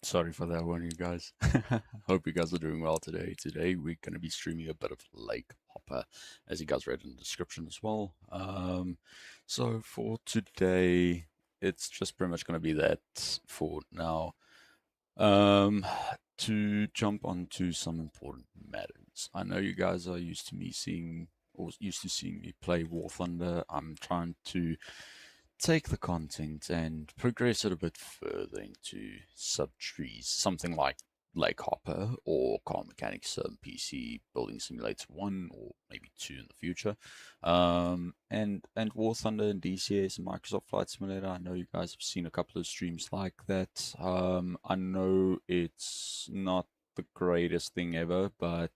Sorry for that one, you guys. Hope you guys are doing well today. Today we're going to be streaming a bit of Lake Hopper, as you guys read in the description as well. So for today, it's just pretty much going to be that for now. Um, to jump onto some important matters. I know you guys are used to me seeing or used to seeing me play War Thunder. I'm trying to take the content and progress it a bit further into sub-trees, something like Lake Hopper or Car Mechanics PC Building Simulator 1 or maybe 2 in the future. And War Thunder and DCS and Microsoft Flight Simulator. I know you guys have seen a couple of streams like that. I know it's not the greatest thing ever, but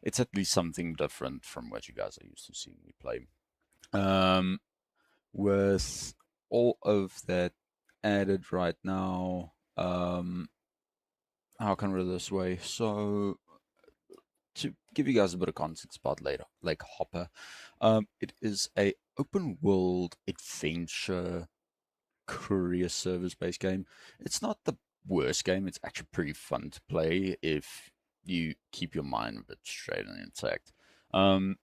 it's at least something different from what you guys are used to seeing me play. Um, with all of that added right now, how can I put it this way? So to give you guys a bit of context about later, like Hopper, it is a open world adventure courier service based game. It's not the worst game. It's actually pretty fun to play if you keep your mind a bit straight and intact. Um,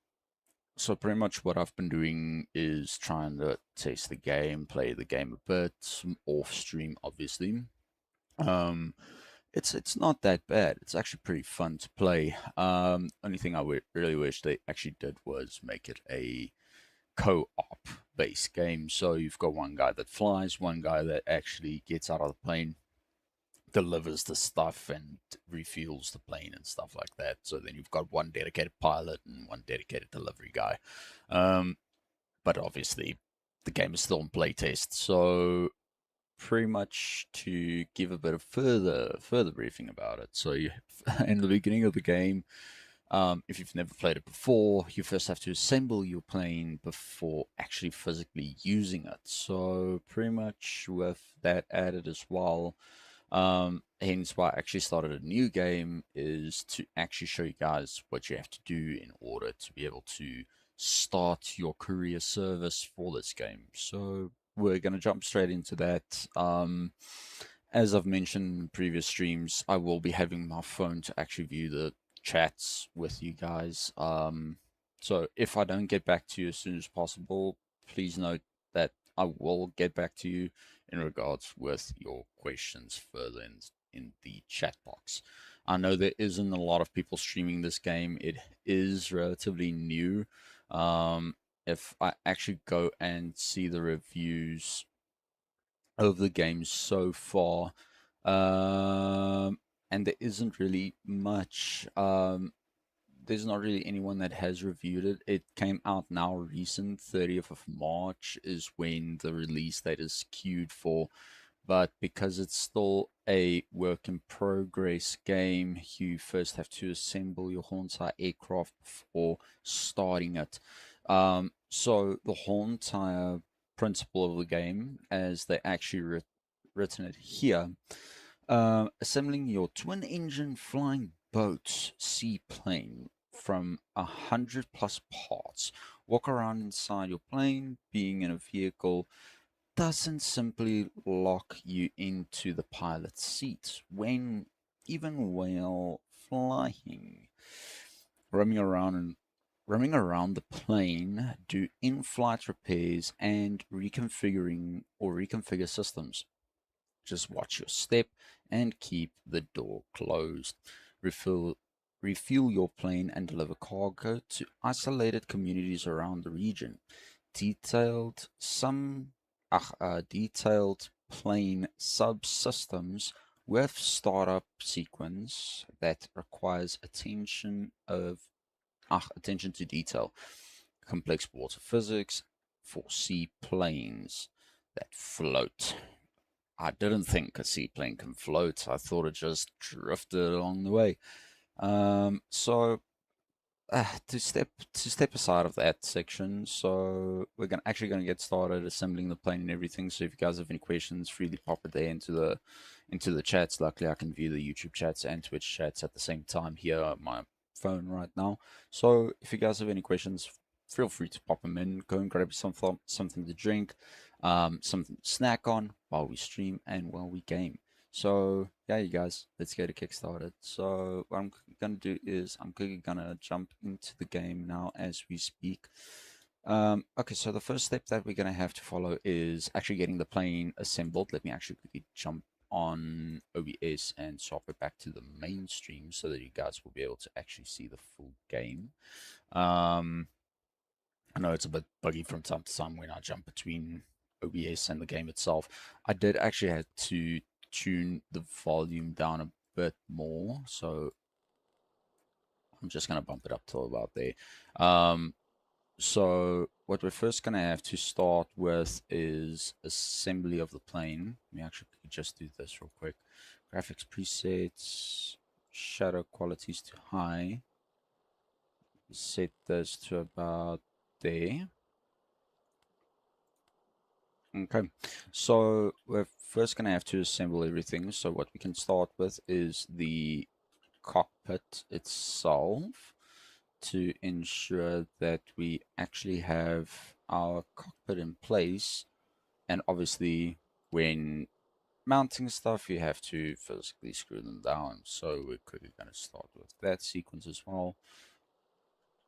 so pretty much what I've been doing is trying to taste the game, play the game a bit, off stream, obviously. Um, it's not that bad. It's actually pretty fun to play. Only thing I really wish they actually did was make it a co-op based game. So you've got one guy that flies, one guy that actually gets out of the plane, delivers the stuff and refuels the plane and stuff like that. So then you've got one dedicated pilot and one dedicated delivery guy. Um, but obviously the game is still in playtest, so pretty much to give a bit of further briefing about it. So you, in the beginning of the game, if you've never played it before, you first have to assemble your plane before actually physically using it. So pretty much with that added as well, hence why I actually started a new game is to actually show you guys what you have to do in order to be able to start your career service for this game. So we're going to jump straight into that. As I've mentioned in previous streams, I will be having my phone to actually view the chats with you guys. So if I don't get back to you as soon as possible, please note that I will get back to you in regards with your questions further in the chat box. I know there isn't a lot of people streaming this game. It is relatively new. If I actually go and see the reviews of the game so far, and there isn't really much. There's not really anyone that has reviewed it. It came out now recent, 30th of March is when the release date is queued for. But because it's still a work in progress game, you first have to assemble your Hornetire aircraft before starting it. So the Hornetire principle of the game, as they actually written it here, assembling your twin-engine flying boat seaplane from 100+ parts. Walk around inside your plane, being in a vehicle doesn't simply lock you into the pilot's seat when even while flying. Roaming around and roaming around the plane, do in-flight repairs and reconfigure systems. Just watch your step and keep the door closed. Refill Refuel your plane and deliver cargo to isolated communities around the region. Detailed some detailed plane subsystems with startup sequence that requires attention to detail. Complex water physics for seaplanes that float. I didn't think a seaplane can float. I thought it just drifted along the way. So to step aside of that section, so we're gonna get started assembling the plane and everything. So if you guys have any questions, freely pop it there into the chats. Luckily, I can view the YouTube chats and Twitch chats at the same time here on my phone right now. So if you guys have any questions, feel free to pop them in. Go and grab something to drink, something to snack on while we stream and while we game. So yeah, you guys, let's get a kick started. So what I'm gonna do is I'm quickly gonna jump into the game now as we speak. Okay, so the first step that we're gonna have to follow is actually getting the plane assembled. Let me actually quickly jump on OBS and swap it back to the mainstream so that you guys will be able to actually see the full game. Um, I know it's a bit buggy from time to time when I jump between OBS and the game itself. I did actually have to tune the volume down a bit more, so I'm just gonna bump it up till about there. Um, so what we're first gonna have to start with is assembly of the plane. Let me actually just do this real quick. Graphics presets, shadow qualities to high. Set this to about there. Okay, so we're first going to have to assemble everything. So what we can start with is the cockpit itself to ensure that we actually have our cockpit in place. And obviously, when mounting stuff, you have to physically screw them down. So we're quickly going to start with that sequence as well.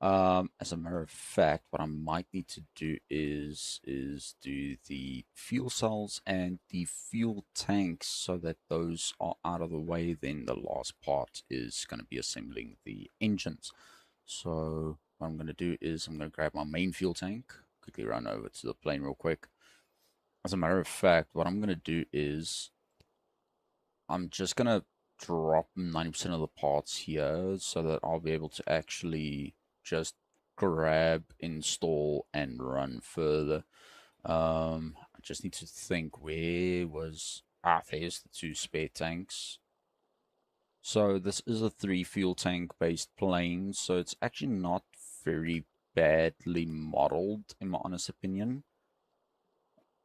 As a matter of fact, what I might need to do is do the fuel cells and the fuel tanks so that those are out of the way. Then the last part is going to be assembling the engines. So what I'm going to do is I'm going to grab my main fuel tank, quickly run over to the plane real quick. As a matter of fact, what I'm going to do is I'm just going to drop 90% of the parts here so that I'll be able to actually just grab, install, and run further. I just need to think where was... Ah, there's the two spare tanks. So this is a 3 fuel tank based plane, so it's actually not very badly modeled, in my honest opinion.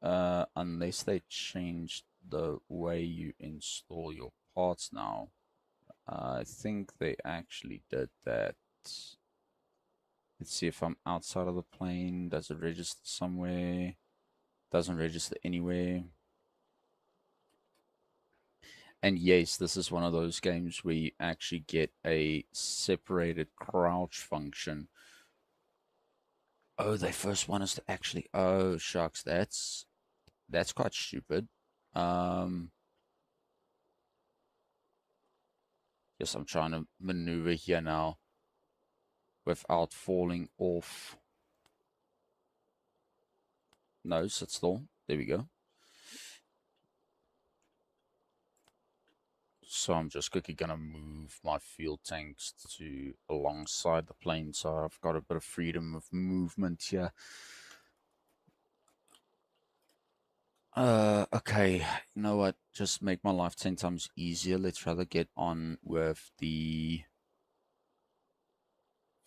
Unless they changed the way you install your parts now. I think they actually did that. Let's see if I'm outside of the plane. Does it register somewhere? Doesn't register anywhere. And yes, this is one of those games where you actually get a separated crouch function. Oh, they first want us to actually... Oh, shucks, that's quite stupid. Yes, I'm trying to maneuver here now without falling off. No, sit still. There we go. So I'm just quickly gonna move my fuel tanks to alongside the plane, so I've got a bit of freedom of movement here. Okay, you know what? Just make my life 10 times easier. Let's rather get on with the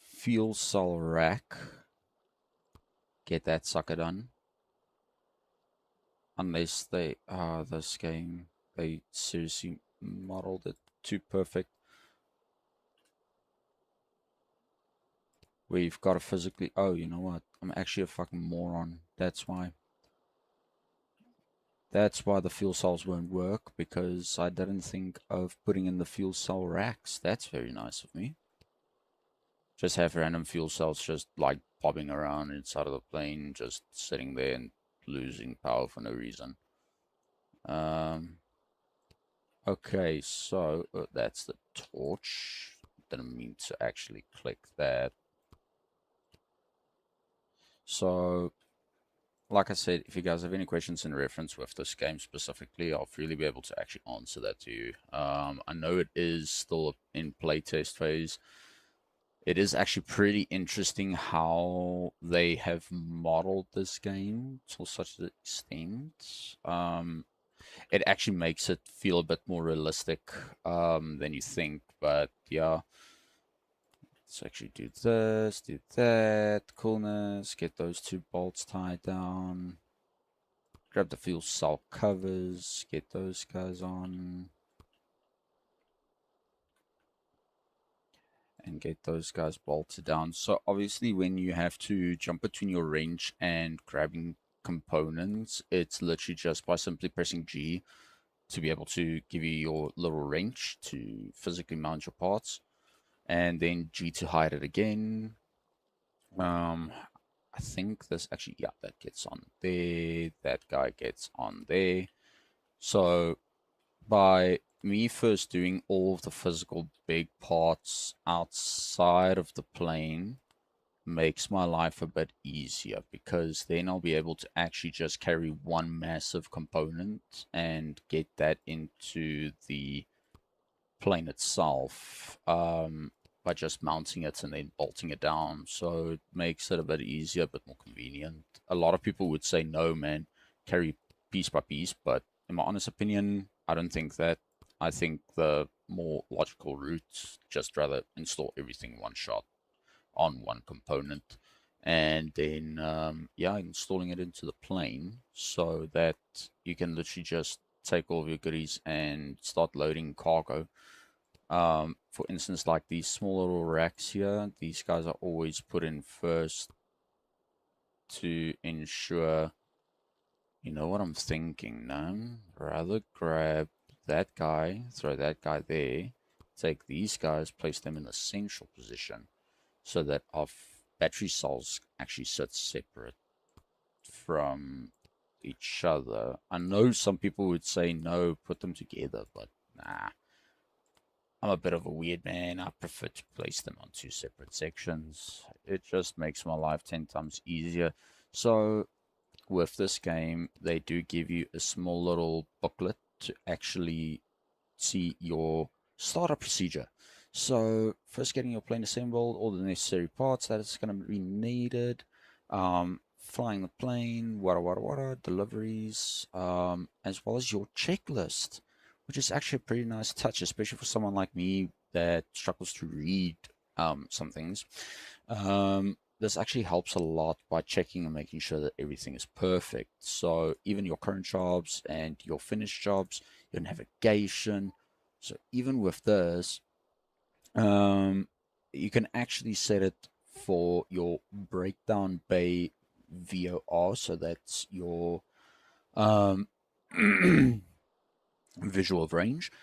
fuel cell rack. Get that sucker done. Unless they, this game, they seriously modeled it too perfect. We've got to physically... Oh, you know what? I'm actually a fucking moron. That's why. That's why the fuel cells won't work, because I didn't think of putting in the fuel cell racks. That's very nice of me. Just have random fuel cells just like bobbing around inside of the plane, just sitting there and losing power for no reason. Okay, so that's the torch. Didn't mean to actually click that. So like I said, if you guys have any questions in reference with this game specifically, I'll really be able to actually answer that to you. I know it is still in playtest phase. It is actually pretty interesting how they have modeled this game to such an extent. It actually makes it feel a bit more realistic than you think, but yeah. Let's actually do this, do that, coolness, get those two bolts tied down. Grab the fuel cell covers, get those guys on, and get those guys bolted down. So obviously when you have to jump between your wrench and grabbing components, it's literally just by simply pressing G. to be able to give you your little wrench to physically mount your parts, and then G to hide it again. I think this actually, yeah, that gets on there. That guy gets on there. So by me first doing all of the physical big parts outside of the plane makes my life a bit easier, because then I'll be able to actually just carry one massive component and get that into the plane itself, by just mounting it and then bolting it down. So it makes it a bit easier, a bit more convenient. A lot of people would say, no, man, carry piece by piece. But in my honest opinion, I don't think that. I think the more logical route, just rather install everything in one shot on one component, and then yeah, installing it into the plane so that you can literally just take all of your goodies and start loading cargo. For instance, like these small little racks here, these guys are always put in first to ensure, you know what I'm thinking now? Rather grab that guy, throw that guy there, take these guys, place them in the central position so that our battery cells actually sit separate from each other. I know some people would say no, put them together, but nah. I'm a bit of a weird man. I prefer to place them on two separate sections. It just makes my life 10 times easier. So, with this game, they do give you a small little booklet to actually see your startup procedure. So, first getting your plane assembled, all the necessary parts that is going to be needed, flying the plane, wada, deliveries, as well as your checklist, which is actually a pretty nice touch, especially for someone like me that struggles to read some things. This actually helps a lot by checking and making sure that everything is perfect. So even your current jobs and your finished jobs, your navigation. So even with this, you can actually set it for your breakdown bay VOR. So that's your um, visual of range.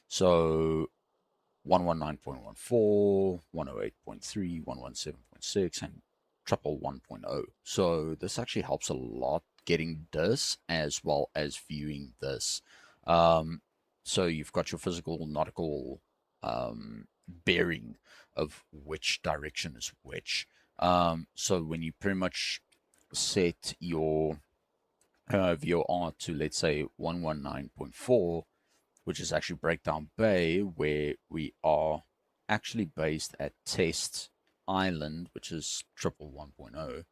So 119.14, 108.3, 117.6, and triple 1.0. So this actually helps a lot getting this as well as viewing this. Um, so you've got your physical nautical bearing of which direction is which. So when you pretty much set your VOR to, let's say, 119.4, which is actually Breakdown Bay, where we are actually based at Test Island, which is triple 1.0.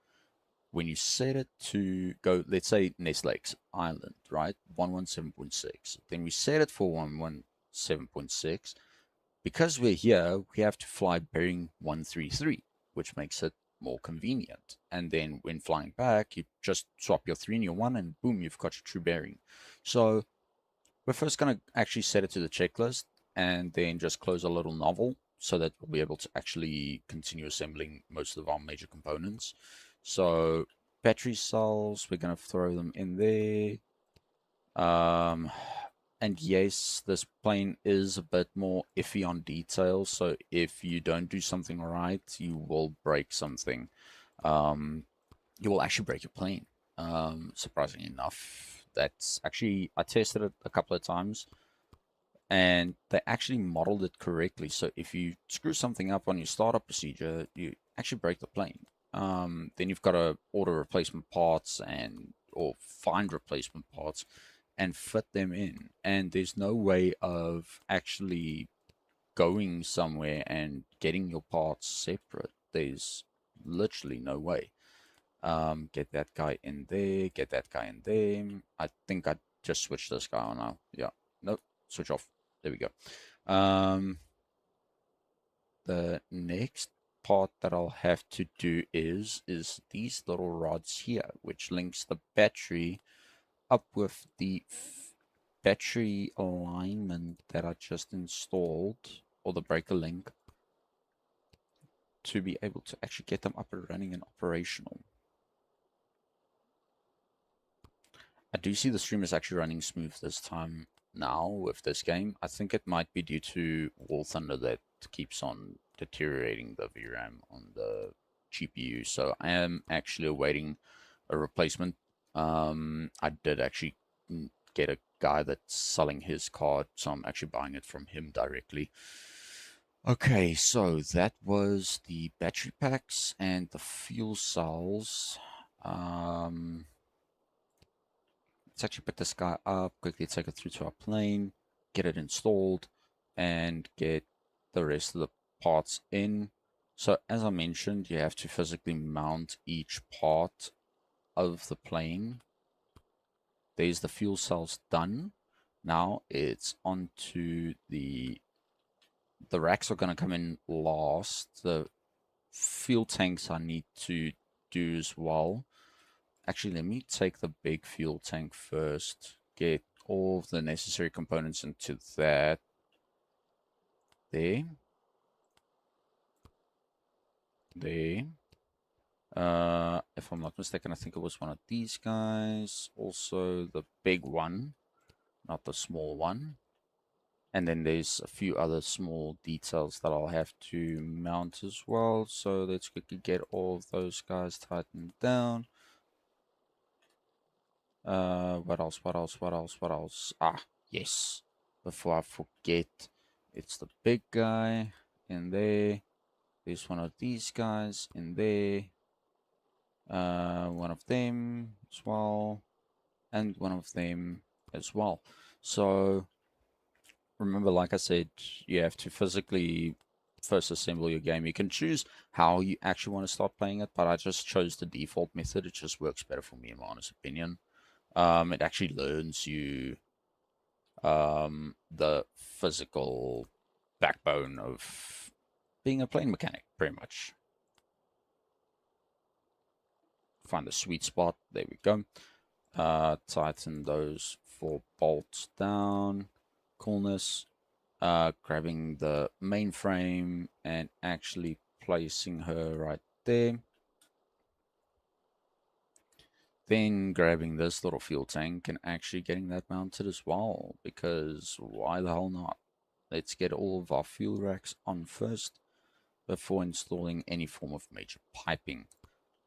When you set it to go, let's say Nest Lakes Island, right? 117.6. Then we set it for 117.6. Because we're here, we have to fly bearing 133, which makes it more convenient. And then when flying back, you just swap your 3 and your 1, and boom, you've got your true bearing. So we're first going to actually set it to the checklist and then just close a little novel so that we'll be able to actually continue assembling most of our major components. So battery cells, we're going to throw them in there. And yes, this plane is a bit more iffy on details. So if you don't do something right, you will break something. You will actually break your plane. Surprisingly enough, that's actually, I tested it a couple of times and they actually modeled it correctly. So if you screw something up on your startup procedure, you actually break the plane. Then you've got to order replacement parts and or find replacement parts and fit them in. And there's no way of actually going somewhere and getting your parts separate. There's literally no way. Get that guy in there, get that guy in there. I think I just switched this guy on now. Yeah, nope, switch off. There we go. The next part that I'll have to do is these little rods here, which links the battery up with the battery alignment that I just installed, or the breaker link, to be able to actually get them up and running and operational. I do see the stream is actually running smooth this time. now with this game. I think it might be due to War Thunder that keeps on deteriorating the VRAM on the GPU. So I am actually awaiting a replacement. I did actually get a guy that's selling his card, so I'm actually buying it from him directly. Okay, so that was the battery packs and the fuel cells. Let's actually pick this guy up, quickly take it through to our plane, get it installed, and get the rest of the parts in. So as I mentioned, you have to physically mount each part of the plane. There's the fuel cells done. Now it's onto the racks are going to come in last. The fuel tanks I need to do as well. Actually, let me take the big fuel tank first. Get all of the necessary components into that. There. There. If I'm not mistaken, I think it was one of these guys. Also the big one, not the small one. And then there's a few other small details that I'll have to mount as well. So let's quickly get all of those guys tightened down. What else? What else? What else? What else? Ah, yes. Before I forget, it's the big guy in there. There's one of these guys in there. One of them as well, and one of them as well. So remember, like I said, you have to physically first assemble your game. You can choose how you actually want to start playing it, but I just chose the default method. It just works better for me, in my honest opinion. It actually learns you the physical backbone of being a plane mechanic, pretty much. Find the sweet spot. There we go. Tighten those 4 bolts down. Coolness. Grabbing the mainframe and actually placing her right there. Then grabbing this little fuel tank and actually getting that mounted as well, because why the hell not? Let's get all of our fuel racks on first before installing any form of major piping.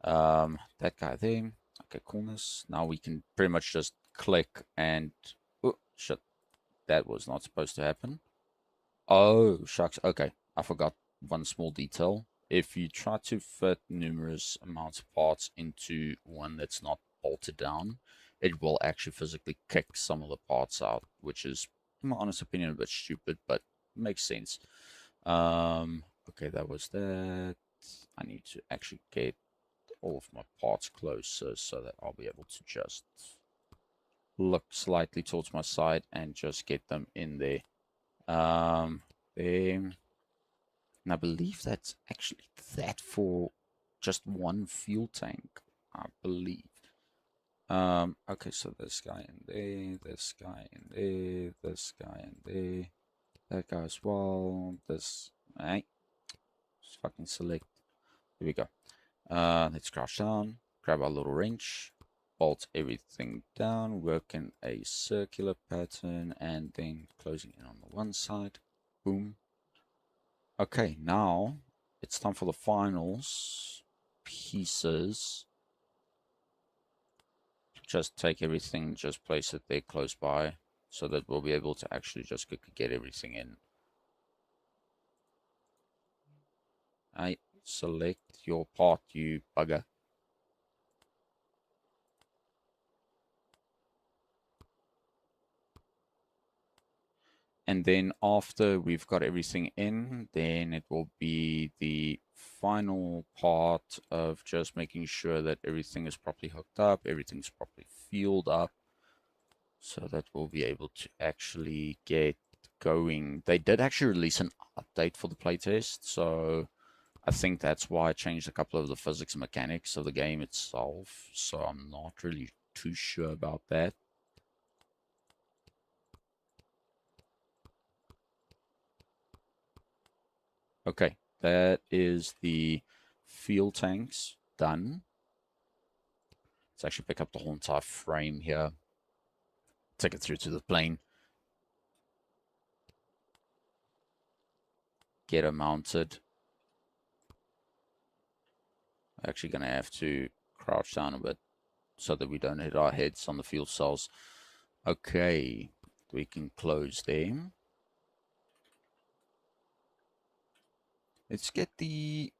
That guy there. Okay, coolness. Now we can pretty much just click and... Oh, shit. That was not supposed to happen. Oh, shucks. Okay, I forgot one small detail. If you try to fit numerous amounts of parts into one that's not bolted down, it will actually physically kick some of the parts out, which is, in my honest opinion, a bit stupid, but makes sense. Okay, that was that. I need to actually get all of my parts closer so that I'll be able to just look slightly towards my side and just get them in there. There. And I believe that's actually that for just one fuel tank, I believe. Okay, so this guy in there, this guy in there, this guy in there, that guy as well, this, right? Just fucking select. Here we go. Let's crouch down, grab our little wrench, bolt everything down, work in a circular pattern, and then closing in on the one side. Boom. Okay, now it's time for the finals pieces. Just take everything, just place it there close by so that we'll be able to actually just quickly get everything in. I select your part, you bugger. And then after we've got everything in, then it will be the final part of just making sure that everything is properly hooked up, everything's properly fueled up, so that we'll be able to actually get going. They did actually release an update for the playtest, so I think that's why I changed a couple of the physics and mechanics of the game itself, so I'm not really too sure about that. Okay, that is the fuel tanks done. Let's actually pick up the whole entire frame here, take it through to the plane. get her mounted. Actually gonna have to crouch down a bit so that we don't hit our heads on the fuel cells. Okay, we can close them. Let's get the...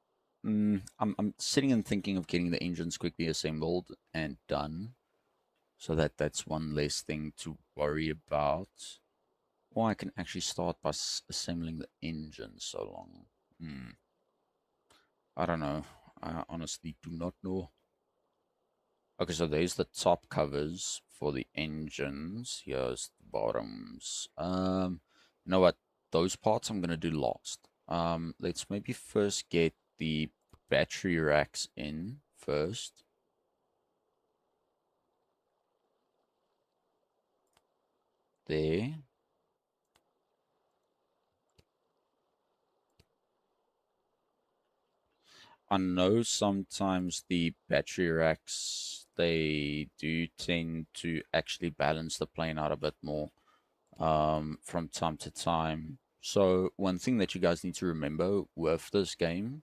I'm sitting and thinking of getting the engines quickly assembled and done, so that that's one less thing to worry about. Or I can actually start by assembling the engine so long. I don't know. I honestly do not know. Okay, so there's the top covers for the engines. Here's the bottoms. You know what? Those parts I'm gonna do last. Let's maybe first get the battery racks in first. There. I know sometimes the battery racks, they do tend to actually balance the plane out a bit more from time to time. So one thing that you guys need to remember with this game,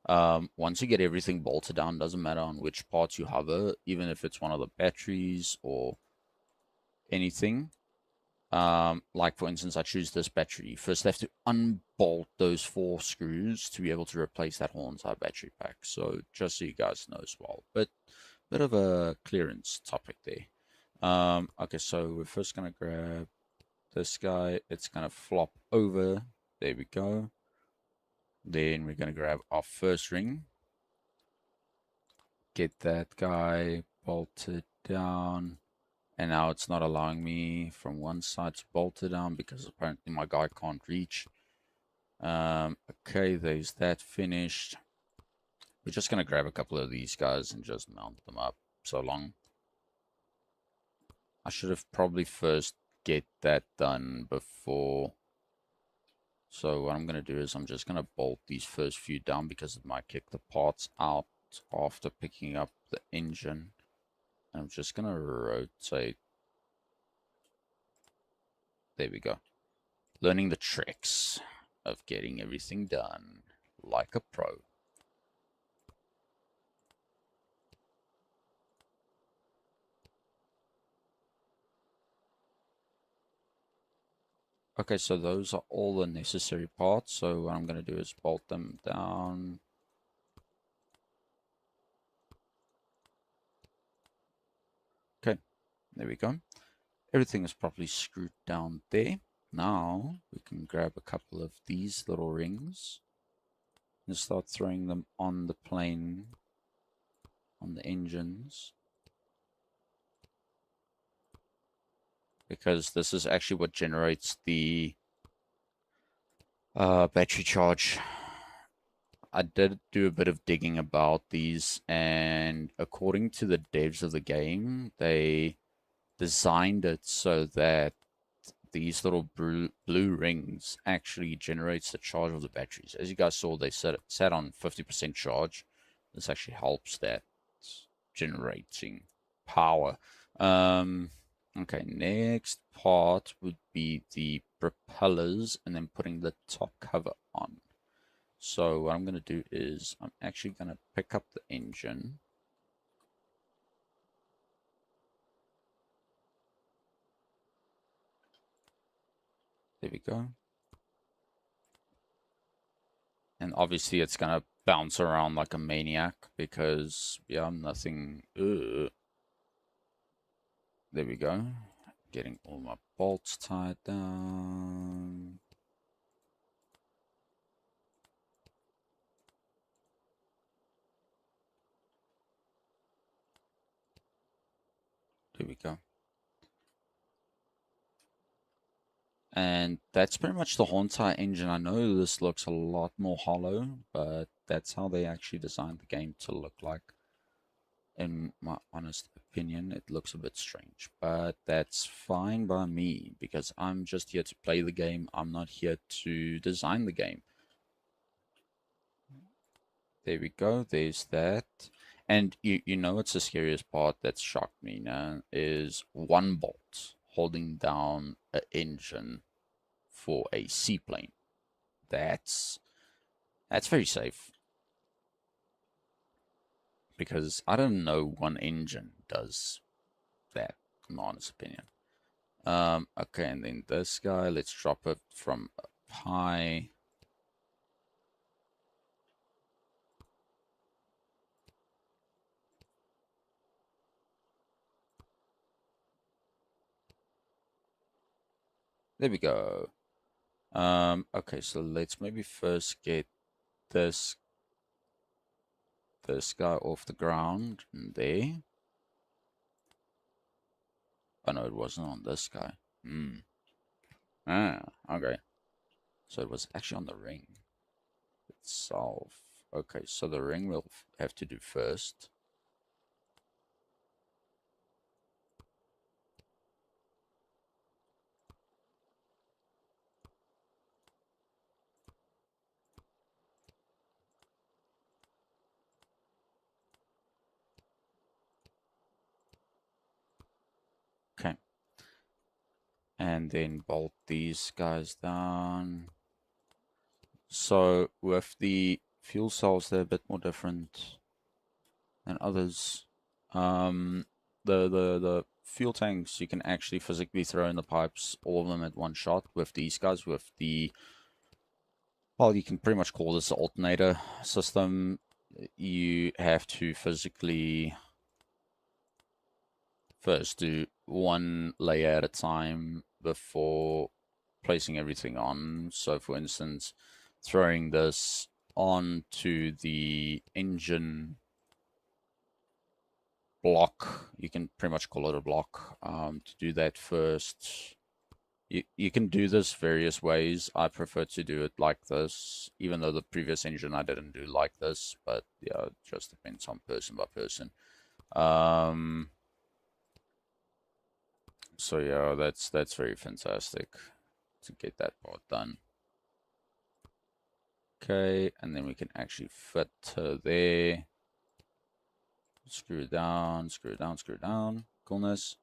once you get everything bolted down, doesn't matter on which parts you hover, even if it's one of the batteries or anything. Like for instance, I choose this battery. First, I have to unbolt those 4 screws to be able to replace that whole entire battery pack. So just so you guys know as well. But bit of a clearance topic there. Okay, so we're first gonna grab this guy. It's gonna flop over. There we go. Then we're gonna grab our first ring. Get that guy bolted down. And now it's not allowing me from one side to bolt it down because apparently my guy can't reach. Okay, there's that finished. We're just going to grab a couple of these guys and just mount them up so long. I should have probably first get that done before. So what I'm going to do is I'm just going to bolt these first few down because it might kick the parts out after picking up the engine. And I'm just going to rotate. There we go. Learning the tricks of getting everything done like a pro. Okay, so those are all the necessary parts. So what I'm going to do is bolt them down. Okay, there we go. Everything is properly screwed down there. Now we can grab a couple of these little rings and start throwing them on the plane, on the engines. Because this is actually what generates the battery charge. I did do a bit of digging about these, and according to the devs of the game, they designed it so that these little blue rings actually generates the charge of the batteries. As you guys saw, they sat on 50% charge. This actually helps that generating power. Okay, next part would be the propellers and then putting the top cover on. So what I'm going to do is I'm actually going to pick up the engine. There we go. And obviously it's going to bounce around like a maniac because, yeah, I'm nothing... There we go. Getting all my bolts tied down. There we go. And that's pretty much the whole entire engine. I know this looks a lot more hollow, but that's how they actually designed the game to look like. In my honest opinion, it looks a bit strange, but that's fine by me because I'm just here to play the game. I'm not here to design the game. There we go. There's that. And you know what's the scariest part that shocked me now is one bolt holding down an engine for a seaplane. that's very safe, because I don't know one engine does that, in my honest opinion. Okay, and then this guy, let's drop it from high. There we go. Okay, so let's maybe first get this guy off the ground and there. Oh no, it wasn't on this guy. Okay. So it was actually on the ring itself. Okay, so the ring we'll have to do first. Okay. And then bolt these guys down. So with the fuel cells, they're a bit more different than others. The fuel tanks, you can actually physically throw in the pipes, all of them at one shot. With these guys, with the, well, you can pretty much call this the alternator system. You have to physically first do one layer at a time before placing everything on. So for instance, throwing this onto the engine block, you can pretty much call it a block. To do that first, you can do this various ways. I prefer to do it like this, even though the previous engine I didn't do like this, but yeah, it just depends on person by person. So yeah, that's very fantastic to get that part done. Okay, and then we can actually fit her there. Screw it down, screw it down, screw it down. Coolness.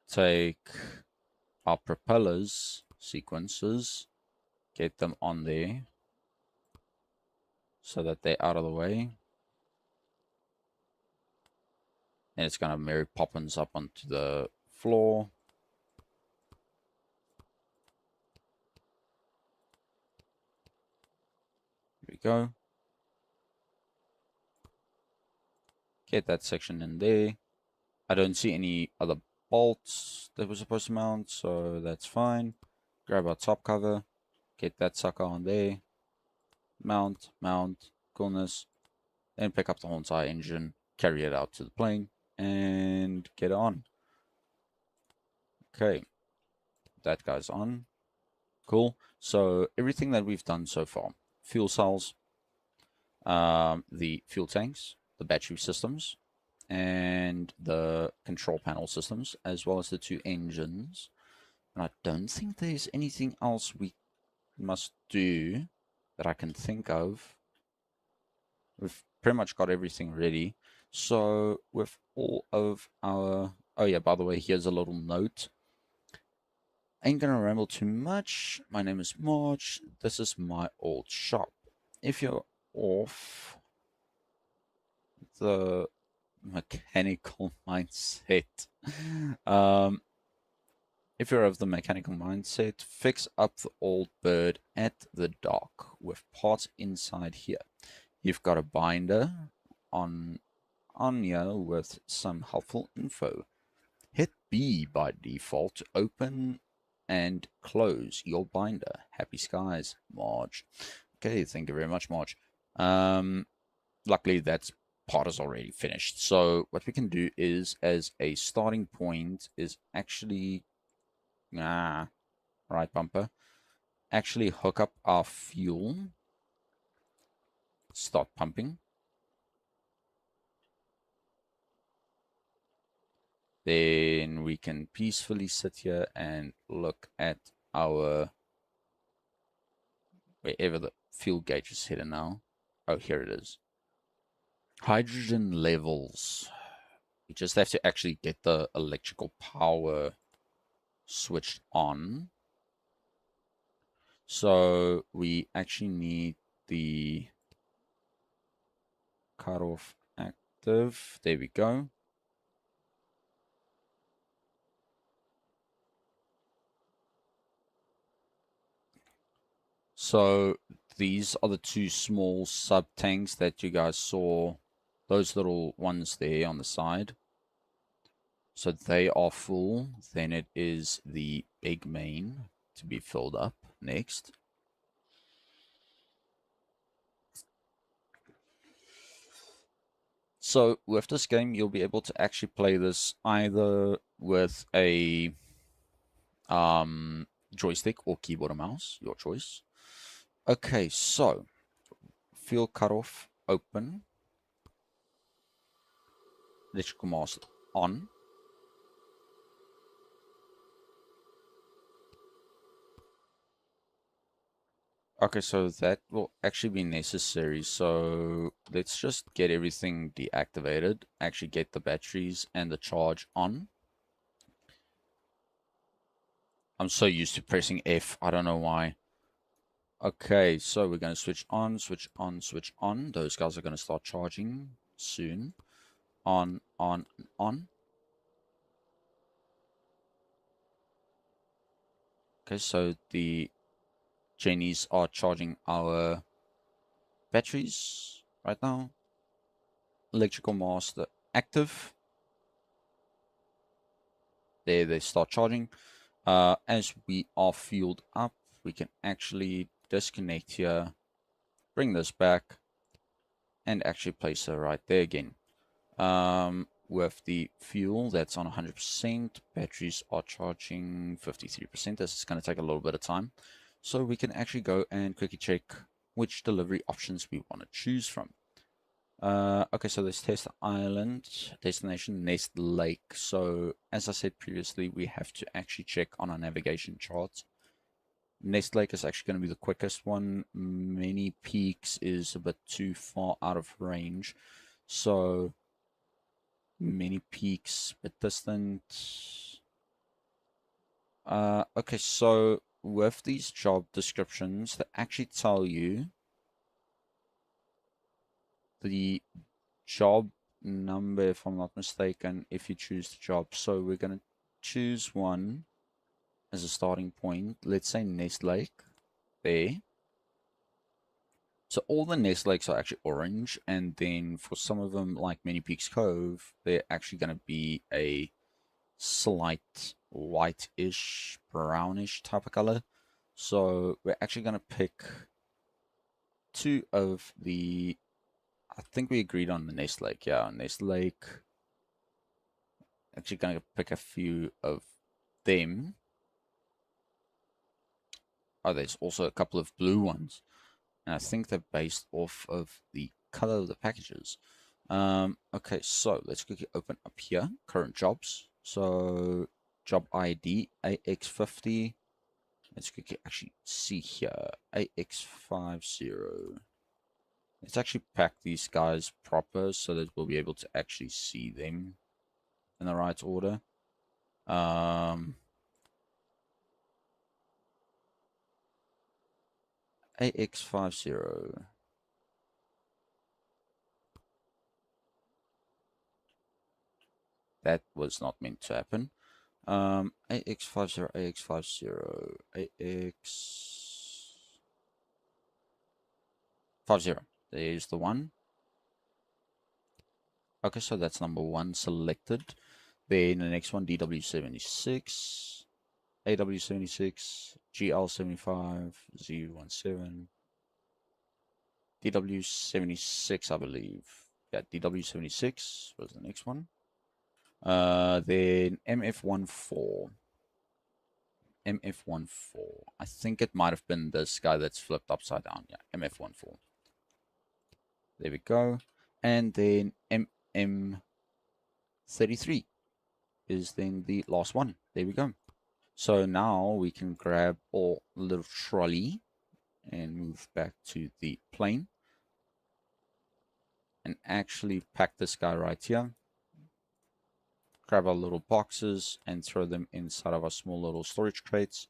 Take our propellers sequences, get them on there so that they're out of the way. And it's going to Mary Poppins up onto the floor. Here we go. Get that section in there. I don't see any other bolts that we're supposed to mount, so that's fine. Grab our top cover, get that sucker on there. Mount, coolness. Then pick up the whole entire engine, carry it out to the plane, and get on. Okay, that guy's on. Cool. So everything that we've done so far, fuel cells, the fuel tanks, the battery systems, and the control panel systems, as well as the two engines. And I don't think there's anything else we must do that I can think of. We've pretty much got everything ready. So with all of our... Oh yeah, by the way, here's a little note. Ain't gonna ramble too much. My name is March. This is my old shop. If you're off the mechanical mindset, if you're of the mechanical mindset, fix up the old bird at the dock with parts inside here. You've got a binder on here with some helpful info. Hit B by default to open and close your binder. Happy skies, Marge. Okay, thank you very much, Marge. Luckily, that part is already finished. So what we can do is, as a starting point, is actually... right bumper. Actually hook up our fuel. Start pumping. Then we can peacefully sit here and look at our... wherever the fuel gauge is hidden now. Oh, here it is. Hydrogen levels. We just have to actually get the electrical power switched on. So we actually need the cutoff active. There we go. So these are the two small sub tanks that you guys saw, those little ones there on the side. So they are full. Then it is the big main to be filled up next. So with this game, you'll be able to actually play this either with a joystick or keyboard and mouse, your choice. Okay, so fuel cutoff open, electrical master on. Okay, so that will actually be necessary. So let's just get everything deactivated, actually get the batteries and the charge on. I'm so used to pressing F, I don't know why. Okay, so we're going to switch on, switch on, switch on. Those guys are going to start charging soon. On, on. Okay, so the Jennies are charging our batteries right now. Electrical master active. There they start charging. As we are fueled up, we can actually disconnect here, bring this back, and actually place her right there again. With the fuel that's on 100%, batteries are charging 53%. This is going to take a little bit of time. So we can actually go and quickly check which delivery options we want to choose from. Okay, so there's Test Island, destination Nest Lake. So as I said previously, we have to actually check on our navigation charts. Nest Lake is actually going to be the quickest one. Many Peaks is a bit too far out of range. So Many Peaks, but distant. Okay, so with these job descriptions, they actually tell you the job number, if I'm not mistaken, if you choose the job. So we're going to choose one as a starting point. Let's say Nest Lake there. So all the Nest Lakes are actually orange, and then for some of them, like Many Peaks Cove, they're actually going to be a slight whitish, brownish type of color. So we're actually going to pick two of the, I think we agreed on the Nest Lake. Yeah, Nest Lake. Actually going to pick a few of them. Oh, there's also a couple of blue ones. And I think they're based off of the color of the packages. Okay, so let's quickly open up here. Current jobs. So job ID AX50. Let's quickly actually see here. AX50. Let's actually pack these guys proper so that we'll be able to actually see them in the right order. AX50. That was not meant to happen. AX50, AX50, AX50. There's the one. Okay, so that's number one selected. Then the next one, DW76, AW76, GL75, Z17, DW76, I believe. Yeah, DW76 was the next one. Then MF14. MF14. I think it might have been this guy that's flipped upside down. Yeah, MF14. There we go. And then MM33 is then the last one. There we go. So now we can grab our little trolley and move back to the plane and actually pack this guy right here. Grab our little boxes and throw them inside of our small little storage crates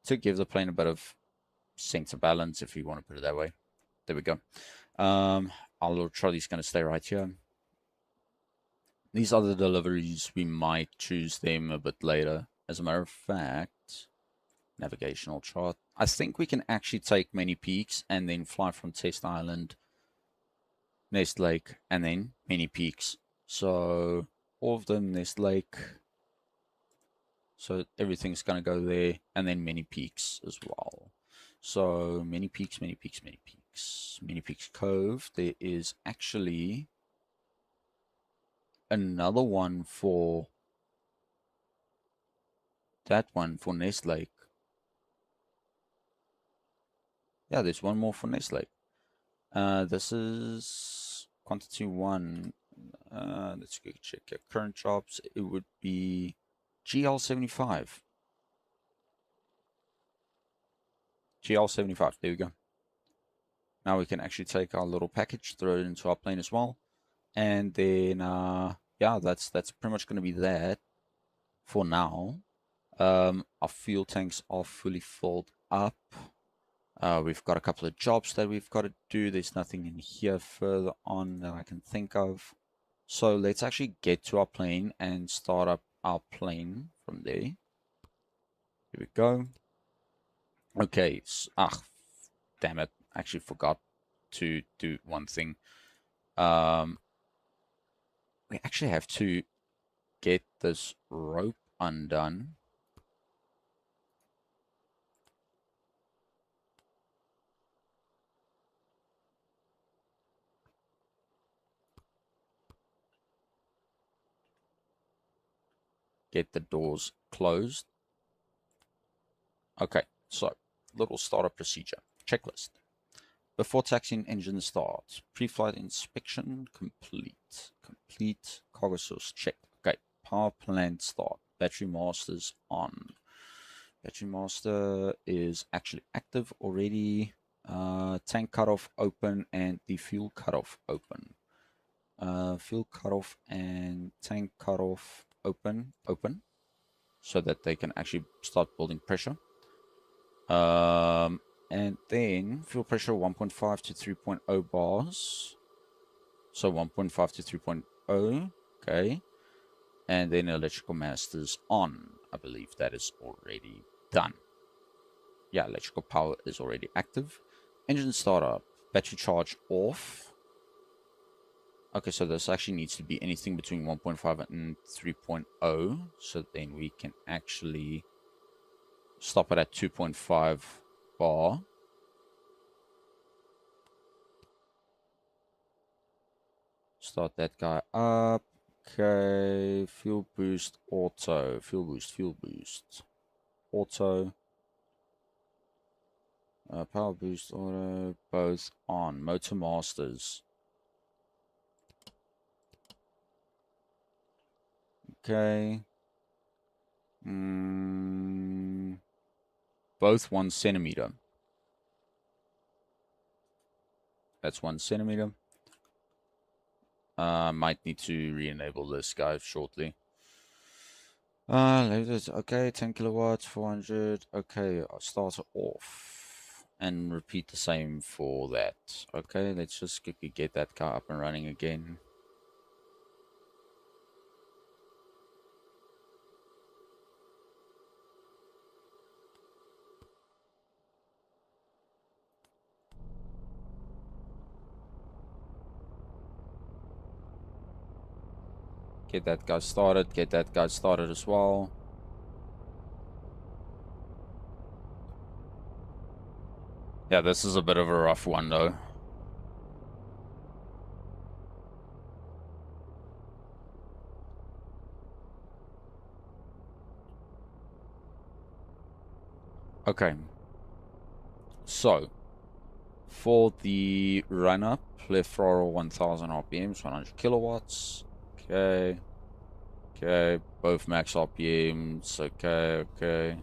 to give the plane a bit of center balance, if you want to put it that way. There we go. Our little trolley's going to stay right here. These other deliveries, we might choose them a bit later. As a matter of fact, navigational chart. I think we can actually take Many Peaks and then fly from Test Island, Nest Lake, and then Many Peaks. So all of them, Nest Lake. So everything's going to go there, and then Many Peaks as well. So Many Peaks, Many Peaks, Many Peaks. Many Peaks Cove. There is actually another one for that one for Nest Lake. Yeah, there's one more for Nest Lake. This is quantity 1. Let's go check your current jobs. It would be GL75. GL75, there we go. Now we can actually take our little package, throw it into our plane as well. And then, yeah, that's pretty much going to be that for now. Our fuel tanks are fully filled up. We've got a couple of jobs that we've got to do. There's nothing in here further on that I can think of. So let's actually get to our plane and start up our plane from there. Here we go. Okay, damn it. I actually forgot to do one thing. We actually have to get this rope undone. Get the doors closed. Okay, so little startup procedure. Checklist. Before taxiing, engine start. Pre-flight inspection complete. Complete. Cargo source check. Okay, power plant start. Battery masters on. Battery master is actually active already. Tank cutoff open and the fuel cutoff open. Fuel cutoff and tank cutoff open, so that they can actually start building pressure. And then fuel pressure 1.5 to 3.0 bars. So 1.5 to 3.0, okay. And then electrical masters on. I believe that is already done. Yeah, electrical power is already active. Engine startup, battery charge off. Okay, so this actually needs to be anything between 1.5 and 3.0. So then we can actually stop it at 2.5 bar. Start that guy up. Okay, fuel boost auto. Fuel boost. Auto. Power boost auto. Both on. Motor masters. Okay. Both 1 centimeter. That's 1 centimeter. Might need to re-enable this guy shortly. Okay, 10 kilowatts, 400. Okay, I'll start it off and repeat the same for that. Okay, let's just quickly get that car up and running again. Get that guy started, get that guy started as well. Yeah, this is a bit of a rough one though. Okay. So, for the run-up, left throttle 1000 RPMs, 100 kilowatts. Okay. Okay, both max RPMs. Okay, okay.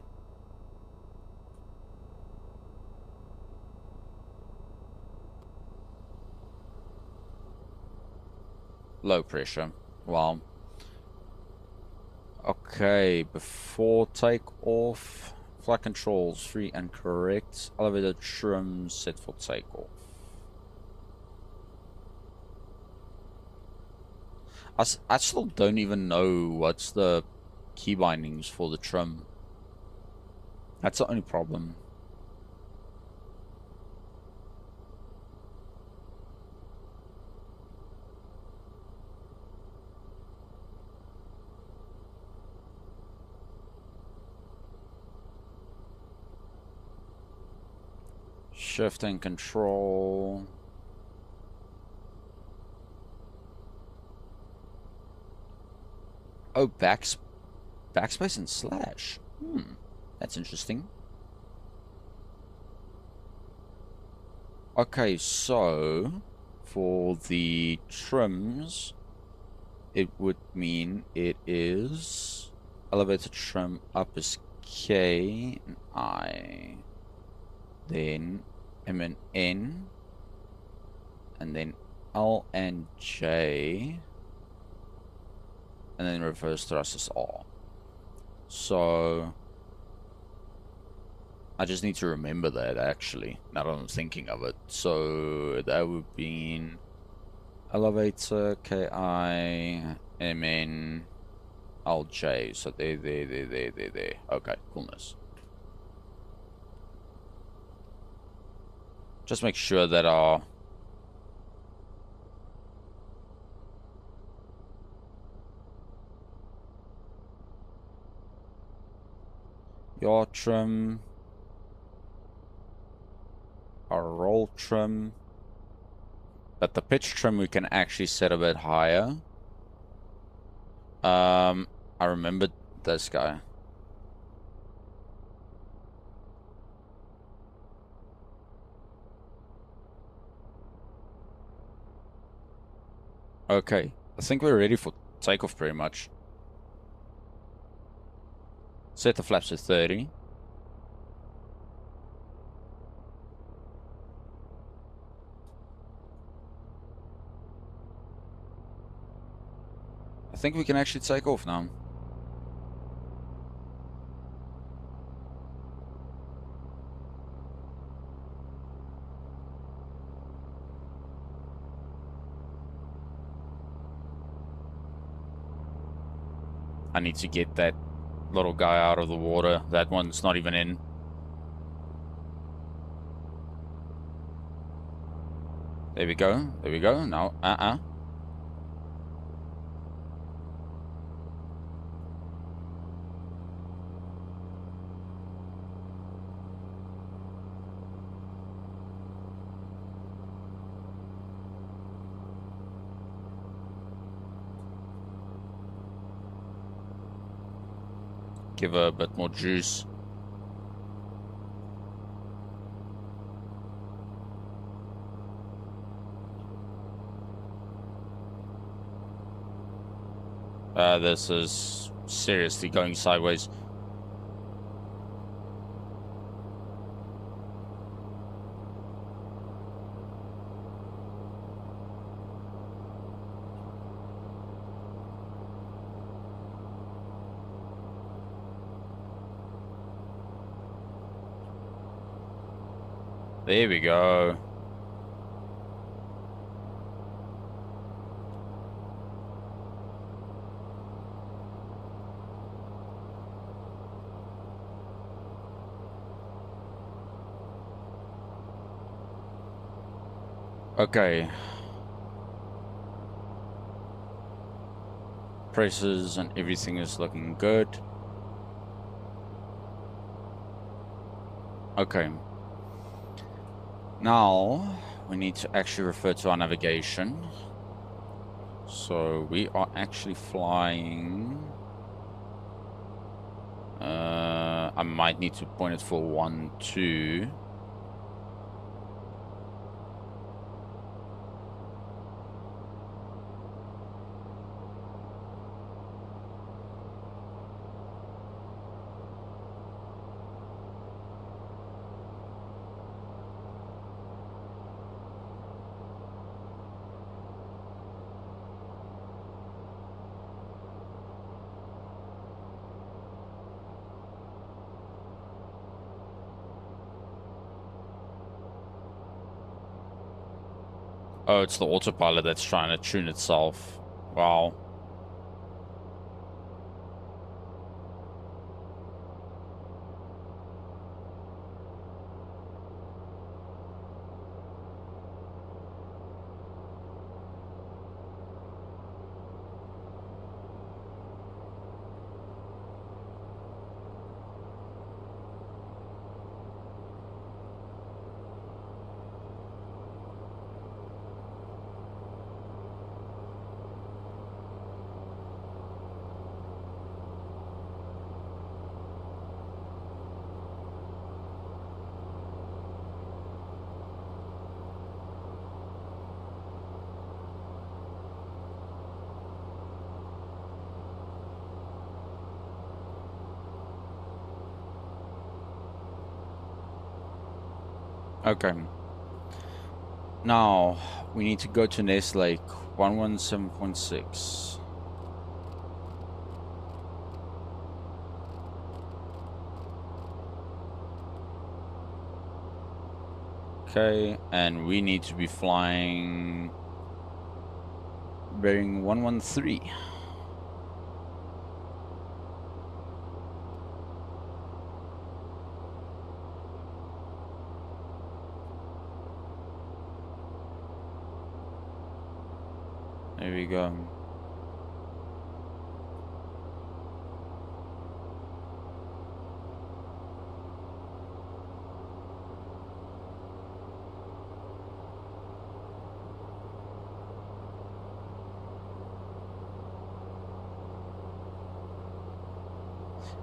Low pressure. Well, okay, before takeoff, Flight controls free and correct. Elevator trim set for takeoff. I still don't even know what's the key bindings for the trim. That's the only problem. Shift and control. Oh, backspace and slash. That's interesting. Okay, so for the trims, it would mean it is elevator trim up is K and I, then M and N, and then L and J, and then reverse thrust is R. So I just need to remember that, actually, now that I'm thinking of it. So that would be elevator, KI, MN, LJ. So there. Okay, coolness. Just make sure that our yaw trim, our roll trim, but the pitch trim we can actually set a bit higher. I remembered this guy. Okay, I think we're ready for takeoff pretty much. Set the flaps to 30. I think we can actually take off now. I need to get that little guy out of the water. That one's not even in. There we go. There we go. No. Give her a bit more juice. This is seriously going sideways. There we go. Okay. Presses and everything is looking good. Okay. Now, we need to actually refer to our navigation. So, we are actually flying... I might need to point it for 1, 2... Oh, it's the autopilot that's trying to tune itself. Wow. Okay. Now, we need to go to Nest Lake 117.6. Okay, and we need to be flying bearing 113. There we go.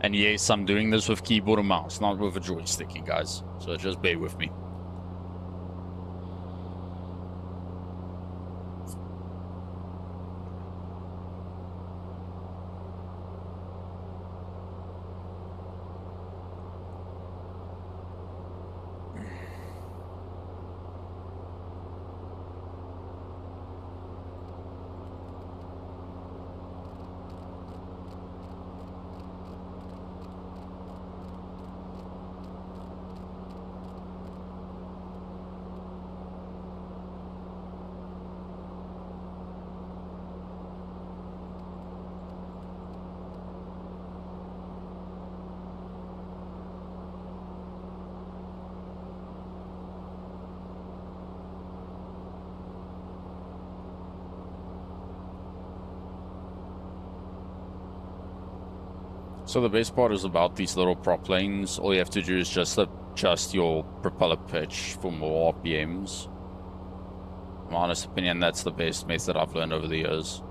And yes, I'm doing this with keyboard and mouse, not with a joystick, you guys. So just bear with me. So the best part is about these little prop planes. All you have to do is just adjust your propeller pitch for more RPMs. In my honest opinion, that's the best method I've learned over the years.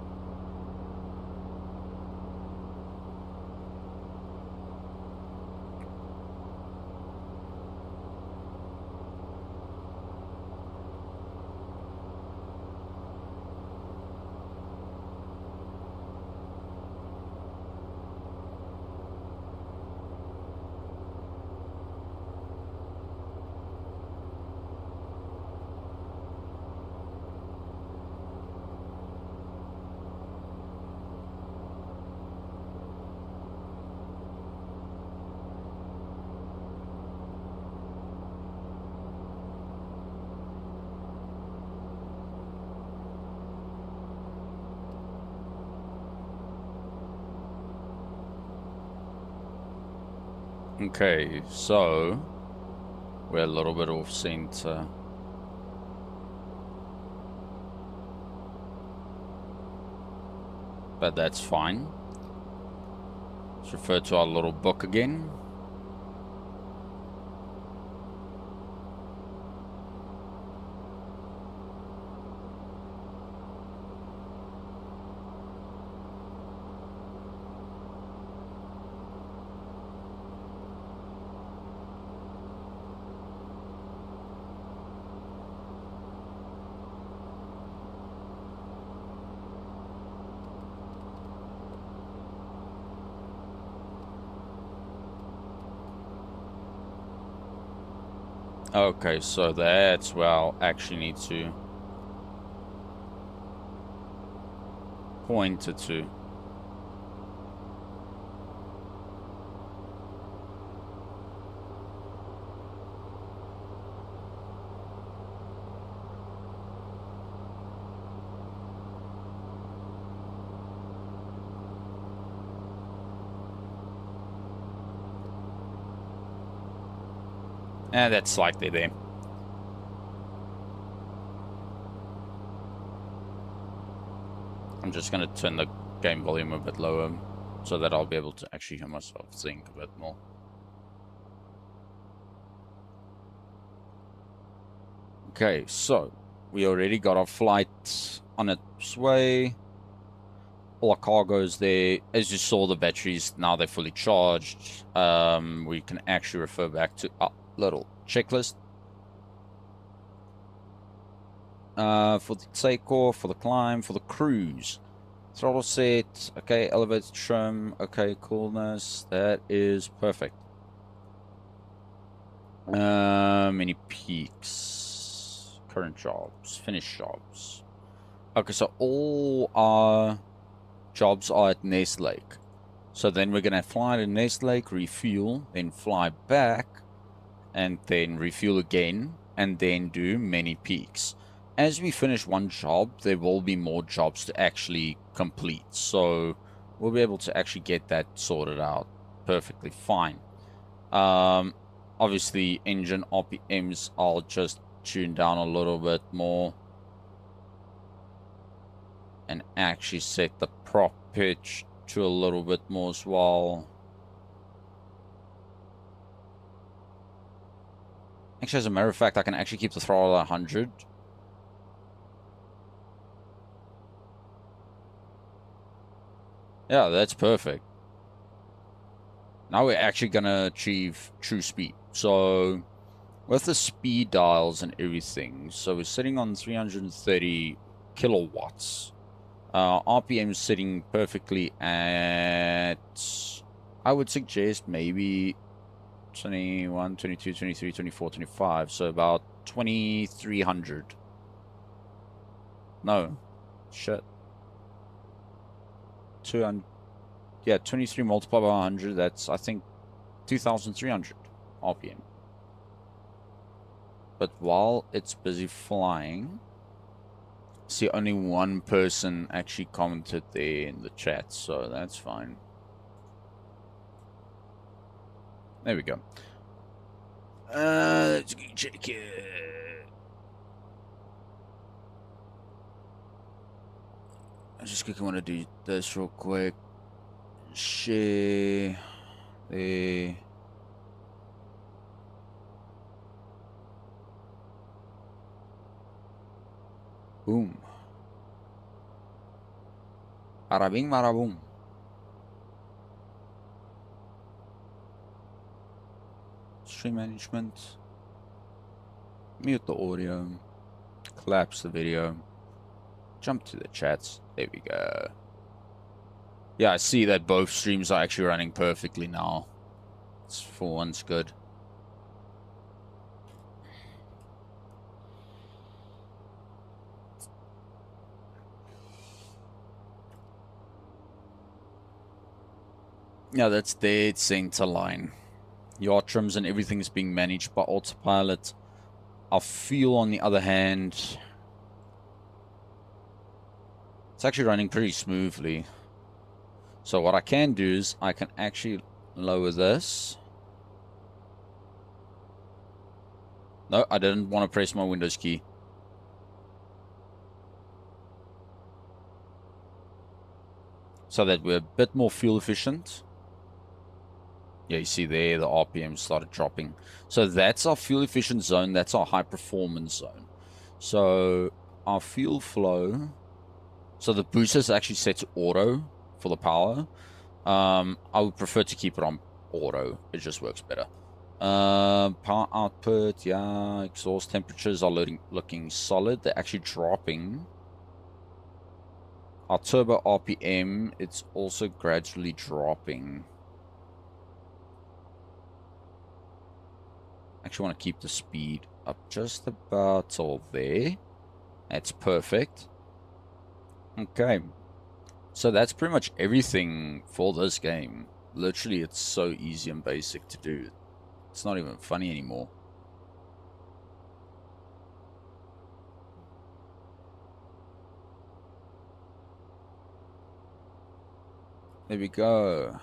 Okay, so we're a little bit off center. But that's fine. Let's refer to our little book again. Okay, so that's where I'll actually need to point it to. That's slightly there. I'm just going to turn the game volume a bit lower so that I'll be able to actually hear myself think a bit more. Okay, so we already got our flight on its way. All our cargo's there. As you saw, the batteries, now they're fully charged. We can actually refer back to our little checklist. For the takeoff, for the climb, for the cruise. Throttle set, okay, elevator trim, okay, coolness, that is perfect. Many peaks, current jobs, finished jobs. Okay, so all our jobs are at Nest Lake. So then we're going to fly to Nest Lake, refuel, then fly back, and then refuel again, and then do many peaks. As we finish one job, there will be more jobs to actually complete. So we'll be able to actually get that sorted out perfectly fine. Obviously, engine RPMs, I'll just tune down a little bit more. And actually set the prop pitch to a little bit more as well. Actually, as a matter of fact, I can actually keep the throttle at 100. Yeah, that's perfect. Now we're actually going to achieve true speed. So with the speed dials and everything, so we're sitting on 330 kilowatts. RPM is sitting perfectly at, I would suggest maybe 21, 22, 23, 24, 25. So about 2300. No. Shit. 200. Yeah, 23 multiplied by 100. That's, I think, 2300 RPM. But while it's busy flying, see, only one person actually commented there in the chat, so that's fine. There we go. Let's check it. I just quickly want to do this real quick. Share there. Boom. Marabing maraboom. Stream management. Mute the audio. Collapse the video. Jump to the chats. There we go. Yeah, I see that both streams are actually running perfectly now. It's for once good. Yeah, that's dead center line. Your trims and everything is being managed by autopilot. Our fuel, on the other hand, it's actually running pretty smoothly. So what I can do is I can actually lower this. No, I didn't want to press my Windows key. So that we're a bit more fuel efficient. Yeah, you see there, the RPM started dropping. So that's our fuel efficient zone. That's our high performance zone. So our fuel flow. So the booster is actually set to auto for the power. I would prefer to keep it on auto. It just works better. Power output, yeah. Exhaust temperatures are looking solid. They're actually dropping. Our turbo RPM, it's also gradually dropping. Actually want to keep the speed up just about till there. That's perfect. Okay. So that's pretty much everything for this game. Literally, it's so easy and basic to do. It's not even funny anymore. There we go.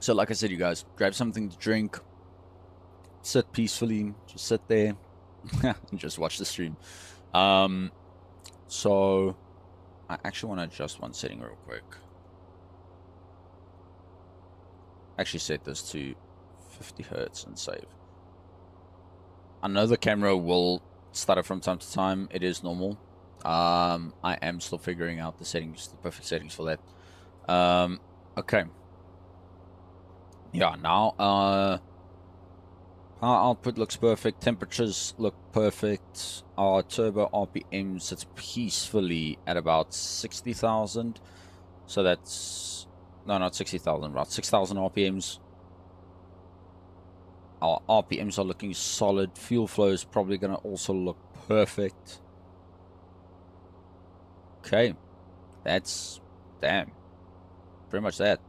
So like I said, you guys, grab something to drink, sit peacefully, just sit there and just watch the stream. So I actually want to adjust one setting real quick. Actually set this to 50 hertz and save. I know the camera will stutter from time to time. It is normal. I am still figuring out the settings, the perfect settings for that. Okay. Yeah, now power output looks perfect. Temperatures look perfect. Our turbo RPM sits peacefully at about 60,000. So that's... No, not 60,000. About 6,000 RPMs. Our RPMs are looking solid. Fuel flow is probably going to also look perfect. Okay. That's... Damn. Pretty much that.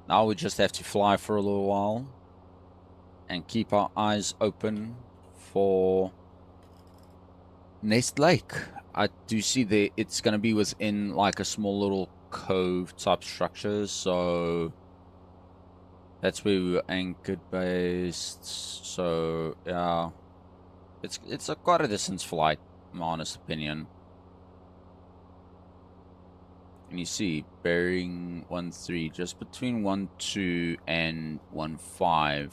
Now we just have to fly for a little while. And keep our eyes open for Nest Lake. I do see that it's going to be within like a small little cove type structure, so that's where we were anchored based. So yeah, it's quite a distance flight, in my honest opinion. And you see bearing 13, just between 12 and 15.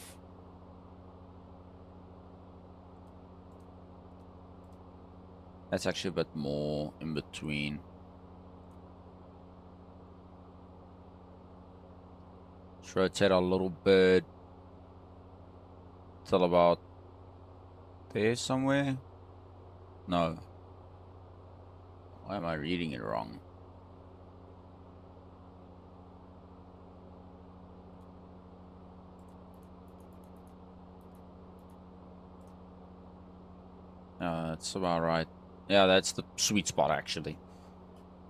That's actually a bit more in between. Let's rotate our little bird till about there somewhere. No. Why am I reading it wrong? That's about right. Yeah, that's the sweet spot, actually.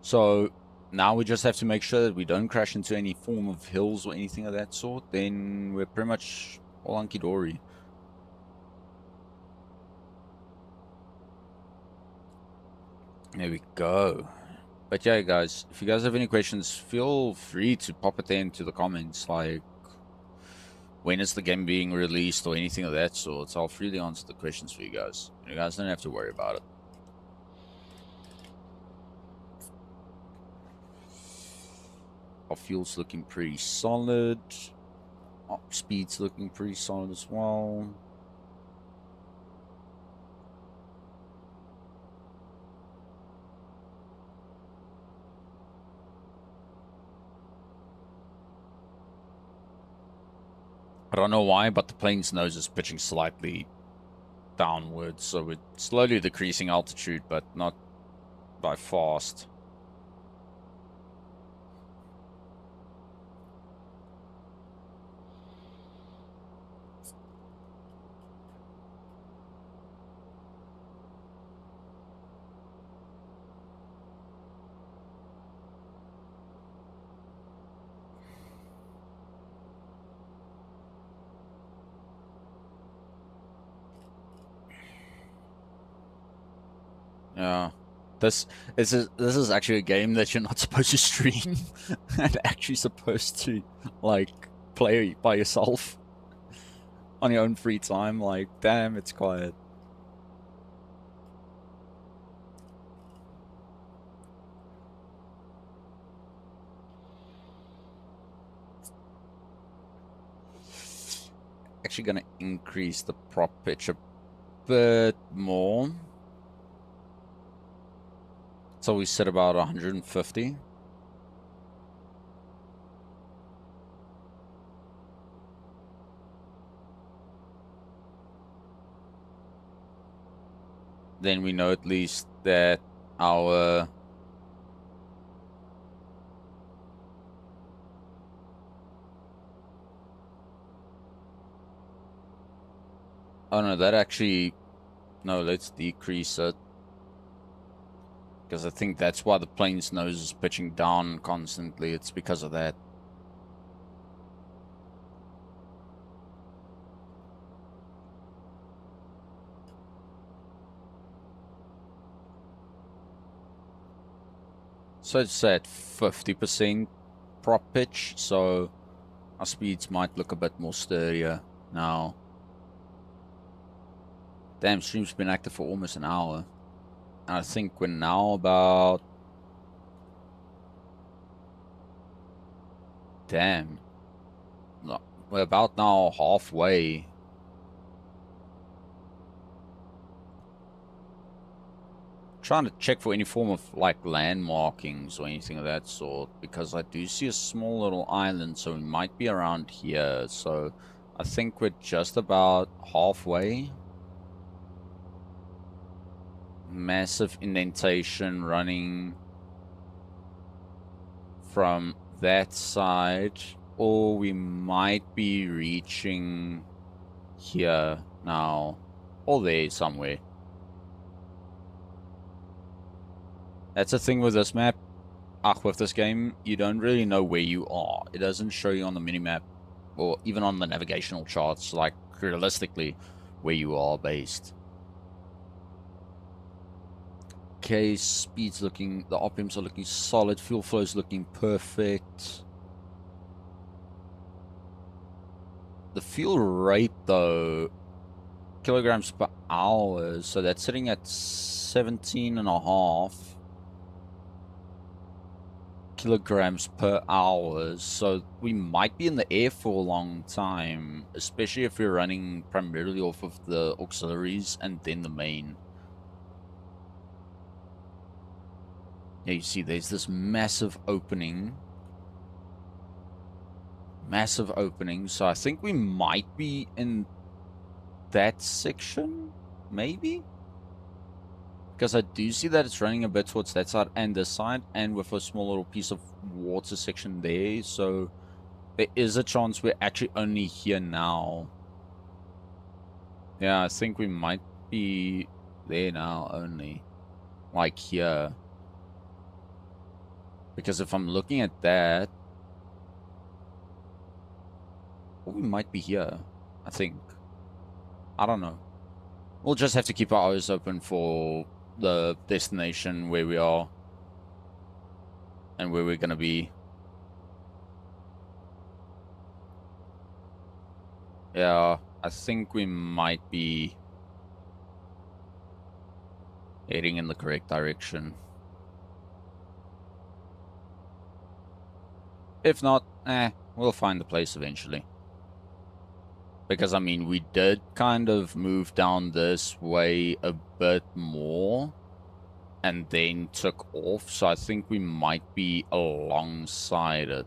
So now we just have to make sure that we don't crash into any form of hills or anything of that sort. Then we're pretty much all hunky-dory. There we go. But yeah, guys, if you guys have any questions, feel free to pop it into the comments. Like, when is the game being released or anything of that sort. I'll freely answer the questions for you guys. You guys don't have to worry about it. Our fuel's looking pretty solid. Our speed's looking pretty solid as well. I don't know why, but the plane's nose is pitching slightly downwards, so we're slowly decreasing altitude, but not by fast. Yeah. This is actually a game that you're not supposed to stream and actually supposed to like play by yourself on your own free time. Like, damn, it's quiet. Actually gonna increase the prop pitch a bit more. So we set about 150. Then we know at least that our oh no, that actually no, let's decrease it. Because I think that's why the plane's nose is pitching down constantly. It's because of that. So it's at 50% prop pitch, so Our speeds might look a bit more sturdier now. Damn, stream's been active for almost an hour. And I think we're now about... Damn. No, we're about now halfway. Trying to check for any form of like landmarkings or anything of that sort, because I do see a small little island, so we might be around here. So I think we're just about halfway. Massive indentation running from that side, or we might be reaching here now, or there somewhere. That's the thing with this map. With this game, you don't really know where you are. It doesn't show you on the minimap, or even on the navigational charts, like, realistically, where you are based. Okay, speed's looking... The RPMs are looking solid. Fuel flow's looking perfect. The fuel rate, though, kilograms per hour, so that's sitting at 17.5 kilograms per hour. So we might be in the air for a long time, especially if we're running primarily off of the auxiliaries and then the main. Yeah, you see there's this massive opening. Massive opening. So I think we might be in that section, maybe? Because I do see that it's running a bit towards that side and this side, and with a small little piece of water section there. So there is a chance we're actually only here now. Yeah, I think we might be there now only. Like here. Because if I'm looking at that, well, we might be here, I think. I don't know. We'll just have to keep our eyes open for the destination where we are and where we're gonna be. Yeah, I think we might be heading in the correct direction. If not, we'll find the place eventually. Because, I mean, we did kind of move down this way a bit more and then took off, so I think we might be alongside it.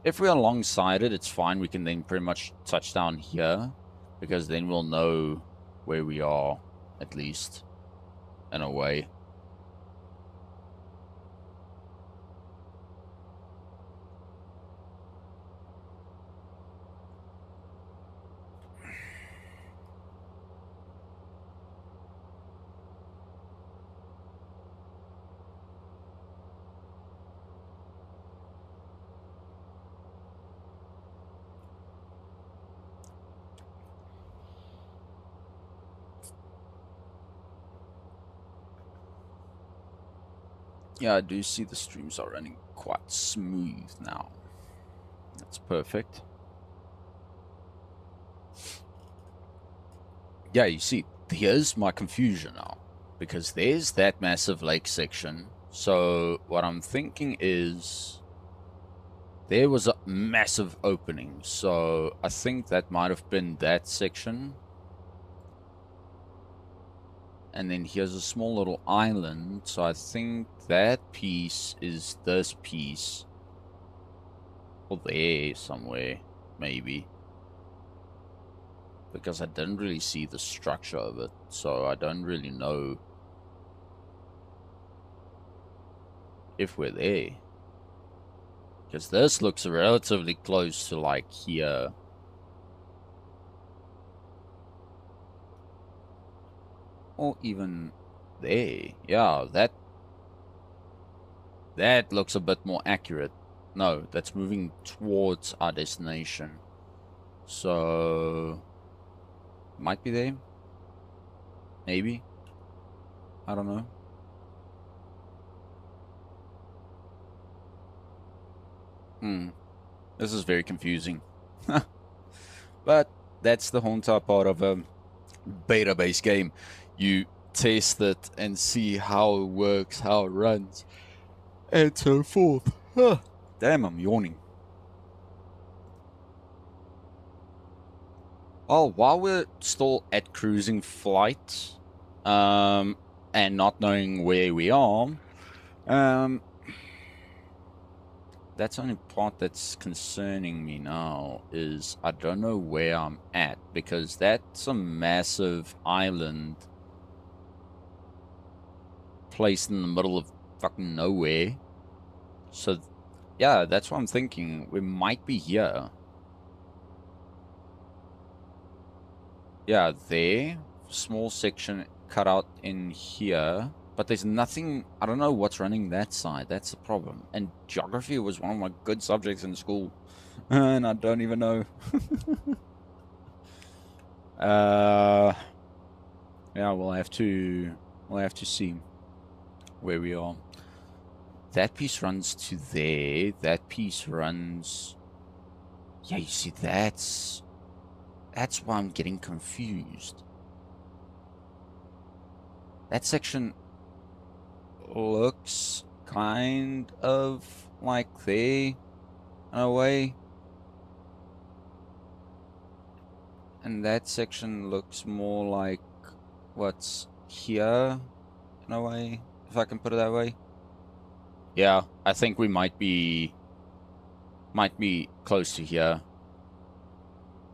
If we're alongside it, it's fine. We can then pretty much touch down here, because then we'll know where we are, at least, in a way. Yeah, I do see the streams are running quite smooth now. That's perfect. Yeah, you see, here's my confusion now. Because there's that massive lake section. So what I'm thinking is there was a massive opening. So I think that might have been that section. And then here's a small little island. So I think that piece is this piece. Or there somewhere, maybe. Because I didn't really see the structure of it. So I don't really know if we're there. Because this looks relatively close to, like, here. Or even there. Yeah, that looks a bit more accurate. No, that's moving towards our destination. So might be there. Maybe. I don't know. This is very confusing. But that's the whole entire part of a beta-based game. You test it and see how it works, how it runs, and so forth. Damn, I'm yawning. Oh, while we're still at cruising flight, and not knowing where we are, that's the only part that's concerning me now is I don't know where I'm at, because that's a massive island placed in the middle of fucking nowhere. So, yeah, that's what I'm thinking. We might be here. Yeah, there. Small section cut out in here. But there's nothing. I don't know what's running that side. That's the problem. And geography was one of my good subjects in school. And I don't even know. Yeah, we'll have to see where we are. That piece runs to there. That piece runs. Yeah, you see, that's why I'm getting confused. That section looks kind of like there, in a way. And that section looks more like what's here, in a way, if I can put it that way. Yeah, I think we might be close to here.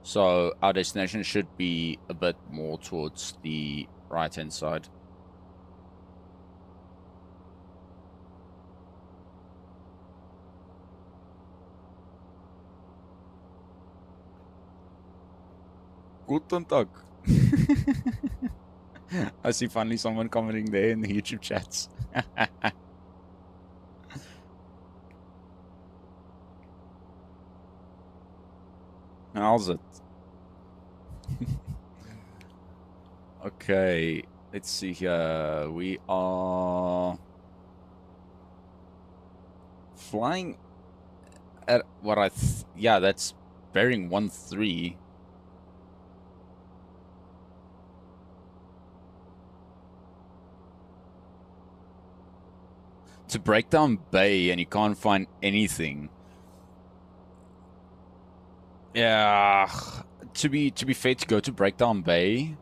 So our destination should be a bit more towards the right-hand side. Guten Tag. I see finally someone commenting there in the YouTube chats. How's it? Okay, let's see here. We are flying at what yeah, that's bearing 13. To Breakdown Bay and you can't find anything. Yeah, to be fair, to go to Breakdown Bay,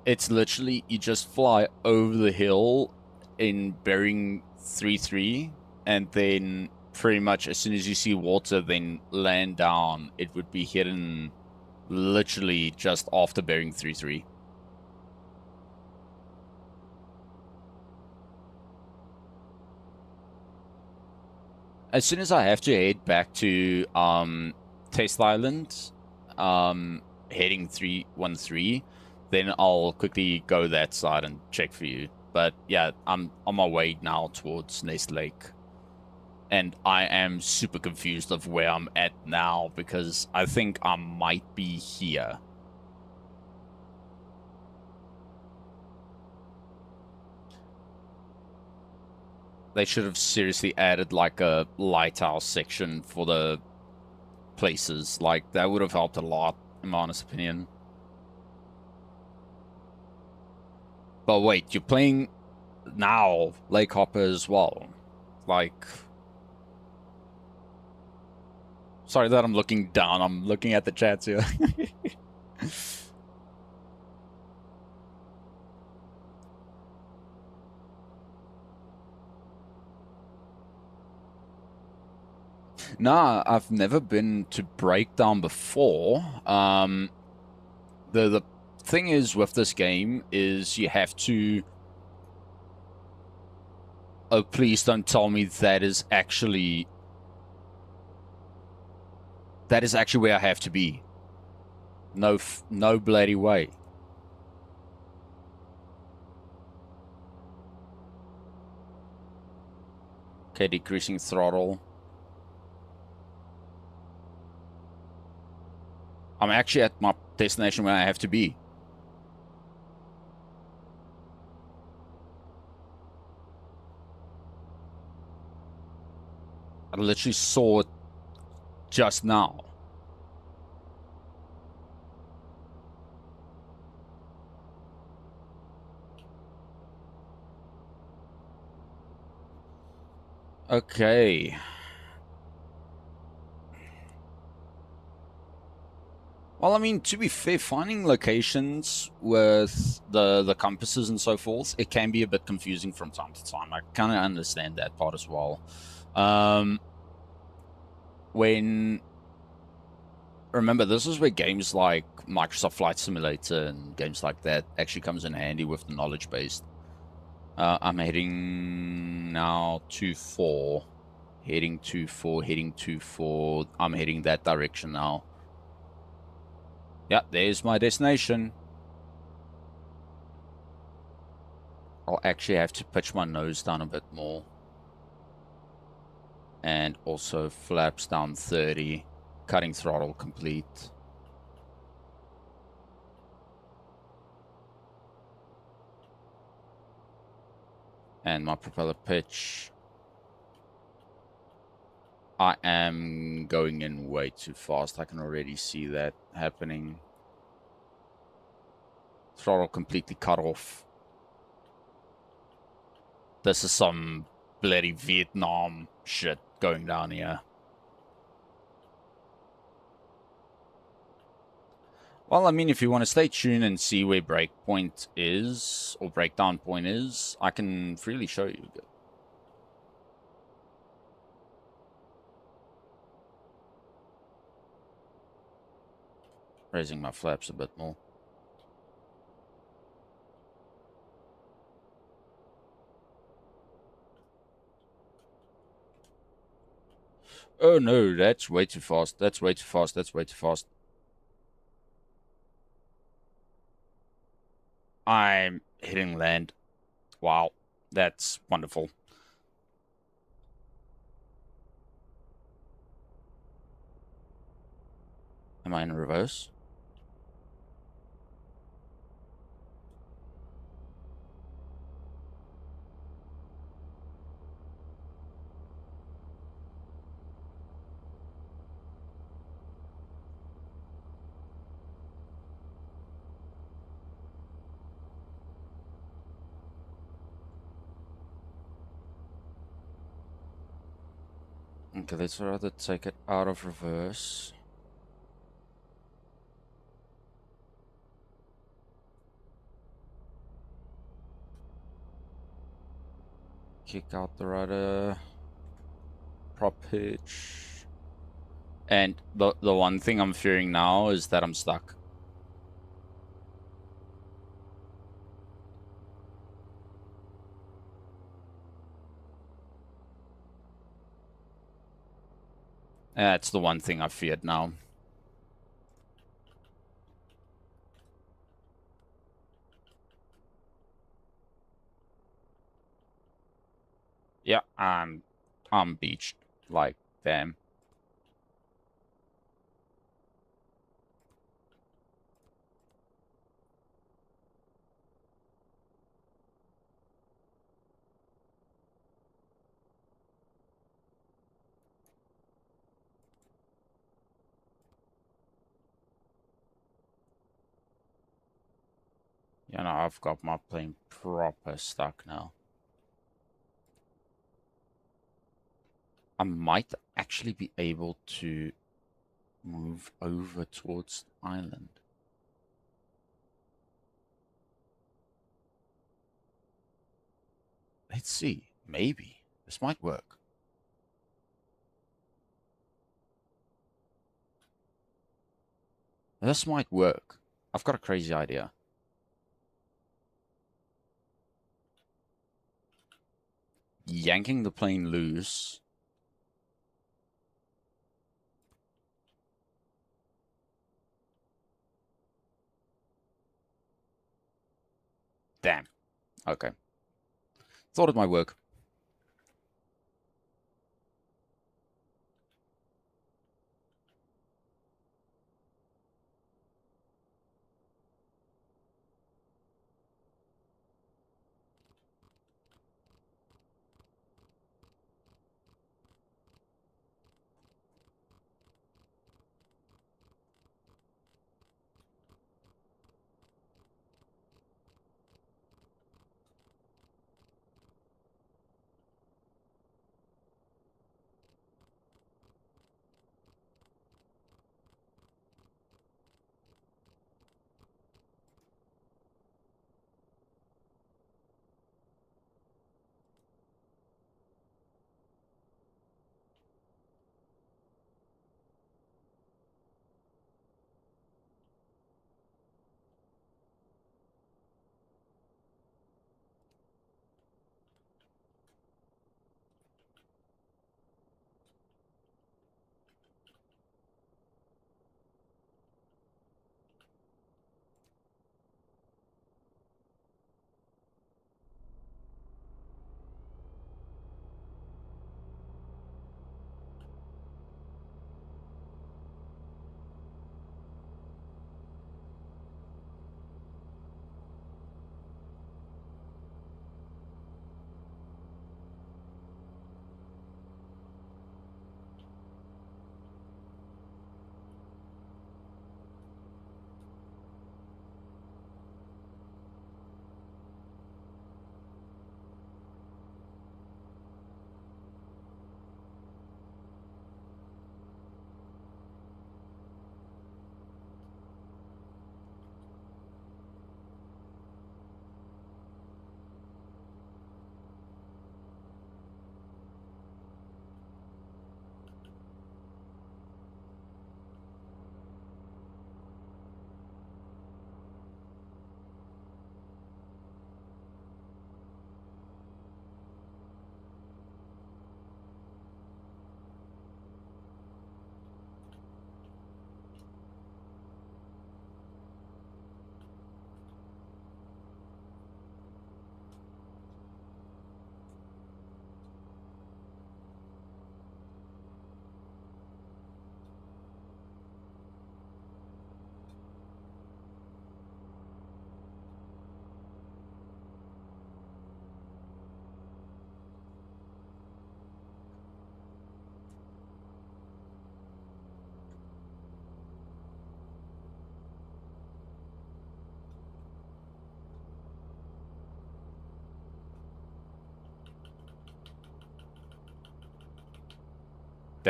it's literally you just fly over the hill in bearing 33, and then pretty much as soon as you see water, then land down. It would be hidden literally just after bearing 33. As soon as I have to head back to Test Island, heading 313, then I'll quickly go that side and check for you. But yeah, I'm on my way now towards Nest Lake. And I am super confused of where I'm at now, because I think I might be here. They should have seriously added like a lighthouse section for the places. Like, that would have helped a lot, in my honest opinion. But wait, you're playing now LAKEHOPPER as well. Like, sorry that I'm looking down. I'm looking at the chats here. Nah, I've never been to Breakdown before. The thing is with this game is you have to. Oh, please don't tell me that is actually where I have to be. No bloody way. Okay, decreasing throttle. I'm actually at my destination where I have to be. I literally saw it just now. Okay. Well, I mean, to be fair, finding locations with the compasses and so forth, it can be a bit confusing from time to time. I kind of understand that part as well. When remember, this is where games like Microsoft Flight Simulator and games like that actually comes in handy with the knowledge based. I'm heading now to 4. Heading to 4, heading to 4. I'm heading that direction now. Yeah, there's my destination. I'll actually have to pitch my nose down a bit more. And also flaps down 30. Cutting throttle complete. And my propeller pitch. I am going in way too fast. I can already see that happening. Throttle completely cut off. This is some bloody Vietnam shit going down here. Well, I mean, if you want to stay tuned and see where breakpoint is, or breakdown point is, I can freely show you. Raising my flaps a bit more. Oh no, that's way too fast. That's way too fast. That's way too fast. I'm hitting land. Wow, that's wonderful. Am I in reverse? Okay, let's rather take it out of reverse. Kick out the rudder. Prop hitch. And the one thing I'm fearing now is that I'm stuck. That's the one thing I feared now. Yeah, I'm beached. Like, damn. You know, I've got my plane proper stuck now. I might actually be able to move over towards the island. Let's see. Maybe. This might work. This might work. I've got a crazy idea. Yanking the plane loose. Damn. Okay. Thought it might work.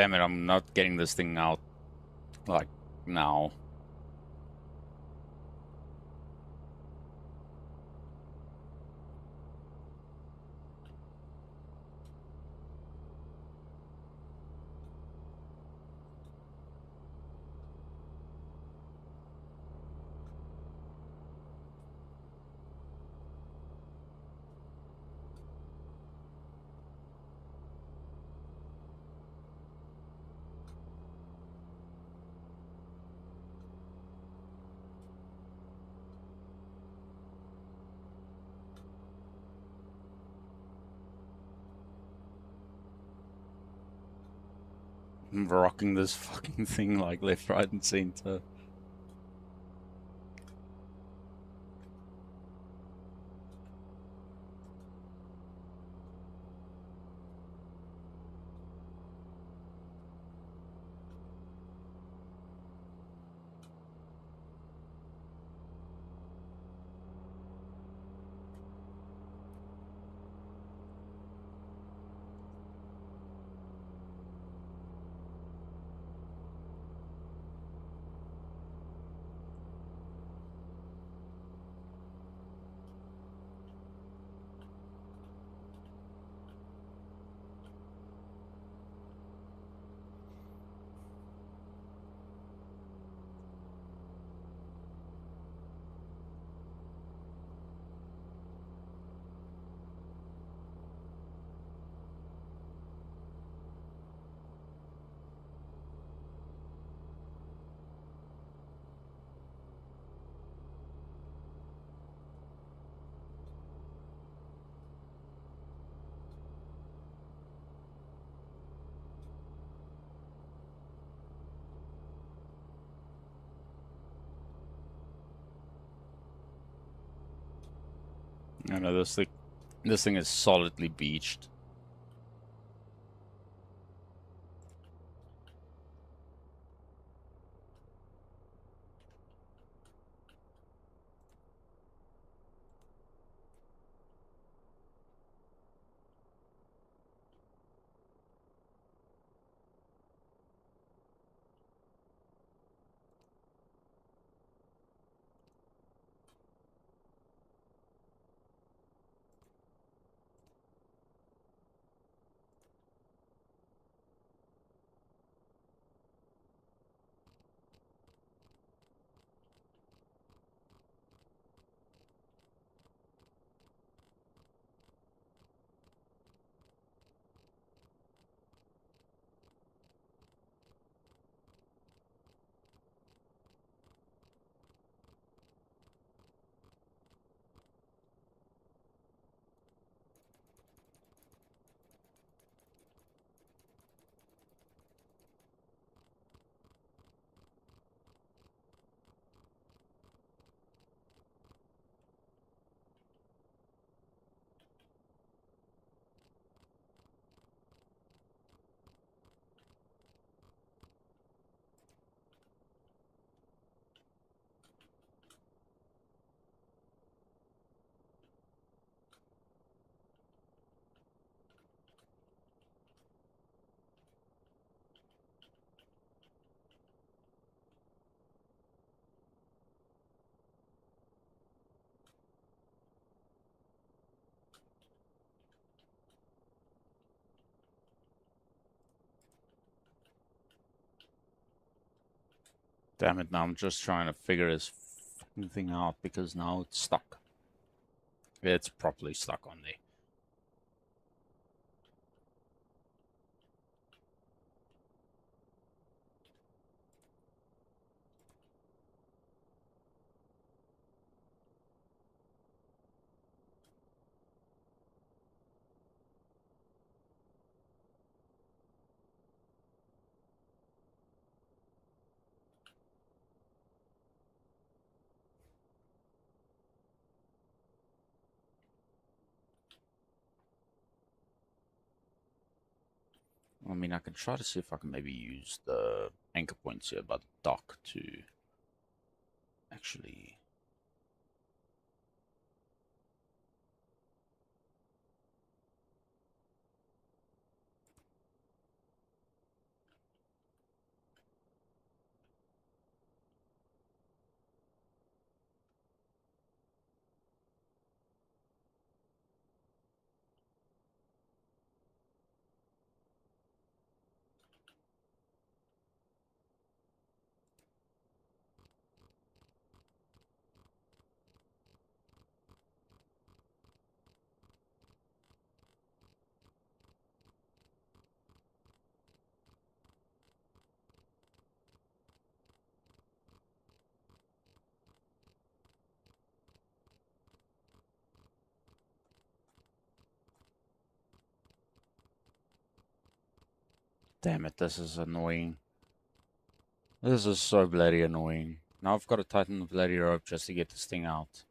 Damn it, I'm not getting this thing out, like, now. I'm rocking this fucking thing like left, right, and center. I know this thing is solidly beached. Damn it, now I'm just trying to figure this fucking thing out because now it's stuck. It's properly stuck on there. I mean, I can try to see if I can maybe use the anchor points here by the dock to actually... Damn it, this is annoying. This is so bloody annoying. Now I've got to tighten the bloody rope just to get this thing out.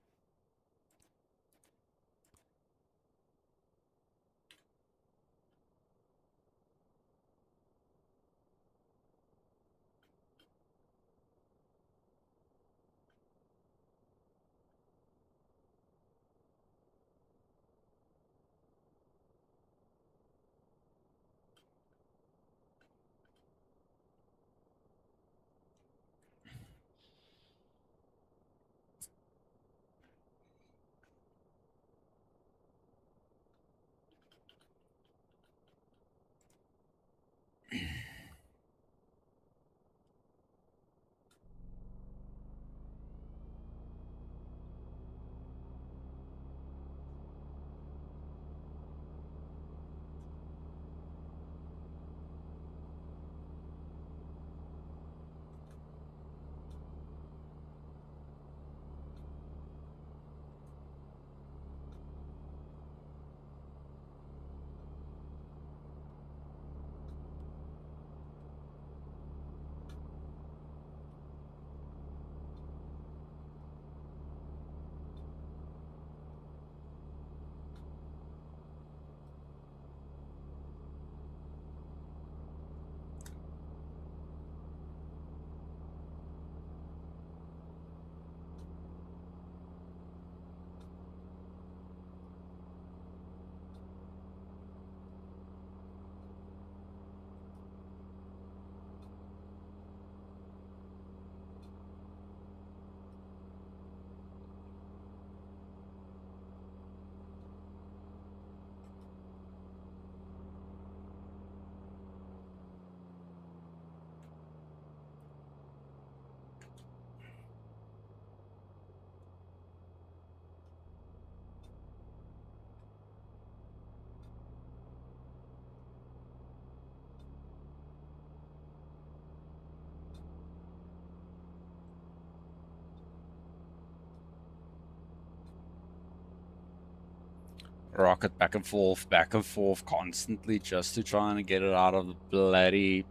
Rock it back and forth constantly just to try and get it out of the bloody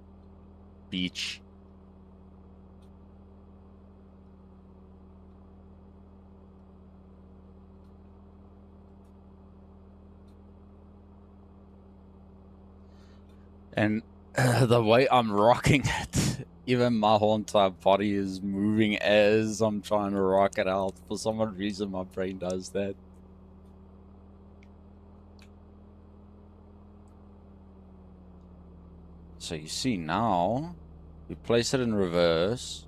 beach. And the way I'm rocking it, even my whole entire body is moving as I'm trying to rock it out. For some odd reason, my brain does that. So you see now, we place it in reverse.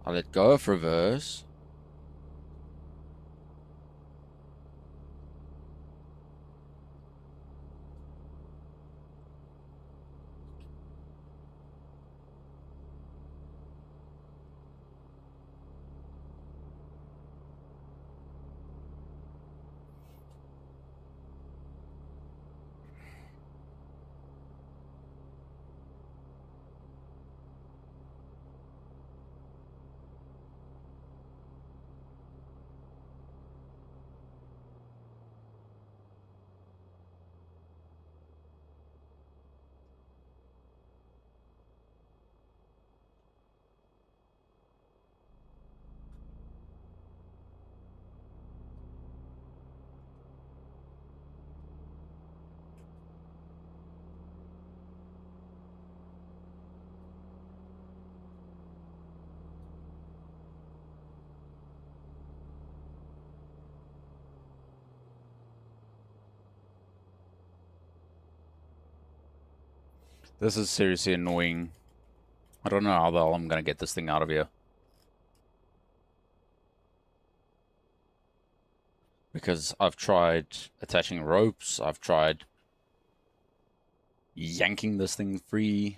I let go of reverse. This is seriously annoying. I don't know how the hell I'm gonna get this thing out of here. Because I've tried attaching ropes, I've tried yanking this thing free.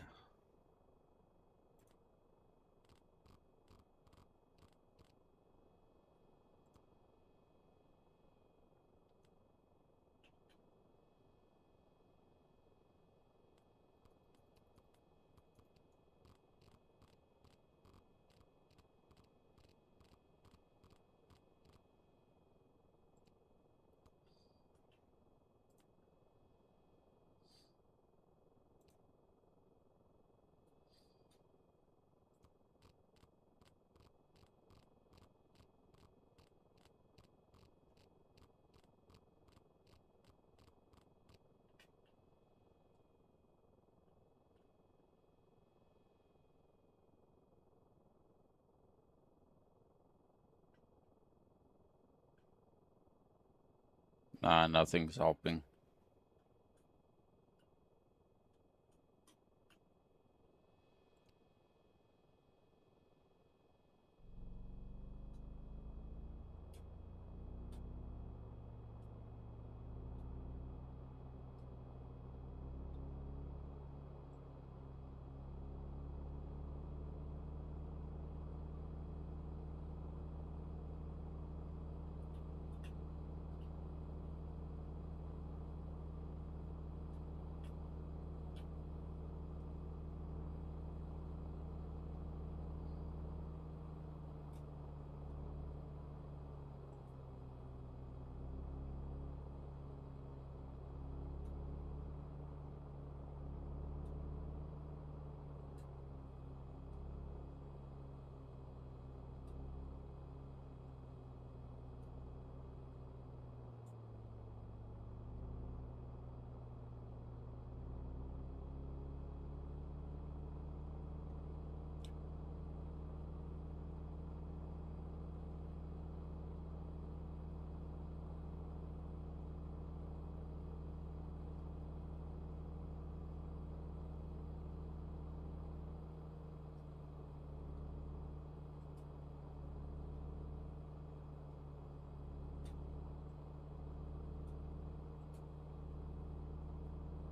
Nothing's helping.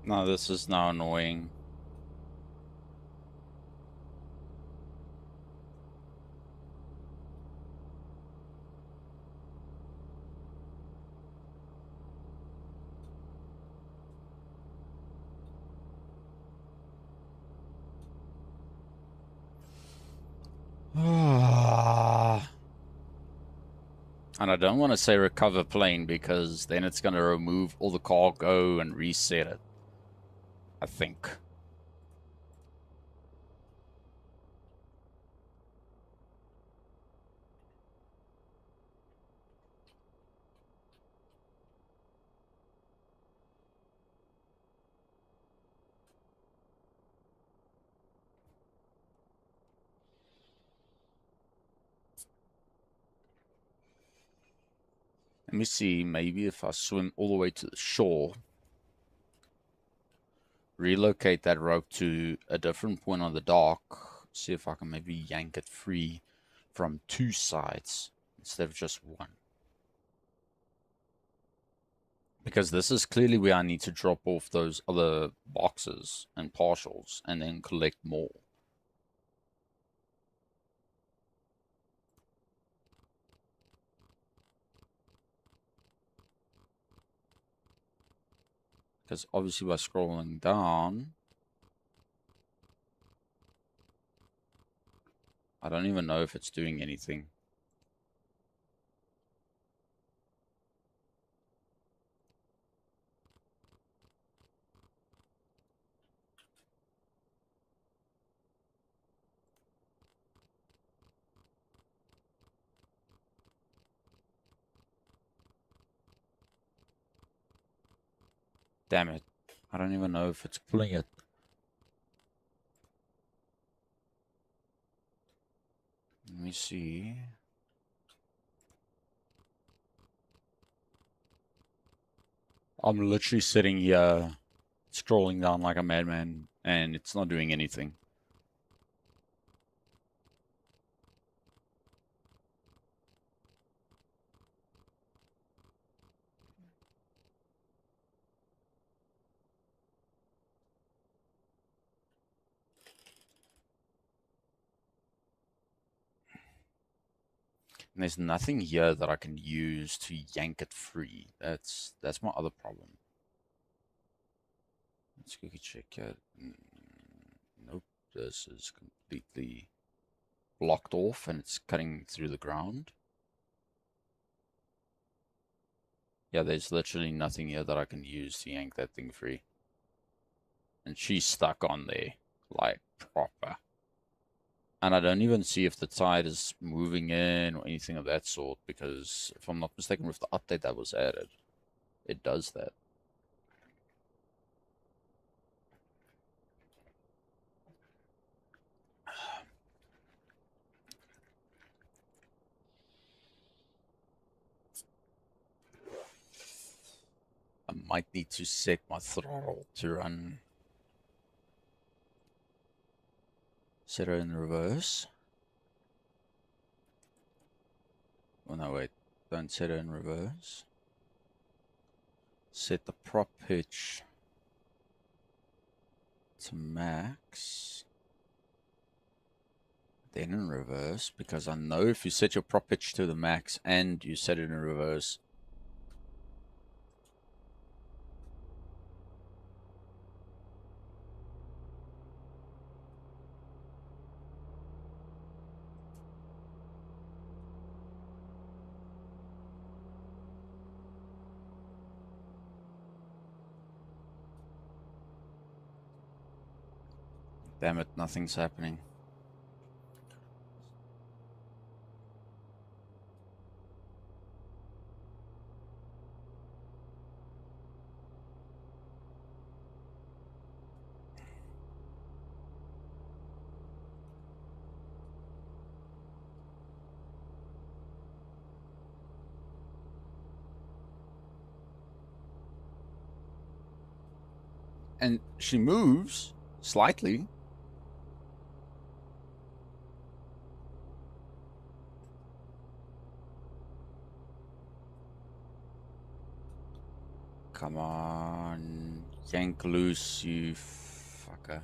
No, this is now annoying. And I don't want to say recover plane because then it's going to remove all the cargo and reset it, I think. Let me see, maybe if I swim all the way to the shore, relocate that rope to a different point on the dock, see if I can maybe yank it free from two sides instead of just one. Because this is clearly where I need to drop off those other boxes and partials and then collect more. Because obviously by scrolling down, I don't even know if it's doing anything. Damn it. I don't even know if it's pulling it. Let me see. I'm literally sitting here scrolling down like a madman and it's not doing anything. And there's nothing here that I can use to yank it free. That's my other problem. Let's quickly check it. Nope, this is completely blocked off and it's cutting through the ground. Yeah, there's literally nothing here that I can use to yank that thing free. And she's stuck on there, like proper. And I don't even see if the tide is moving in or anything of that sort, because if I'm not mistaken with the update that was added, it does that. might need to set my throttle to run. Set it in reverse. Oh no, wait. Don't set it in reverse. Set the prop pitch to max. Then in reverse, because I know if you set your prop pitch to the max and you set it in reverse, damn it, nothing's happening. And she moves slightly. Come on. Yank loose, you fucker.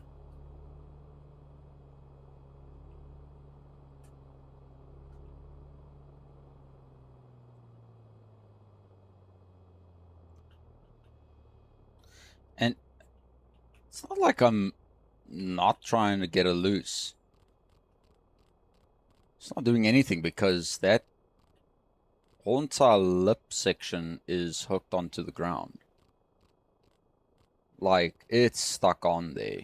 And it's not like I'm not trying to get her loose. It's not doing anything because that whole entire lip section is hooked onto the ground. Like, it's stuck on there.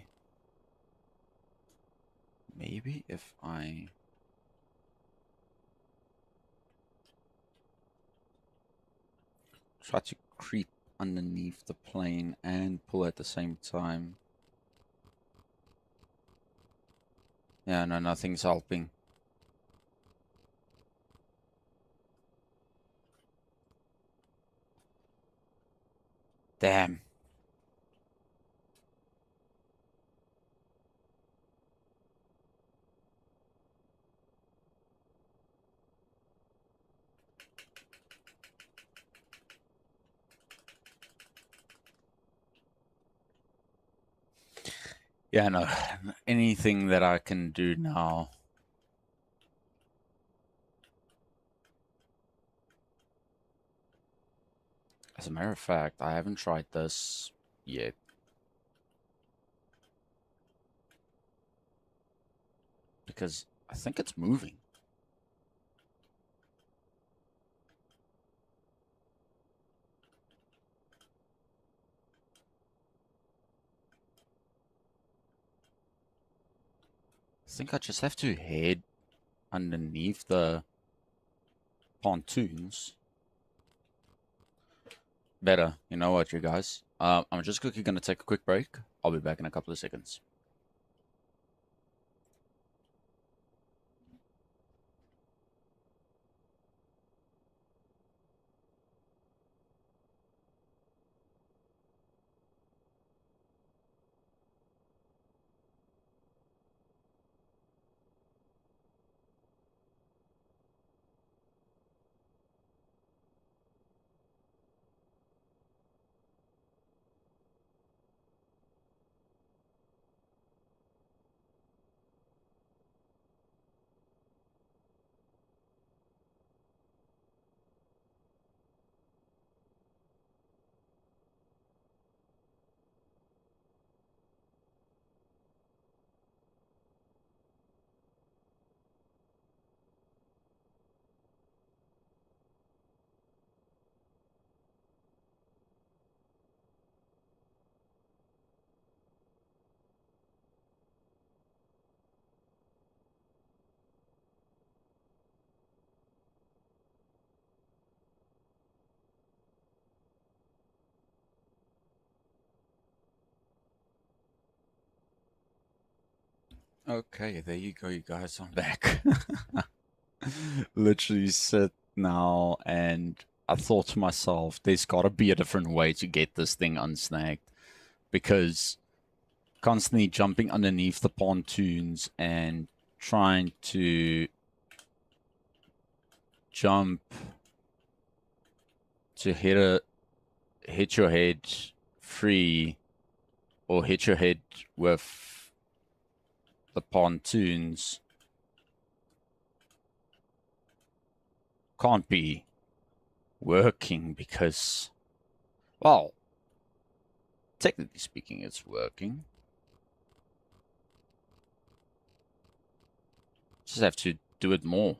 Maybe if I... try to creep underneath the plane and pull at the same time. Yeah, no, nothing's helping. Damn. Yeah, no, anything that I can do now. As a matter of fact, I haven't tried this yet. Because I think it's moving. I think I just have to head underneath the pontoons. Better. You know what, you guys? I'm just quickly going to take a quick break. I'll be back in a couple of seconds. Okay, there you go, you guys. I'm back. Literally sit now and I thought to myself, there's got to be a different way to get this thing unsnagged, because constantly jumping underneath the pontoons and trying to jump to hit your head free, or hit your head with the pontoons, can't be working, because, well, technically speaking, it's working. Just have to do it more.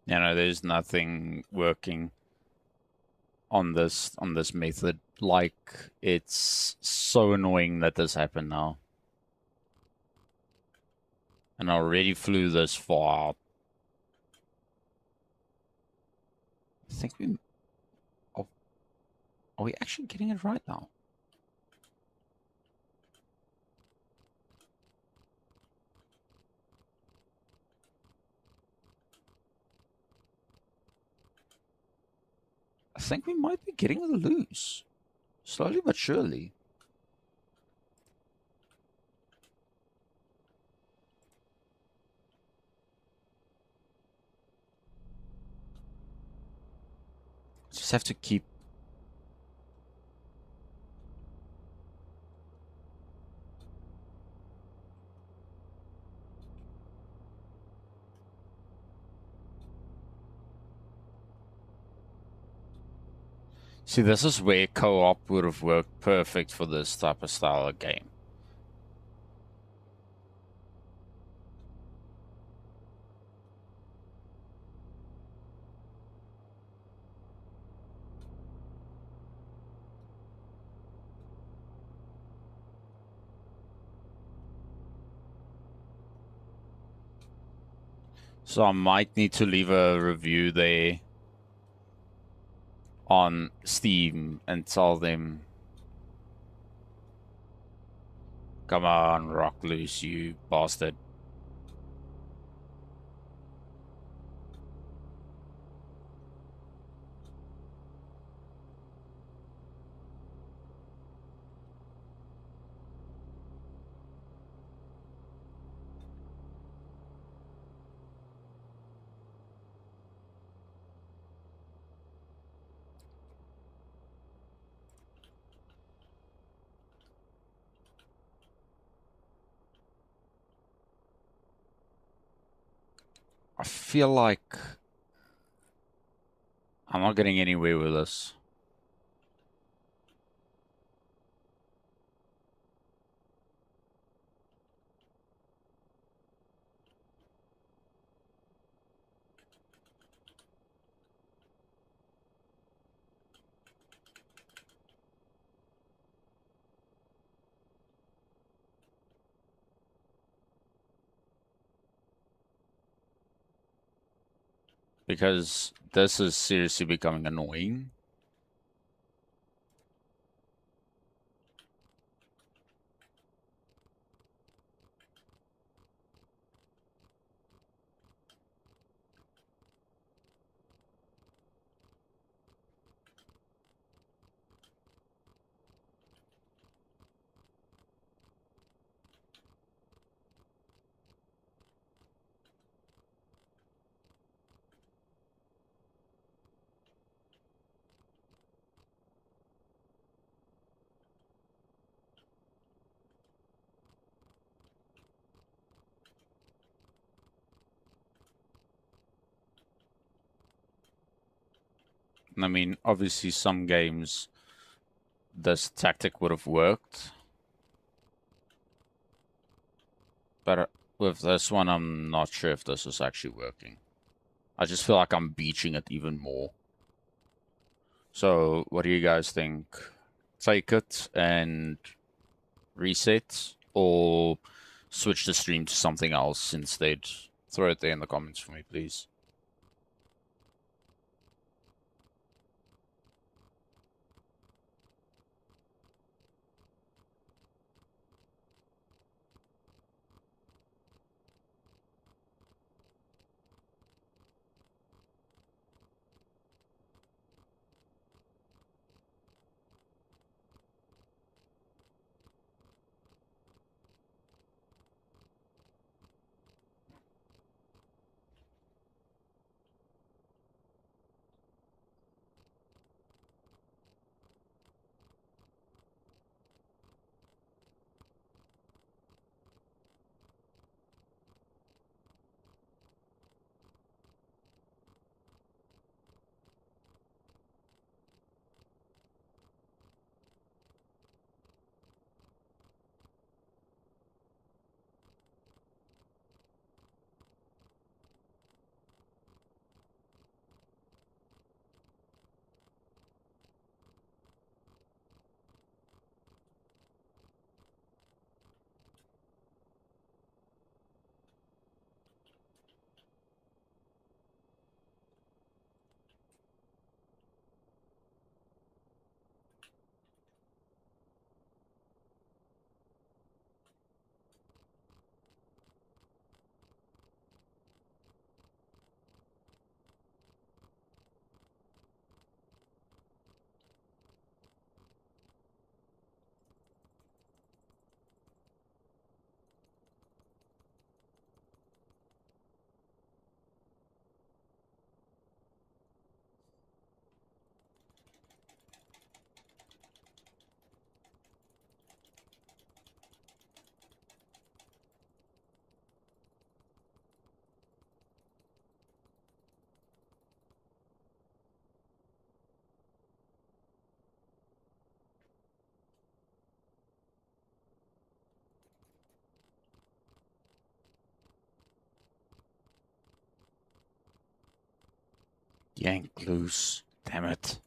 You know, there's nothing working on this method. Like, it's so annoying that this happened now. And I already flew this far out. I think we... Are we actually getting it right now? I think we might be getting it loose. Slowly but surely. Just have to keep... See, this is where co-op would have worked perfect for this type of style of game. So I might need to leave a review there on Steam and tell them, come on, rock loose, you bastard. I feel like I'm not getting anywhere with this. Because this is seriously becoming annoying. I mean, obviously, some games this tactic would have worked, but with this one, I'm not sure if this is actually working. I just feel like I'm beaching it even more. So, what do you guys think? Take it and reset, or switch the stream to something else instead? Throw it there in the comments for me, please. Yank loose. Damn it.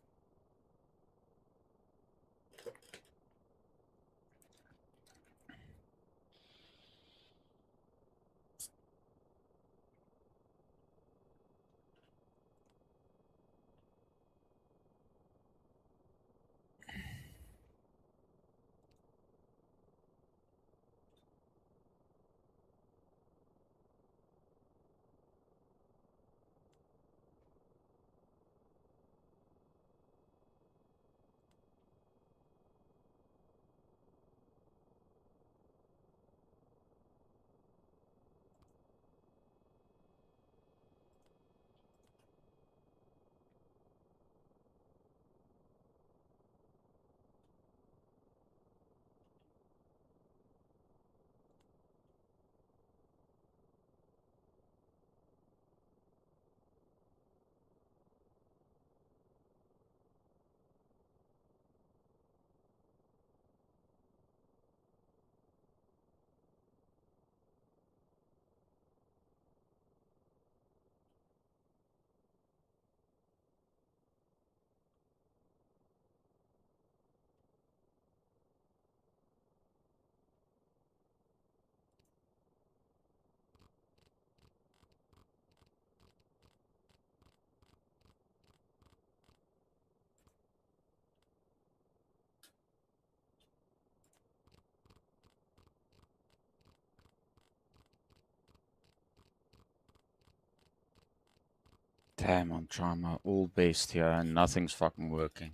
Damn, I'm trying my all best here and nothing's fucking working.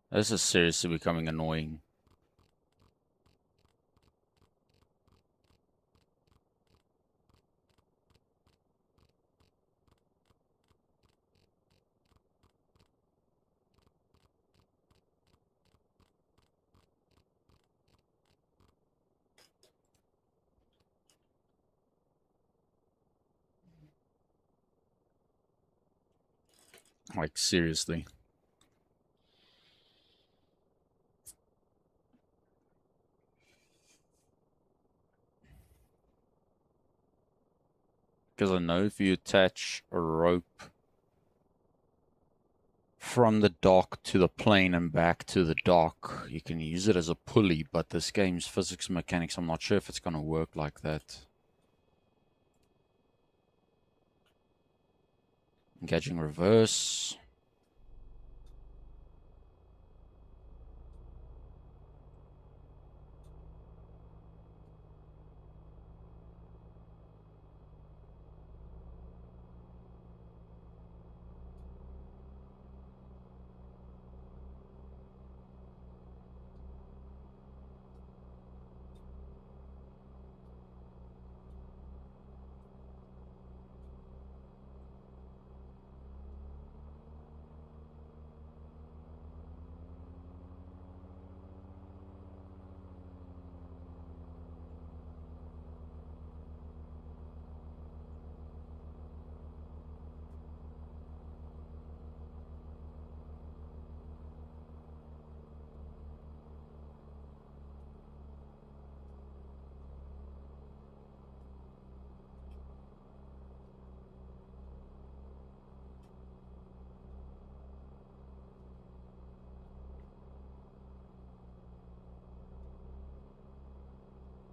This is seriously becoming annoying. Like, seriously. Because I know if you attach a rope from the dock to the plane and back to the dock, you can use it as a pulley, but this game's physics and mechanics, I'm not sure if it's going to work like that. Engaging reverse.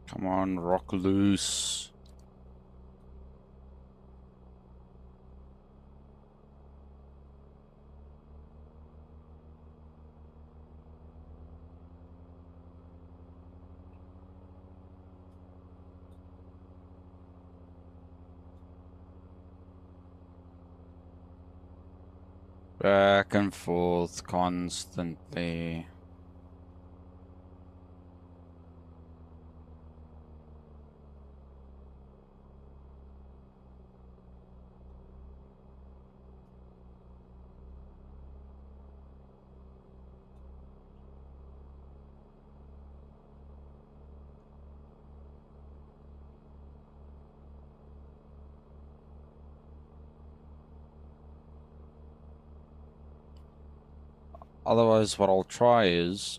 Come on, rock loose. Back and forth constantly. Otherwise, what I'll try is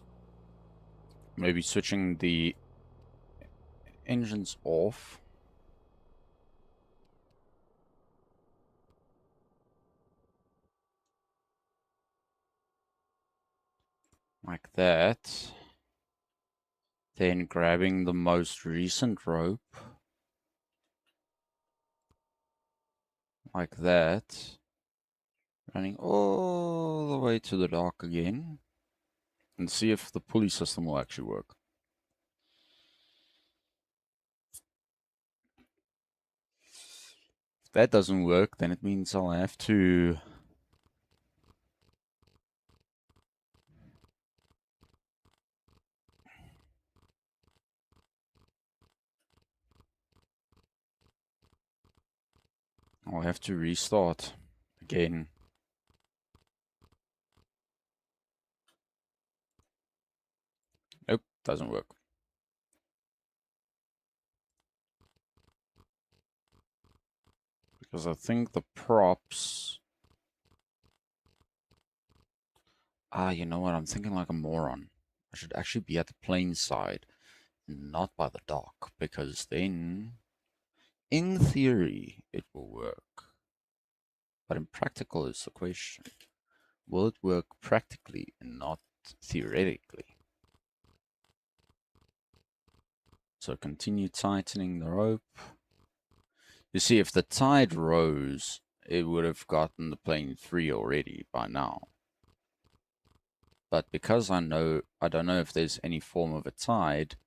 maybe switching the engines off. Like that. Then grabbing the most recent rope. Like that. Running all the way to the dock again. And see if the pulley system will actually work. If that doesn't work, then it means I'll have to restart again. Nope, doesn't work. Because I think the props... you know what? I'm thinking like a moron. I should actually be at the plane side, not by the dock, because then, in theory, it will work. But in practical is the question. Will it work practically and not theoretically? So continue tightening the rope. You see, if the tide rose, it would have gotten the plane free already by now. But because I don't know if there's any form of a tide,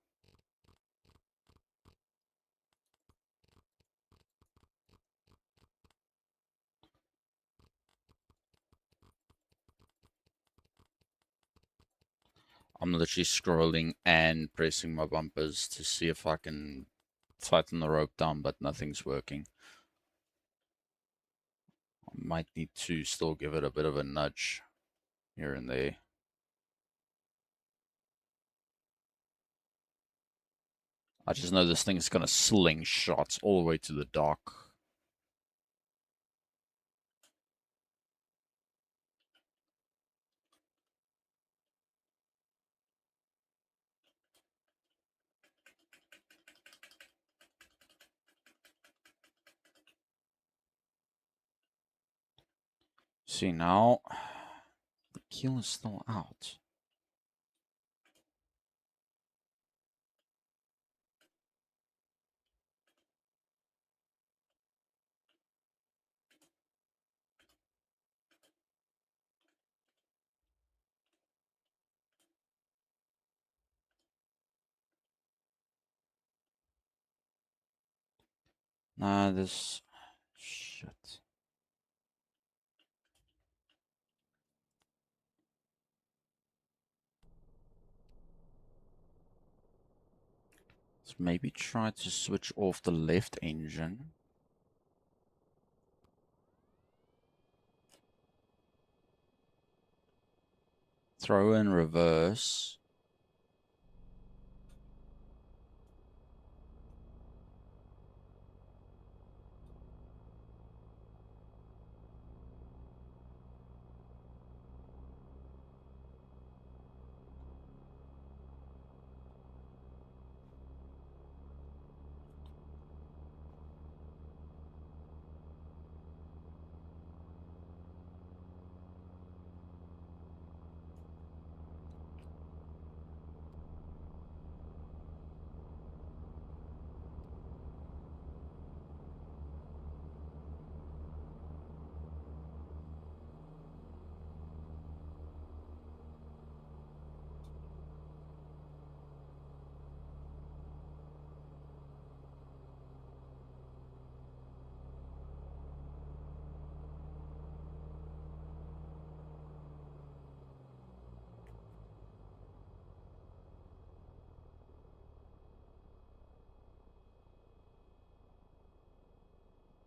I'm literally scrolling and pressing my bumpers to see if I can tighten the rope down, but nothing's working. I might need to still give it a bit of a nudge here and there. I just know this thing is going to slingshot all the way to the dock. See now, the keel is still out. Nah, this shit. Let's maybe try to switch off the left engine. Throw in reverse.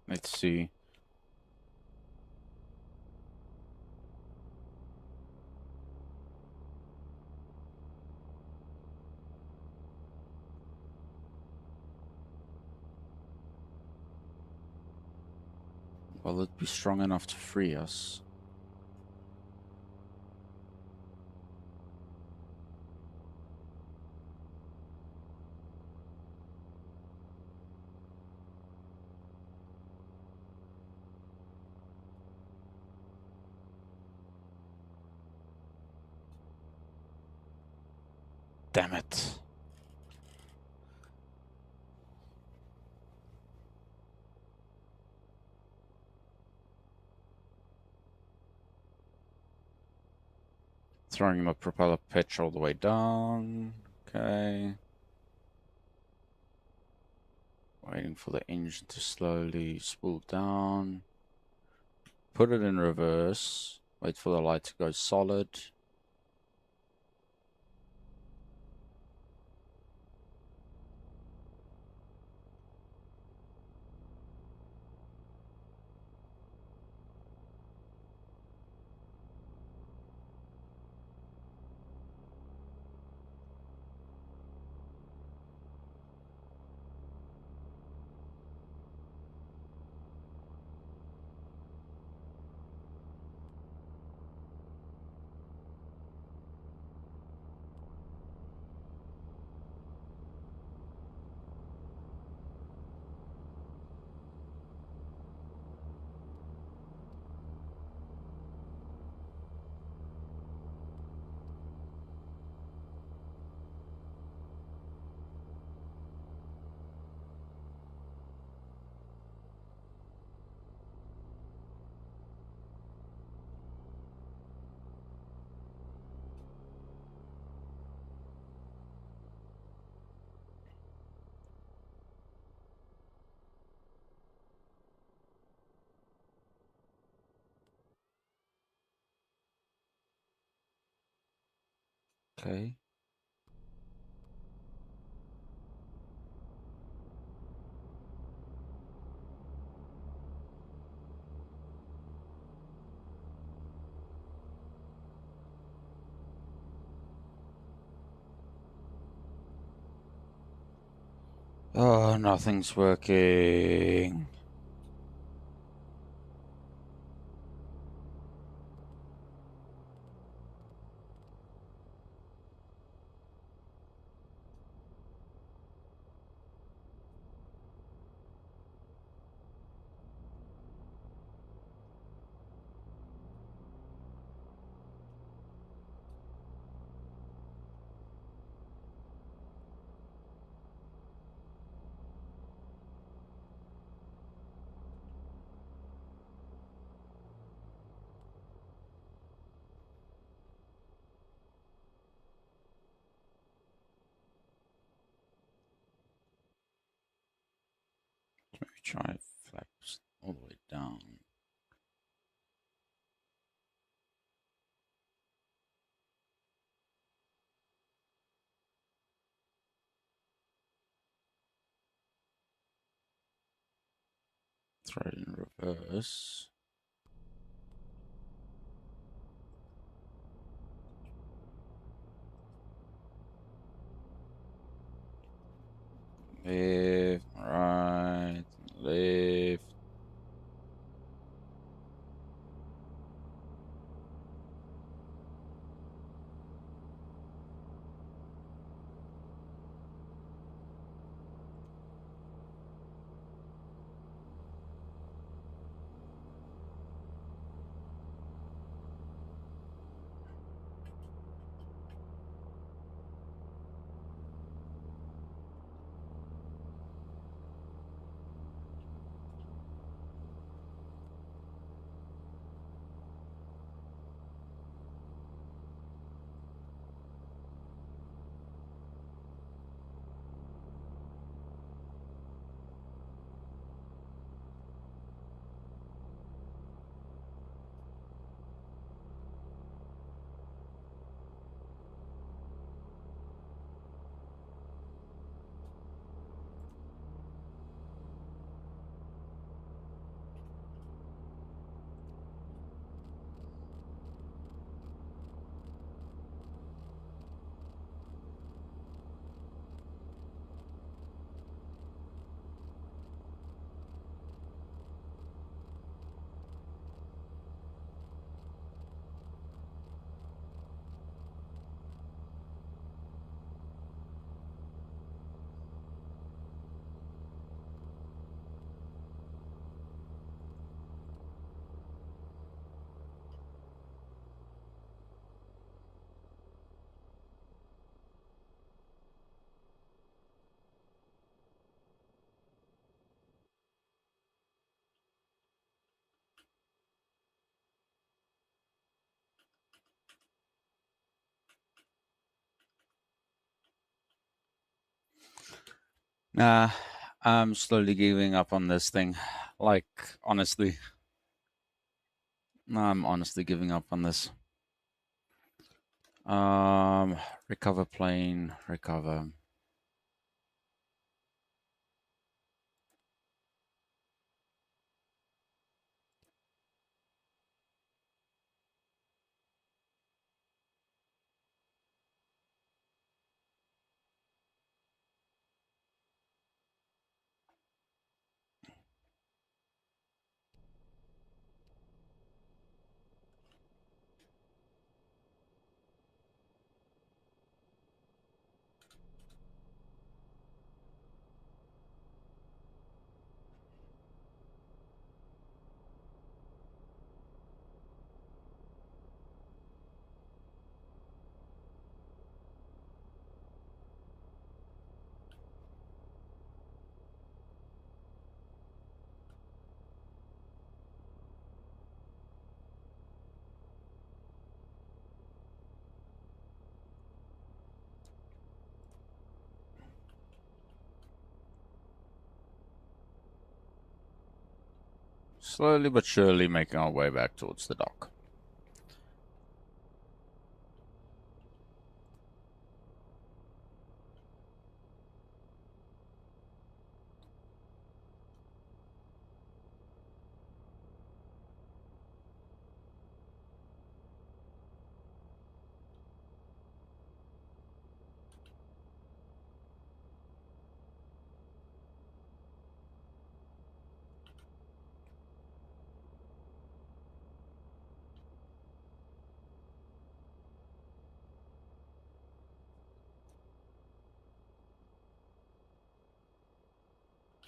Let's see. Will it be strong enough to free us? Damn it. Throwing my propeller pitch all the way down. Okay. Waiting for the engine to slowly spool down. Put it in reverse. Wait for the light to go solid. Okay. Oh, nothing's working. Try flaps all the way down. Throw it in reverse. Left, right, left. Nah, I'm slowly giving up on this thing. Like, honestly. I'm honestly giving up on this. Recover plane, recover. Slowly but surely making our way back towards the dock.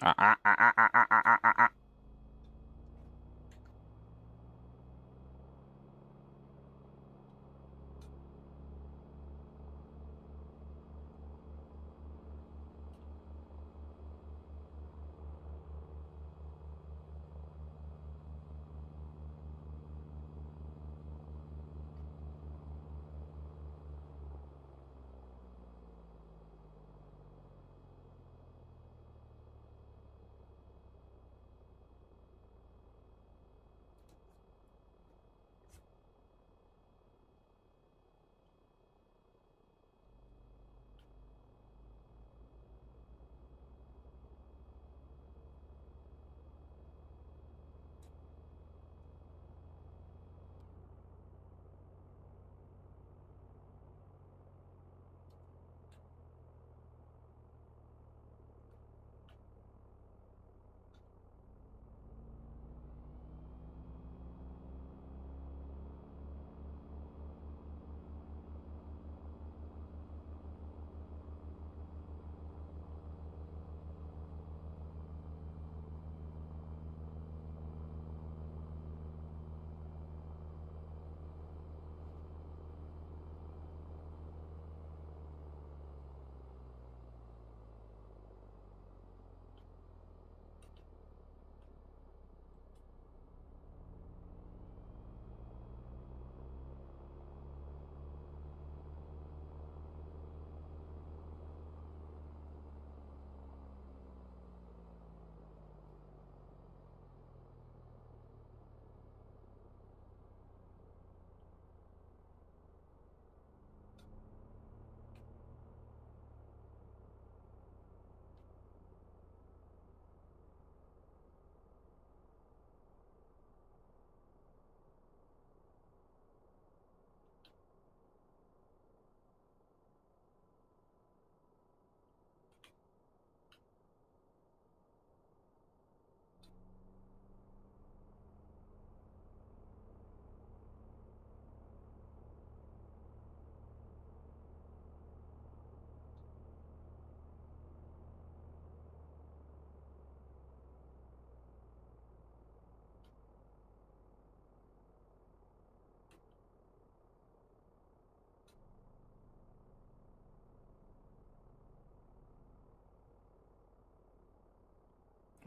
Ah, ah, ah, ah, ah, ah, ah, ah, ah.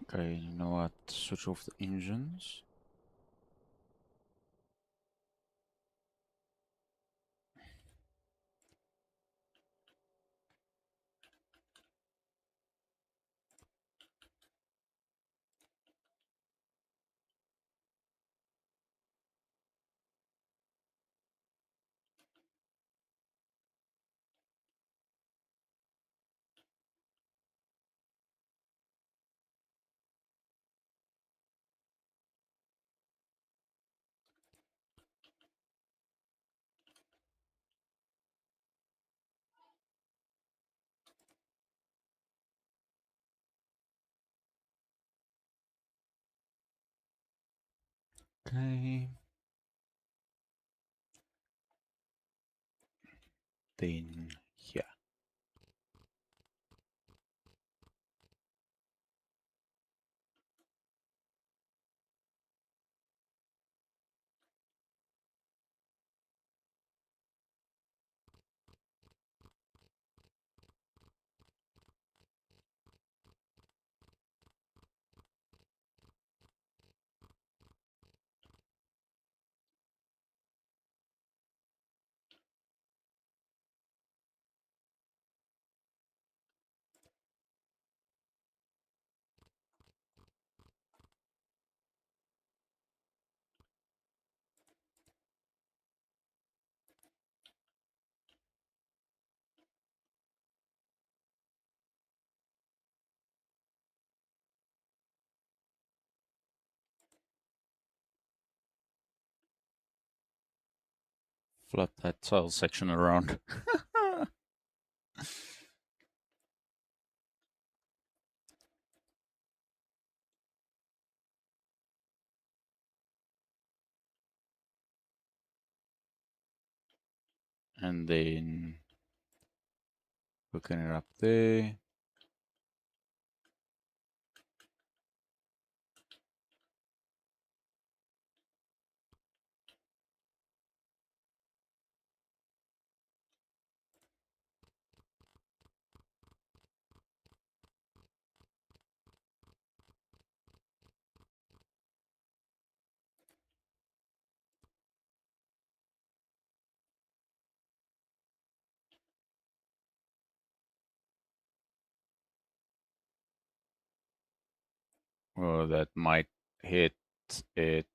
Okay, you know what? Switch off the engines. Okay. Then here. Flip that tail section around. And then hooking it up there. Oh, that might hit it.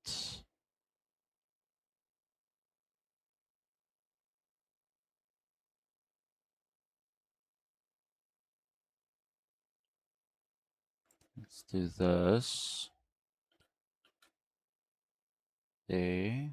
Let's do this. There.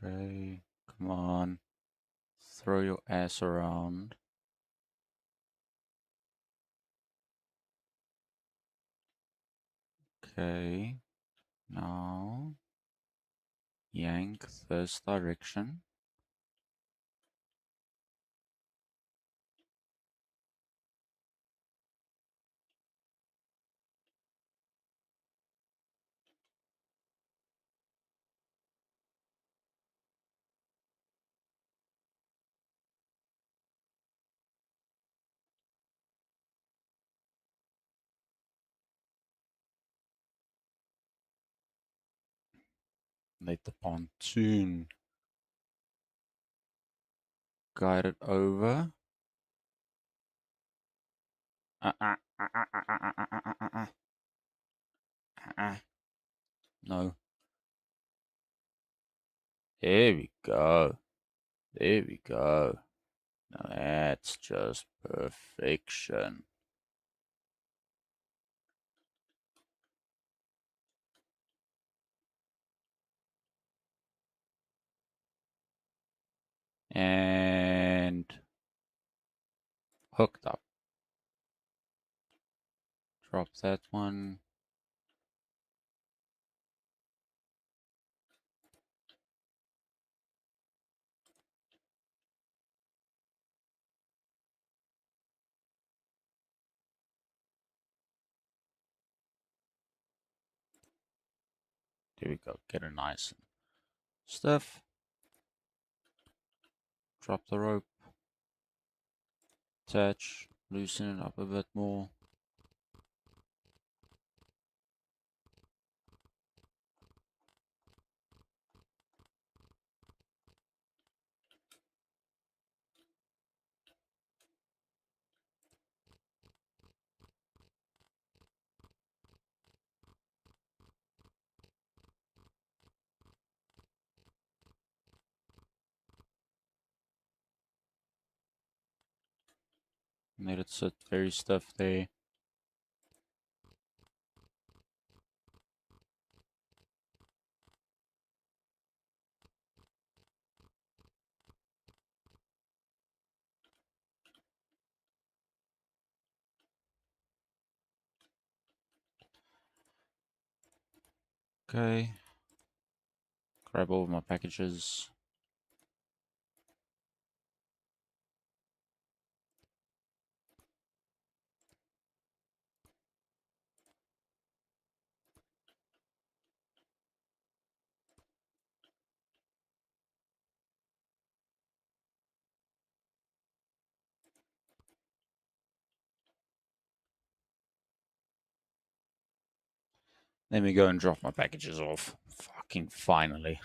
Okay, come on. Throw your ass around. Okay, now yank this direction. Let the pontoon guide it over. No. There we go. There we go. Now that's just perfection. And hooked up. Drop that one. There we go. Get it nice and stiff. Drop the rope. Attach. Loosen it up a bit more. Made it sit very stiff there. Okay. Grab all of my packages. Let me go and drop my packages off. Fucking finally.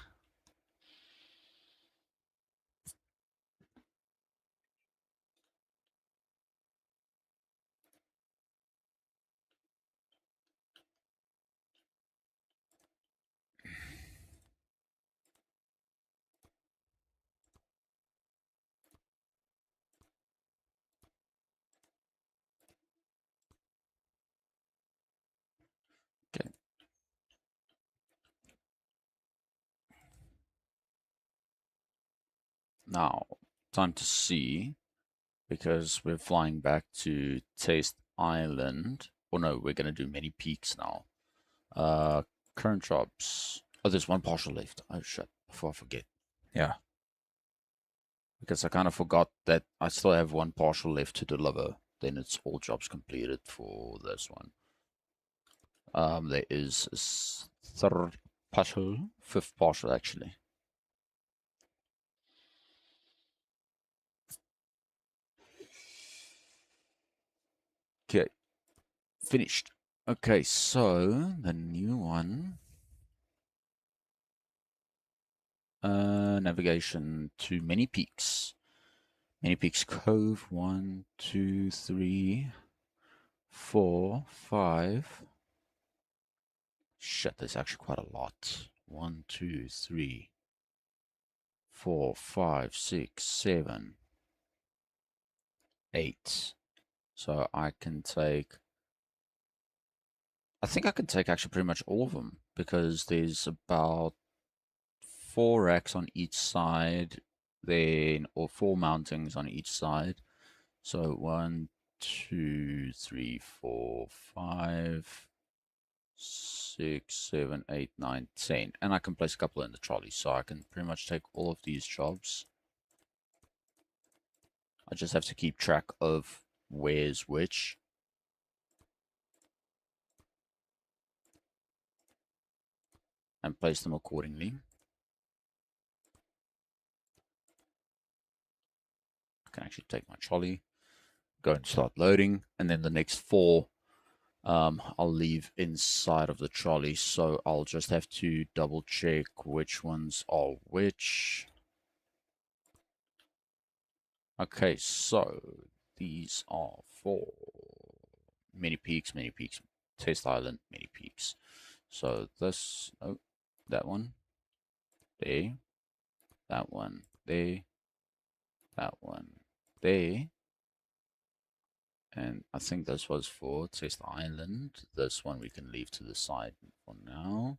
Okay. Now, time to see, because we're flying back to Taste Island. Oh no, we're gonna do many peaks now. Current jobs. Oh, there's one partial left. Oh shit, before I forget. Yeah. Because I kind of forgot that I still have one partial left to deliver. Then it's all jobs completed for this one. There is a third partial, fifth partial actually. Okay, finished. Okay, so the new one. Navigation to Many Peaks. Many Peaks Cove. 1, 2, 3, 4, 5. Shit, there's actually quite a lot. 1, 2, 3, 4, 5, 6, 7, 8. So I can take. I think I can take actually pretty much all of them because there's about 4 racks on each side, then or 4 mountings on each side. So 1, 2, 3, 4, 5, 6, 7, 8, 9, 10. And I can place a couple in the trolley, so I can pretty much take all of these jobs. I just have to keep track of where's which. And place them accordingly. I can actually take my trolley, go and start loading, and then the next 4 I'll leave inside of the trolley, so I'll just have to double check which ones are which. Okay, so these are for Mini Peaks, Taste Island, Mini Peaks. So this, oh, that one, there, that one, there, that one, there. And I think this was for Taste Island. This one we can leave to the side for now.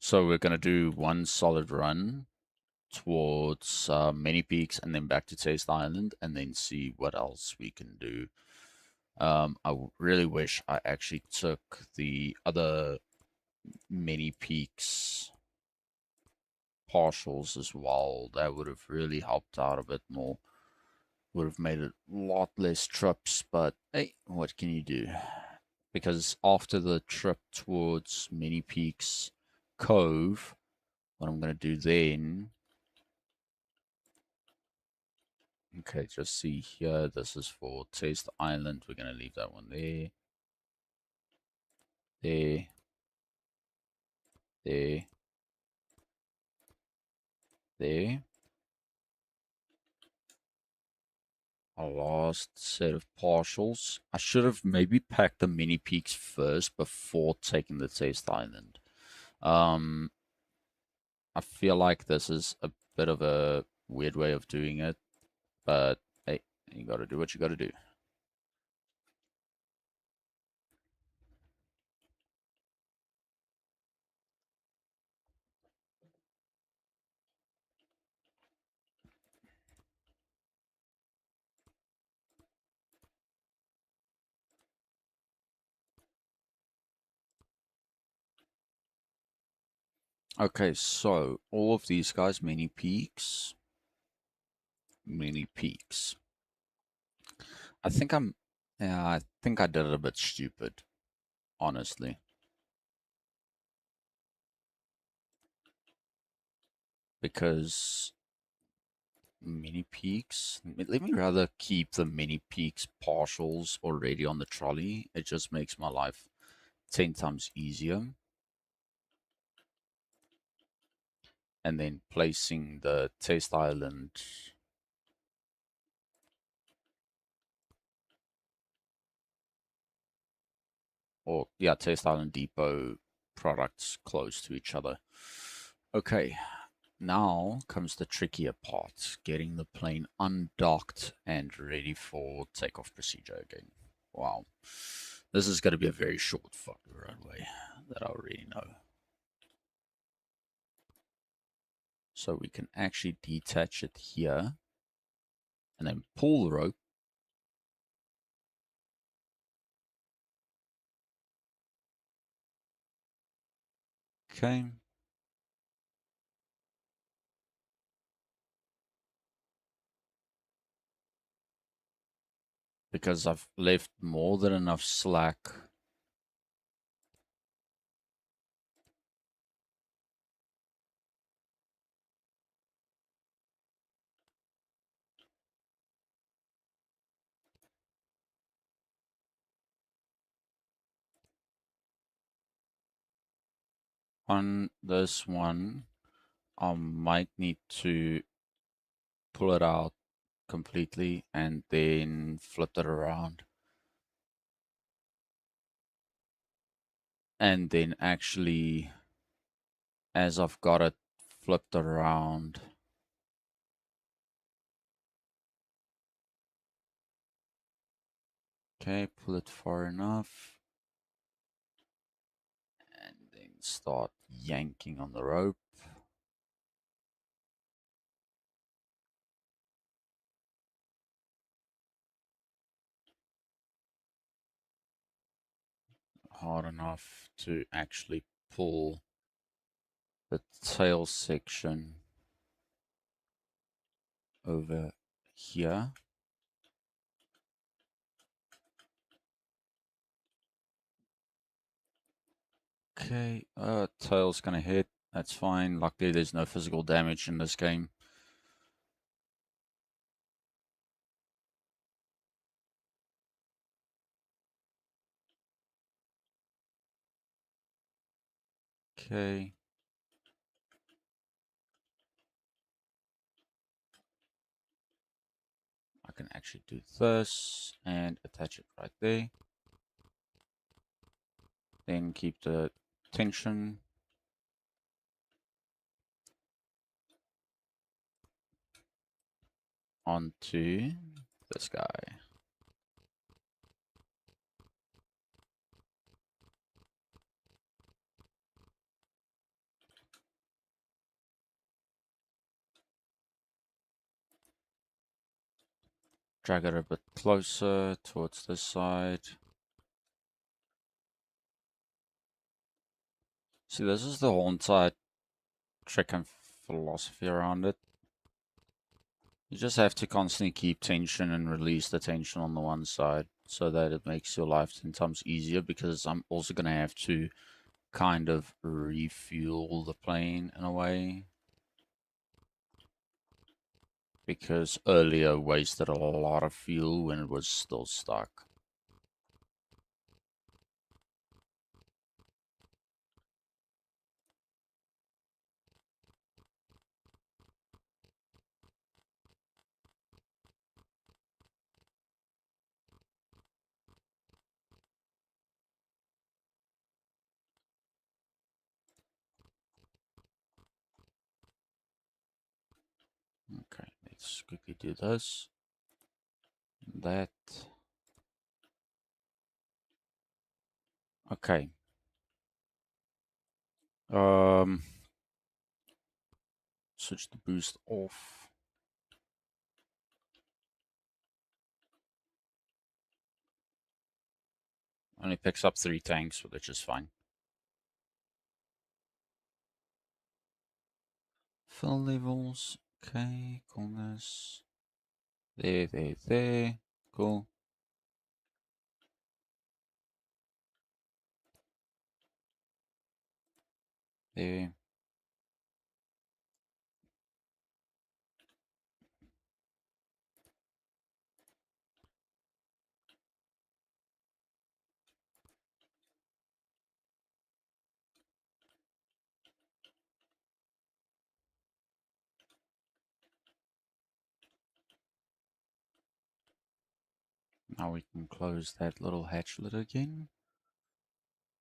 So we're going to do one solid run towards Many Peaks and then back to Taste Island and then see what else we can do. I really wish I actually took the other Many Peaks partials as well. That would have really helped out a bit more. Would have made it a lot less trips, but hey, what can you do? because after the trip towards Mini Peaks Cove, what I'm going to do then, okay, just see here, this is for Taste Island. We're going to leave that one there, there, there, there. Our last set of partials. I should have maybe packed the Mini Peaks first before taking the Taste Island. Um, I feel like this is a bit of a weird way of doing it, but hey, you gotta do what you gotta do. Okay, so all of these guys, Mini Peaks, Mini Peaks. Yeah, I think I did it a bit stupid, honestly. Because Mini Peaks, let me rather keep the Mini Peaks partials already on the trolley. It just makes my life 10 times easier. And then placing the Taste Island, or yeah, Taste Island Depot products close to each other. Okay, now comes the trickier part, getting the plane undocked and ready for takeoff procedure again. Wow. This is going to be a very short fucking runway, that I already know. So we can actually detach it here and then pull the rope. Okay. Because I've left more than enough slack. On this one, I might need to pull it out completely and then flip it around. And then actually, as I've got it flipped around, okay, pull it far enough. And then start yanking on the rope. Hard enough to actually pull the tail section over here. Okay, tail's gonna hit. That's fine. Luckily, there's no physical damage in this game. Okay. I can actually do this and attach it right there. Then keep the tension onto this guy. Drag it a bit closer towards this side. See, this is the whole entire trick and philosophy around it. You just have to constantly keep tension and release the tension on the one side. so that it makes your life 10 times easier, because I'm also going to have to kind of refuel the plane in a way, because earlier wasted a lot of fuel when it was still stuck. Okay, let's quickly do this. That. Okay. Um, Switch the boost off. Only picks up 3 tanks, which is fine. Fill levels. Okay, coolness. There. Cool. There. Now we can close that little hatchlet again.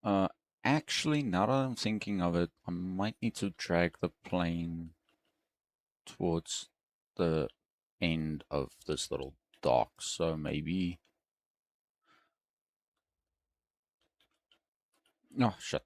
Uh, Actually, now that I'm thinking of it, I might need to drag the plane towards the end of this little dock. So maybe... Oh, shit.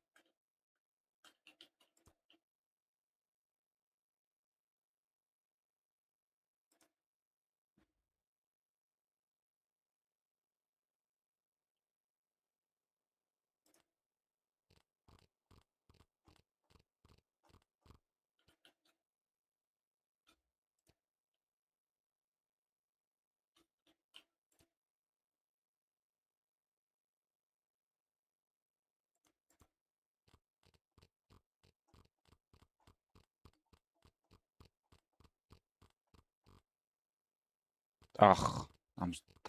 Ugh.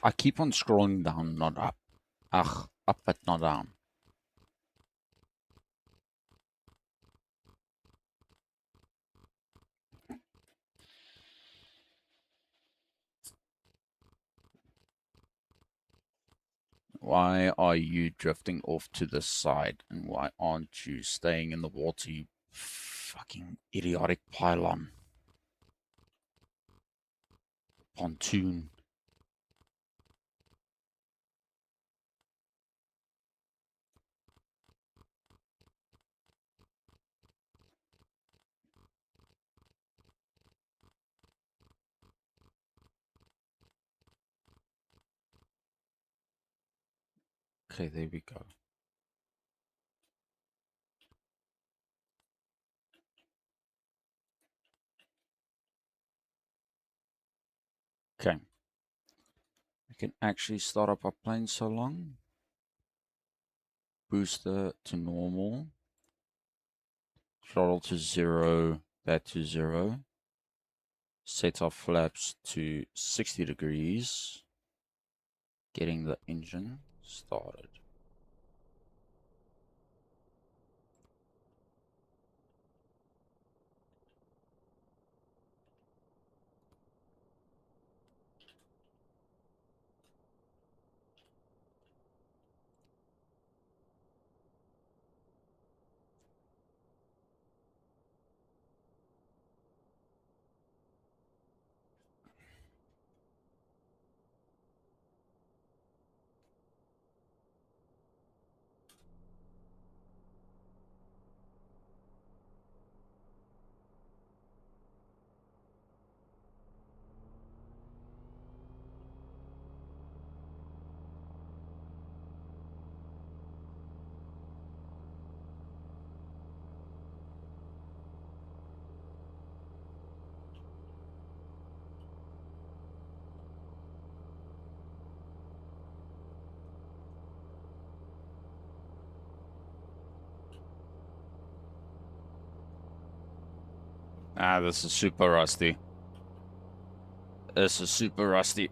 I keep on scrolling down, not up. Ugh, up but not down. Why are you drifting off to the side? And why aren't you staying in the water, you fucking idiotic pylon? Pontoon. Okay, there we go. Okay. We can actually start up our plane so long. Booster to normal. Throttle to 0. That to 0. Set our flaps to 60 degrees. Getting the engine started. Ah, this is super rusty. This is super rusty.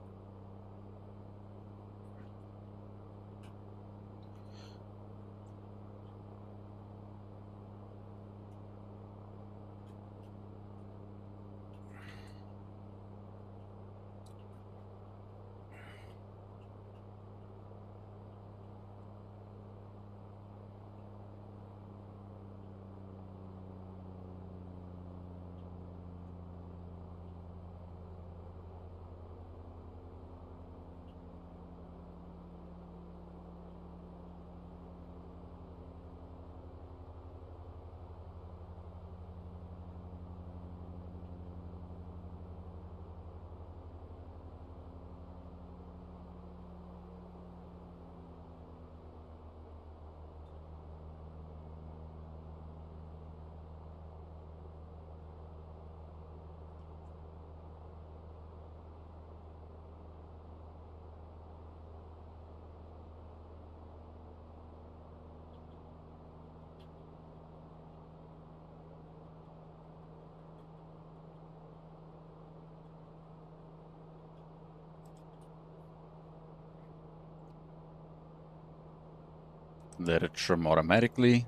Let it trim automatically.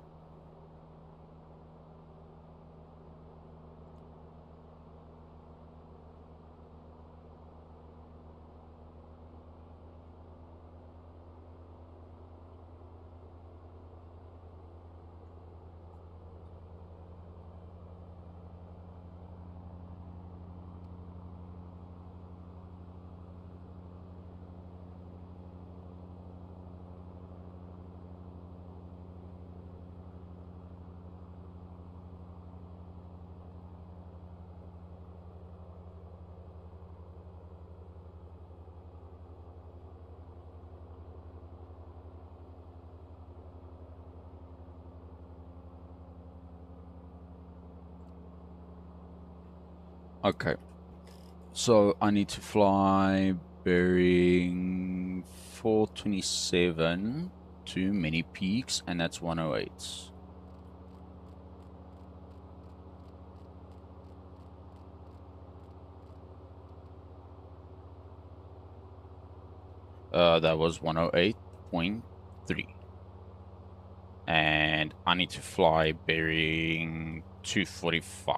Okay. So I need to fly bearing 427 to Many Peaks, and that's 108. That was 108.3. And I need to fly bearing 245.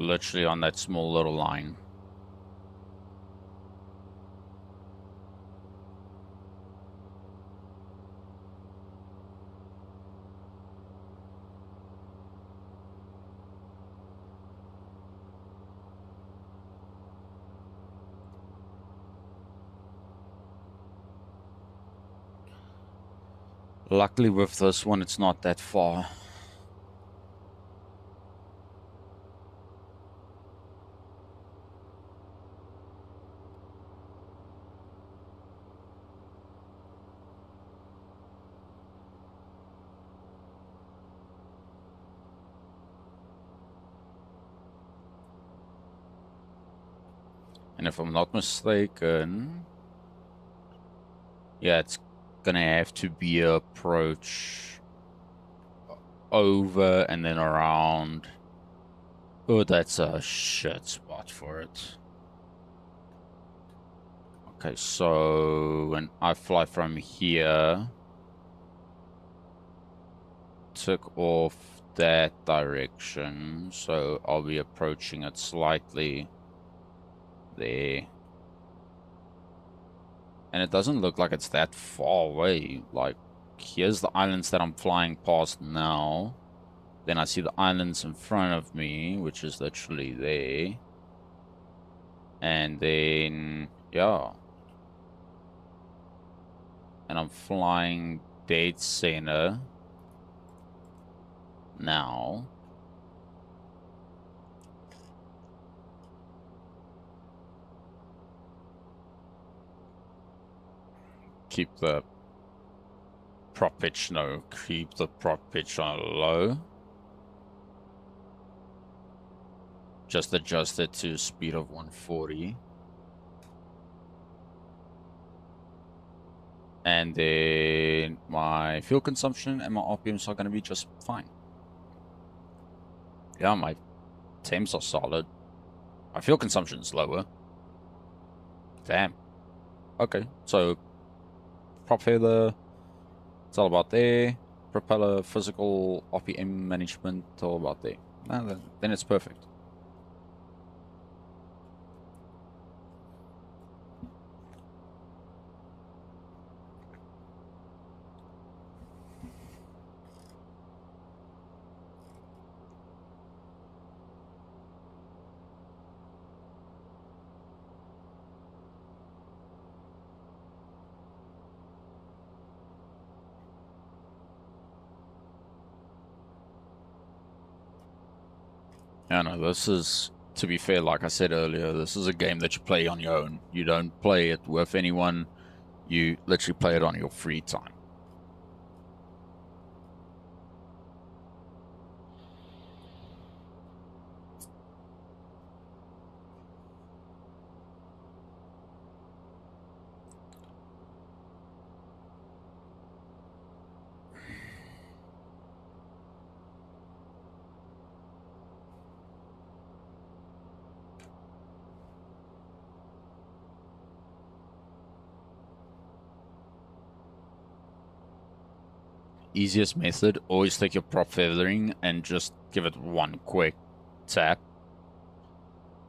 Literally on that small little line. Luckily with this one, it's not that far. And if I'm not mistaken, yeah, it's gonna have to be an approach over and then around. Oh, that's a shit spot for it. Okay, so when I fly from here, took off that direction, so I'll be approaching it slightly there. And it doesn't look like it's that far away. Like, here's the islands that I'm flying past now. Then I see the islands in front of me, which is literally there. And then, yeah. And I'm flying dead center now. keep the prop pitch, no, keep the prop pitch on low. Just adjust it to speed of 140. And then my fuel consumption and my RPMs are going to be just fine. Yeah, my temps are solid. My fuel consumption is lower. Damn. Okay, so prop feather, it's all about there. Propeller, physical, RPM management, all about there. Then it's perfect. Yeah, no, this is, to be fair, like I said earlier, this is a game that you play on your own. You don't play it with anyone. You literally play it on your free time. Easiest method, always take your prop feathering and just give it one quick tap.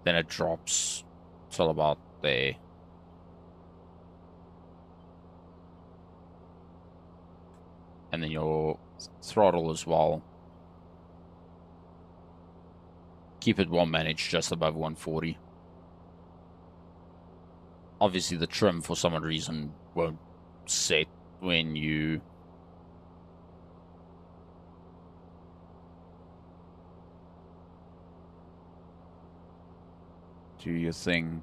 Then it drops till about there. And then your throttle as well. Keep it well managed, just above 140. Obviously the trim for some reason won't set when you do your thing.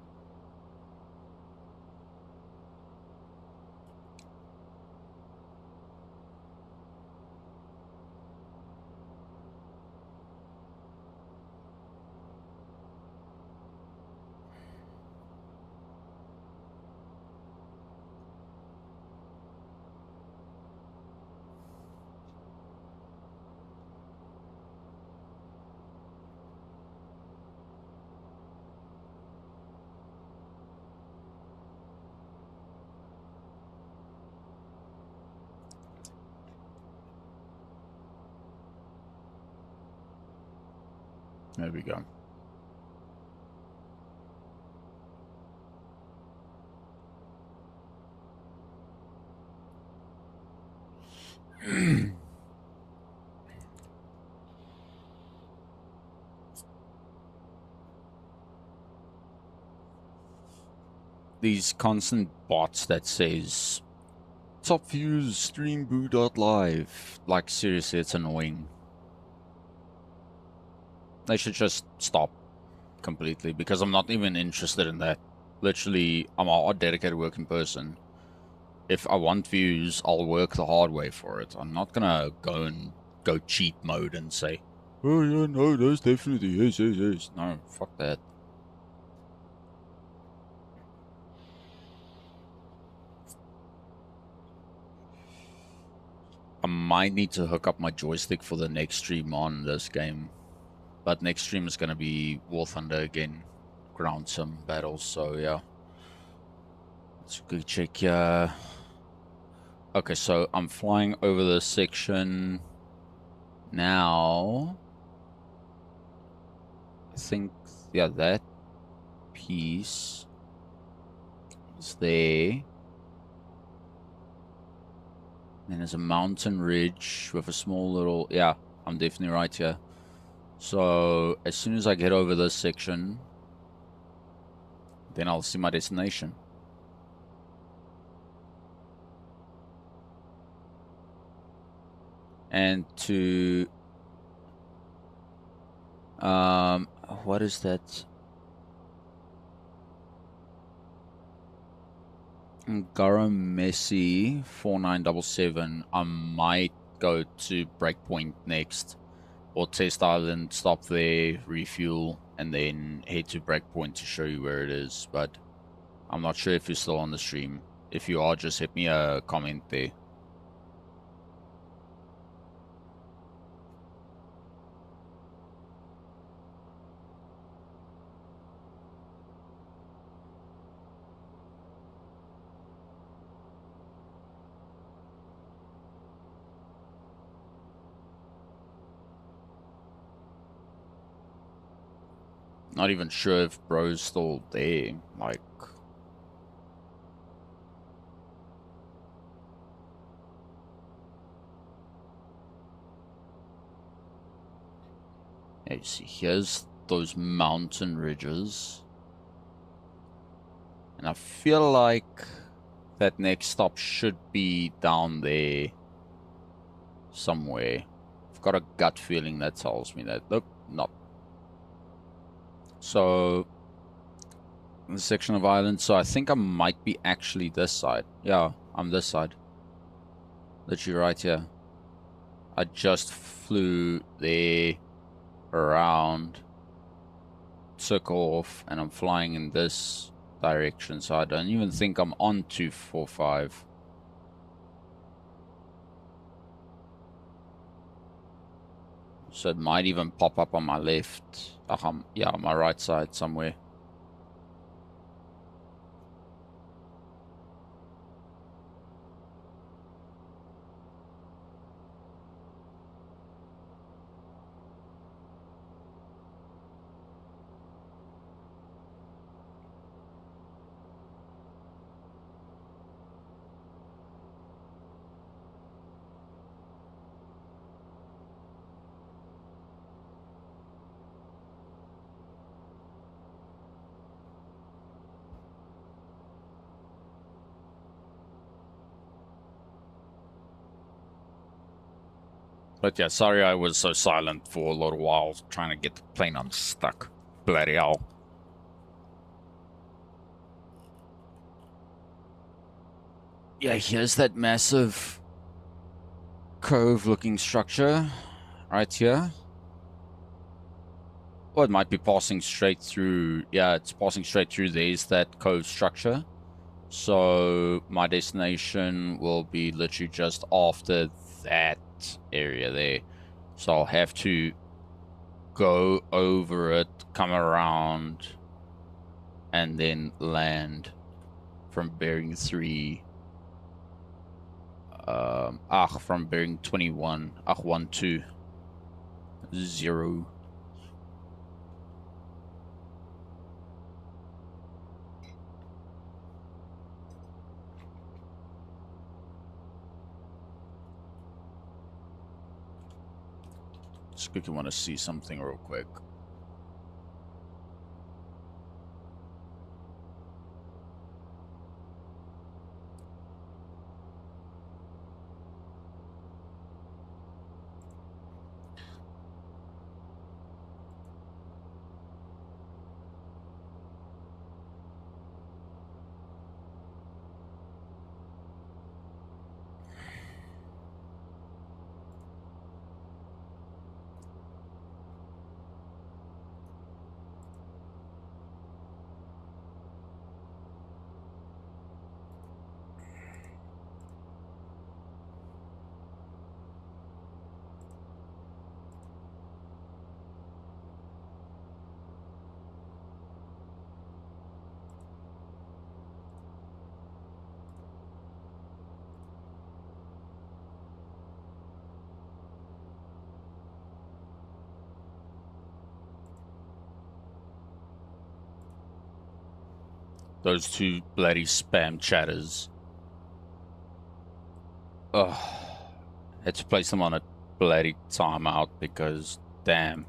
There we go. These constant bots that says top views streamboo.live, like seriously, it's annoying. They should just stop completely, because I'm not even interested in that. Literally, I'm a dedicated working person. If I want views, I'll work the hard way for it. I'm not gonna go cheat mode and say, oh yeah, no, there's definitely yes. No, fuck that. I might need to hook up my joystick for the next stream on this game. But next stream is gonna be War Thunder again. Ground Sim battles, so yeah. Let's go check okay, so I'm flying over this section now. I think, yeah, that piece is there. Then there's a mountain ridge with a small little, yeah, I'm definitely right here. So as soon as I get over this section, then I'll see my destination. And to what is that? Garo Messi 4977. I might go to Breakpoint next, or Test Island, stop there, refuel, and then head to Breakpoint to show you where it is. But I'm not sure if you're still on the stream. If you are, just hit me a comment there. Not even sure if bro's still there. Like, yeah, you see, here's those mountain ridges. And I feel like that next stop should be down there somewhere. I've got a gut feeling that tells me that. Nope, not. So, the section of island. So I think I might be actually this side. Yeah, I'm this side. Literally right here. I just flew there, around, circle off, and I'm flying in this direction. So I don't even think I'm on 245. So it might even pop up on my left. Yeah, on my right side somewhere. But yeah, sorry I was so silent for a little while trying to get the plane unstuck. Bloody hell. Yeah, here's that massive cove-looking structure right here. Or it might be passing straight through. Yeah, it's passing straight through. There's that cove structure. So my destination will be literally just after that area there. So I'll have to go over it, come around, and then land from bearing 3. From bearing 21. 120. Just quickly want to see something real quick. Those two bloody spam chatters. Ugh. Had to place them on a bloody timeout because, damn.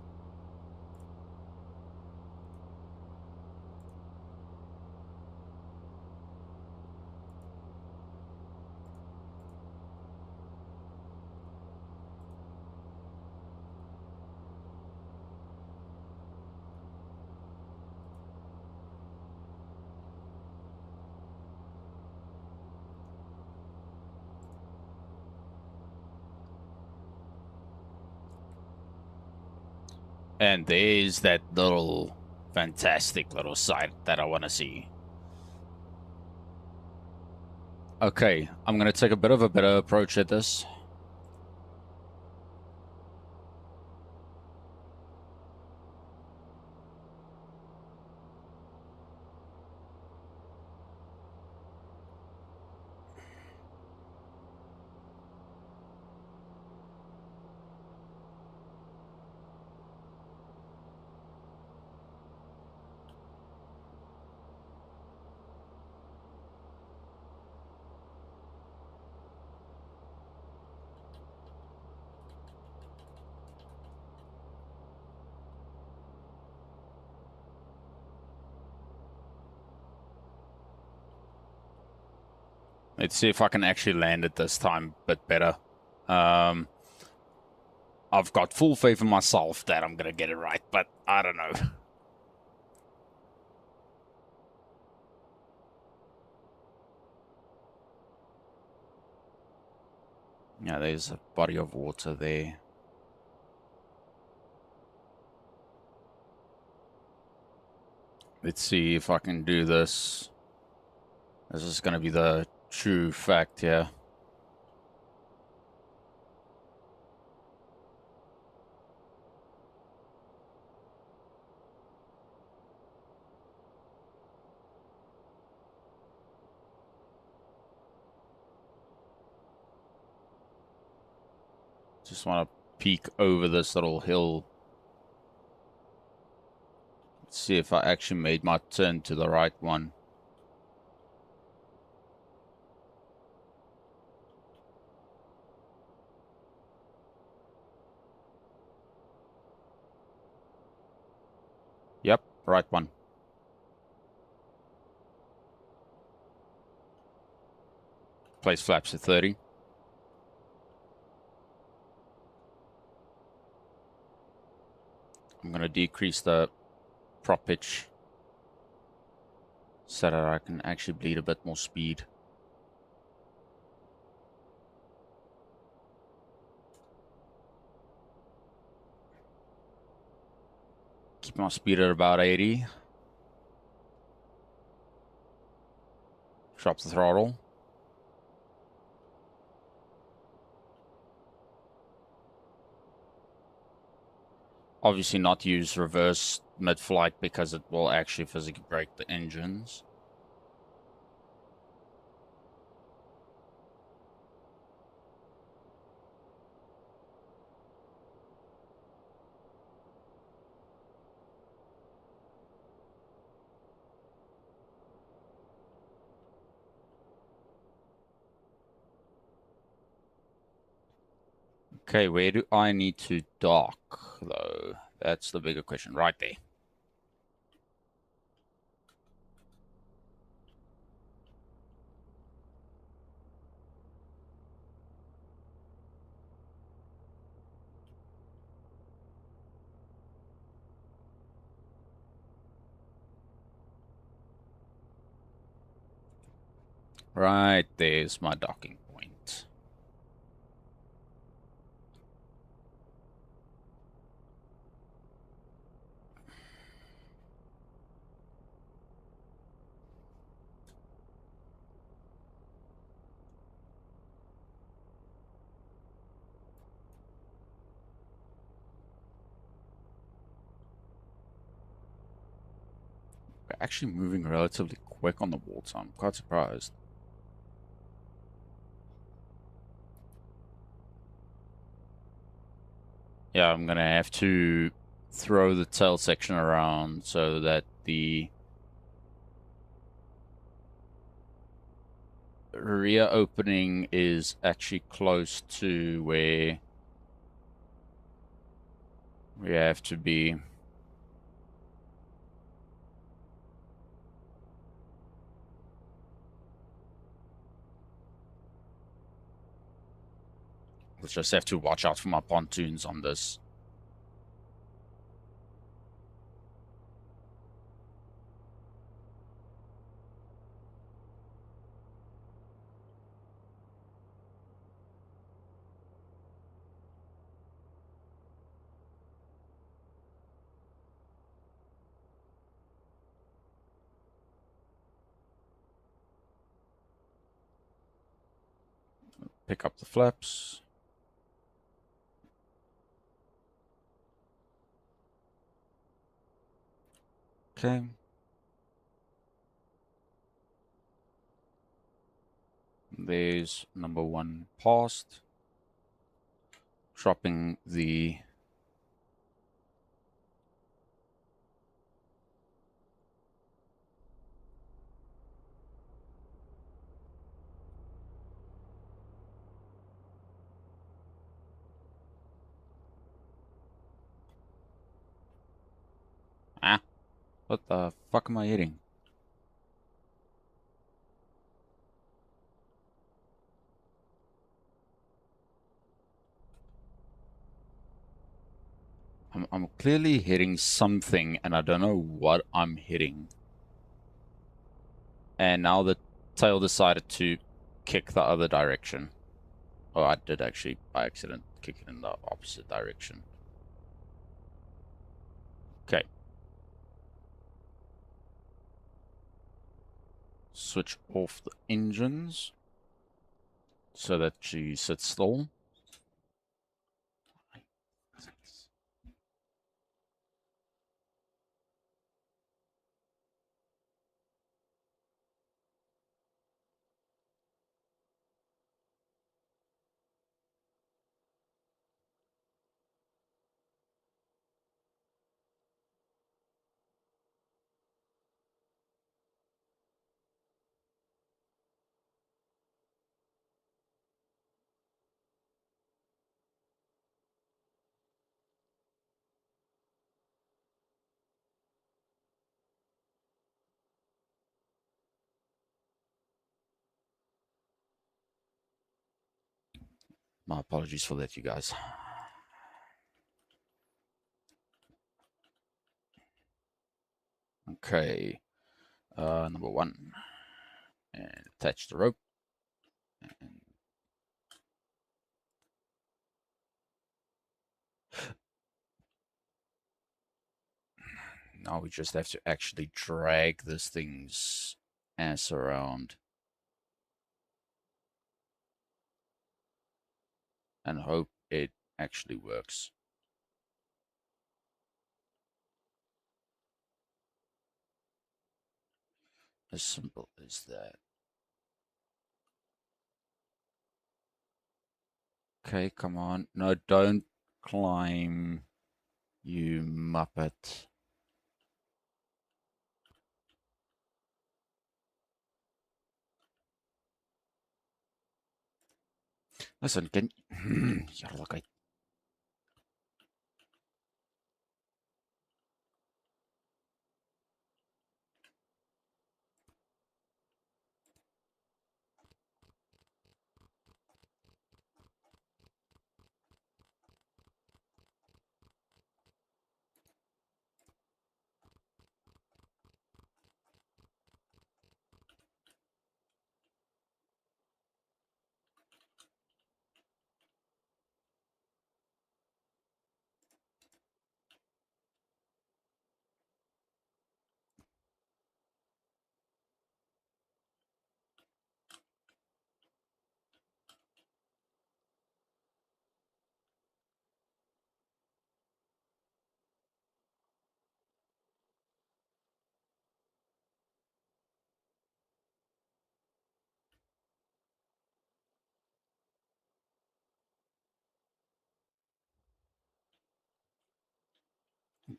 And there's that little fantastic little site that I want to see. Okay, I'm going to take a bit of a better approach at this. Let's see if I can actually land it this time a bit better. I've got full faith in myself that I'm going to get it right, but I don't know. Yeah, there's a body of water there. Let's see if I can do this. This is going to be the true fact here. Just want to peek over this little hill. Let's see if I actually made my turn to the right one. Yep, right one. Place flaps at 30. I'm going to decrease the prop pitch so that I can actually bleed a bit more speed. Keep my speed at about 80. Drop the throttle. Obviously not use reverse mid-flight because it will actually physically break the engines. Okay, where do I need to dock, though? That's the bigger question. Right there. Right there's my docking point. We're actually moving relatively quick on the water. I'm quite surprised. Yeah, I'm gonna have to throw the tail section around so that the rear opening is actually close to where we have to be. Let's just have to watch out for my pontoons on this. pick up the flaps. Okay. There's number 1 passed. Dropping the what the fuck am I hitting? I'm clearly hitting something, and I don't know what I'm hitting. And now the tail decided to kick the other direction. Oh, I did actually, by accident, kick it in the opposite direction. Okay. Switch off the engines so that she sits still. My apologies for that, you guys. Okay. Number 1. And attach the rope. And now we just have to actually drag this thing's ass around. And hope it actually works. As simple as that. Okay, come on. No, don't climb, you muppet. Listen, can you're like I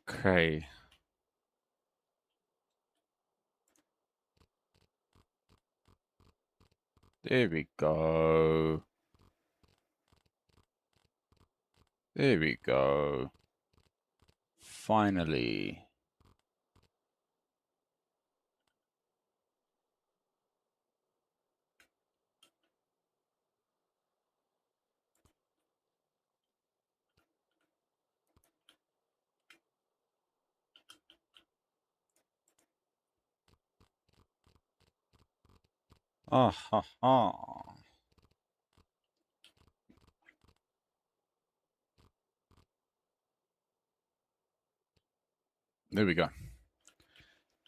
okay. There we go. There we go. Finally. Ah ha ha. There we go.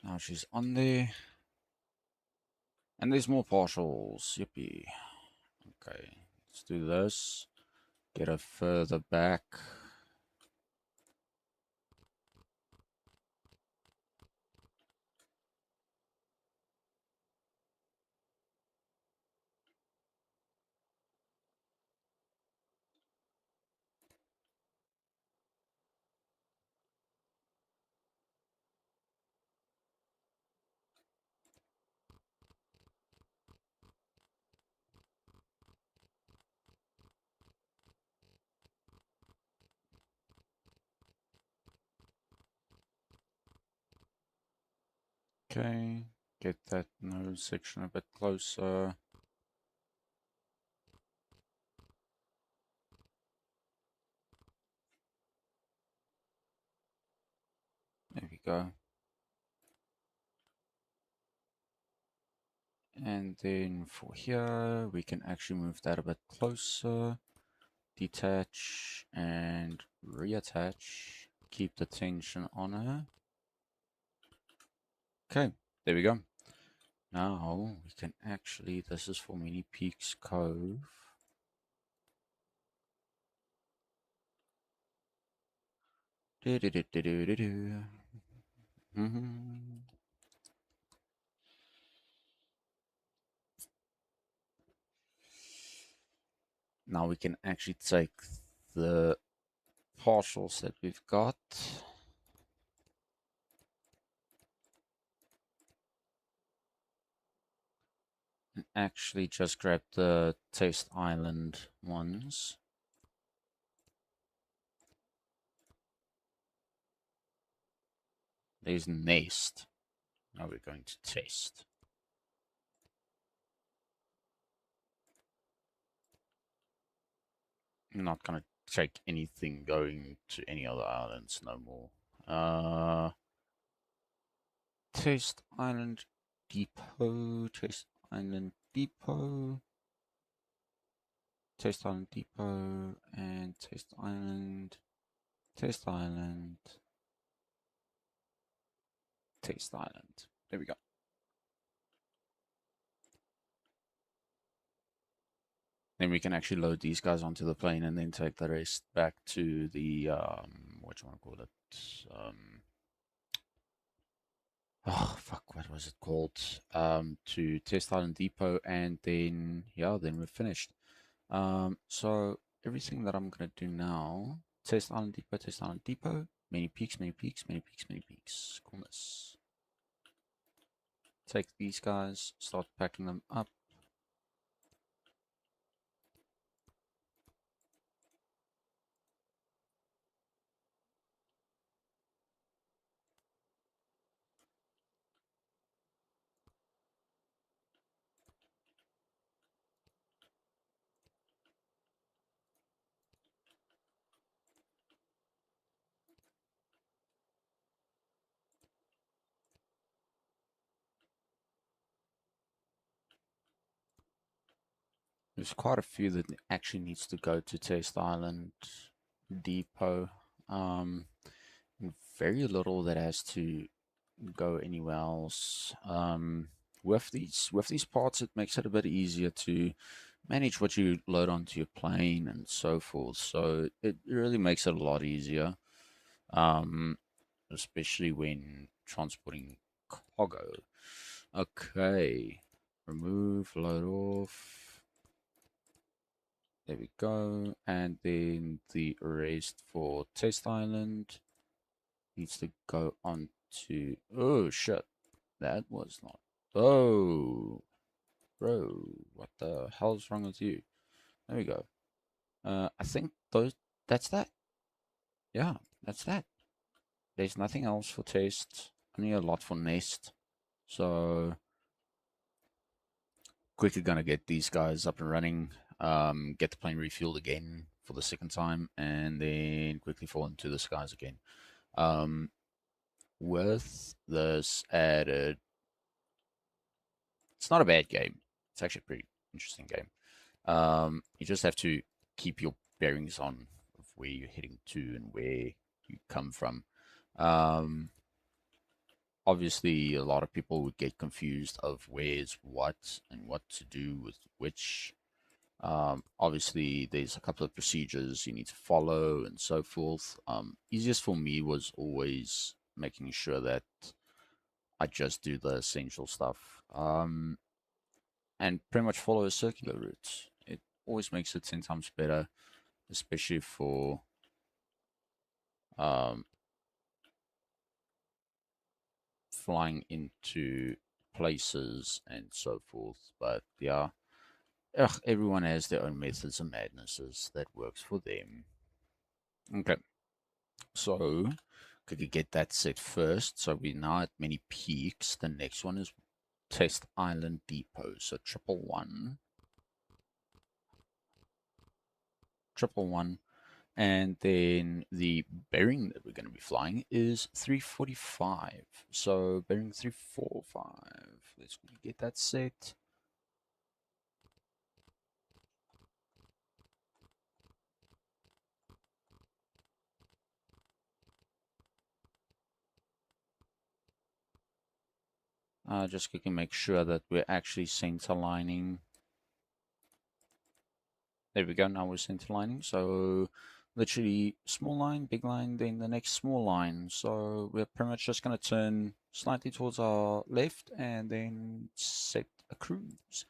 Now she's on there. And there's more partials. Yippee. Okay. Let's do this. Get her further back. Okay, get that nose section a bit closer. There we go. And then for here, we can actually move that a bit closer. Detach and reattach. Keep the tension on her. Okay, there we go. Now we can actually, this is for Mini Peaks Cove. Do, do, do, do, do, do, do. Now we can actually take the partials that we've got. And actually just grab the Taste Island ones. There's Nest. Now we're going to taste. I'm not going to take anything going to any other islands no more. Taste Island Depot. Taste Island Depot. Taste Island Depot. And Taste Island. Taste Island. Taste Island. There we go. Then we can actually load these guys onto the plane and then take the rest back to the, what do you want to call it? Oh, fuck, what was it called? To Test Island Depot, and then, yeah, then we're finished. So everything that I'm going to do now, Test Island Depot, many peaks, many peaks, many peaks, many peaks. Coolness. Take these guys, start packing them up. There's quite a few that actually needs to go to Test Island Depot. And very little that has to go anywhere else. With these parts, it makes it a bit easier to manage what you load onto your plane and so forth. So it really makes it a lot easier, um, especially when transporting cargo. Okay, remove, load off. There we go. And then the rest for Test Island needs to go on to. Oh, shit. That was not. Oh, bro. What the hell's wrong with you? There we go. I think those. That's that. Yeah, that's that. There's nothing else for Taste. Only a lot for Nest. So, quickly gonna get these guys up and running. Get the plane refueled again for the second time, and then quickly fall into the skies again. Um, with this added, it's not a bad game. It's actually a pretty interesting game. You just have to keep your bearings on of where you're heading to and where you come from. Um, Obviously, a lot of people would get confused of where's what and what to do with which. Obviously, there's a couple of procedures you need to follow and so forth. Easiest for me was always making sure that I just do the essential stuff, and pretty much follow a circular route. It always makes it 10 times better, especially for um, flying into places and so forth. But yeah, everyone has their own methods and madnesses that works for them. Okay, so could you get that set first? So we're now at many peaks. The next one is Test Island Depot. So triple one, and then the bearing that we're going to be flying is 345. So bearing 345. Let's get that set. Just quickly make sure that we're actually center lining. There we go, now we're center lining. So literally small line, big line, then the next small line. So we're pretty much just going to turn slightly towards our left and then set a cruise.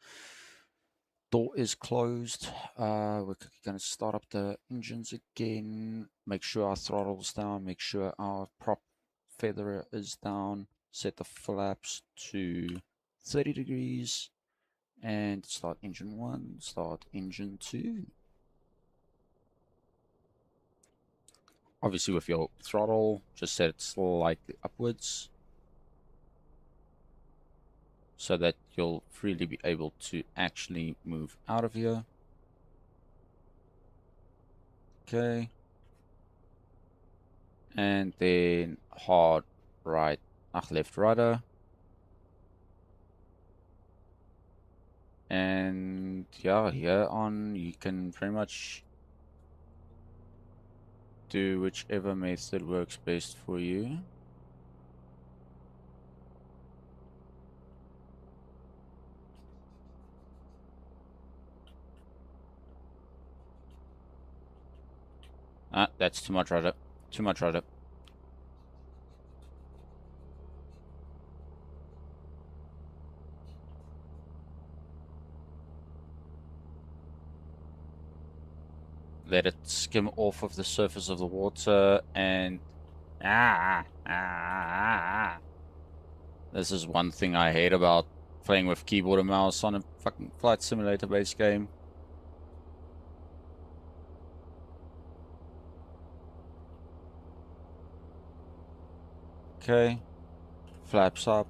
Door is closed. We're going to start up the engines again. Make sure our throttle's down. Make sure our prop feather is down. Set the flaps to 30 degrees. And start engine 1, start engine 2. Obviously with your throttle, just set it slightly upwards so that you'll freely be able to actually move out of here. Okay. And then hard right, left rudder. And yeah, here on you can pretty much do whichever method works best for you. That's too much rudder. Too much rudder. Let it skim off of the surface of the water and This is one thing I hate about playing with keyboard and mouse on a fucking flight simulator based game. Okay. Flaps up.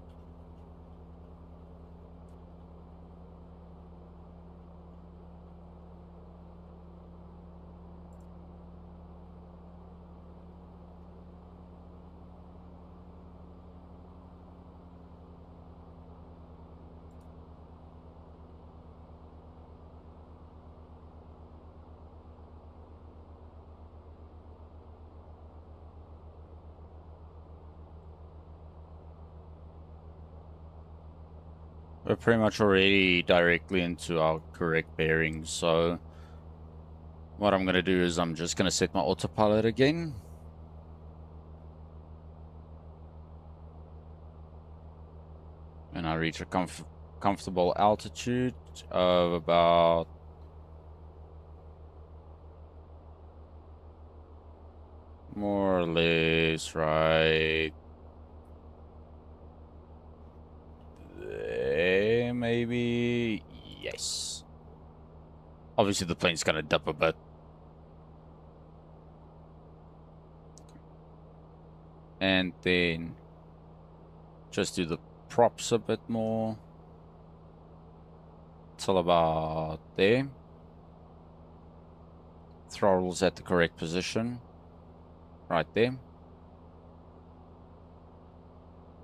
We're pretty much already directly into our correct bearings, so what I'm going to do is I'm just going to set my autopilot again. And I reach a comfortable altitude of about more or less right there, maybe. Yes. Obviously the plane's going to dip a bit. And then just do the props a bit more till about there. Throttle's at the correct position right there.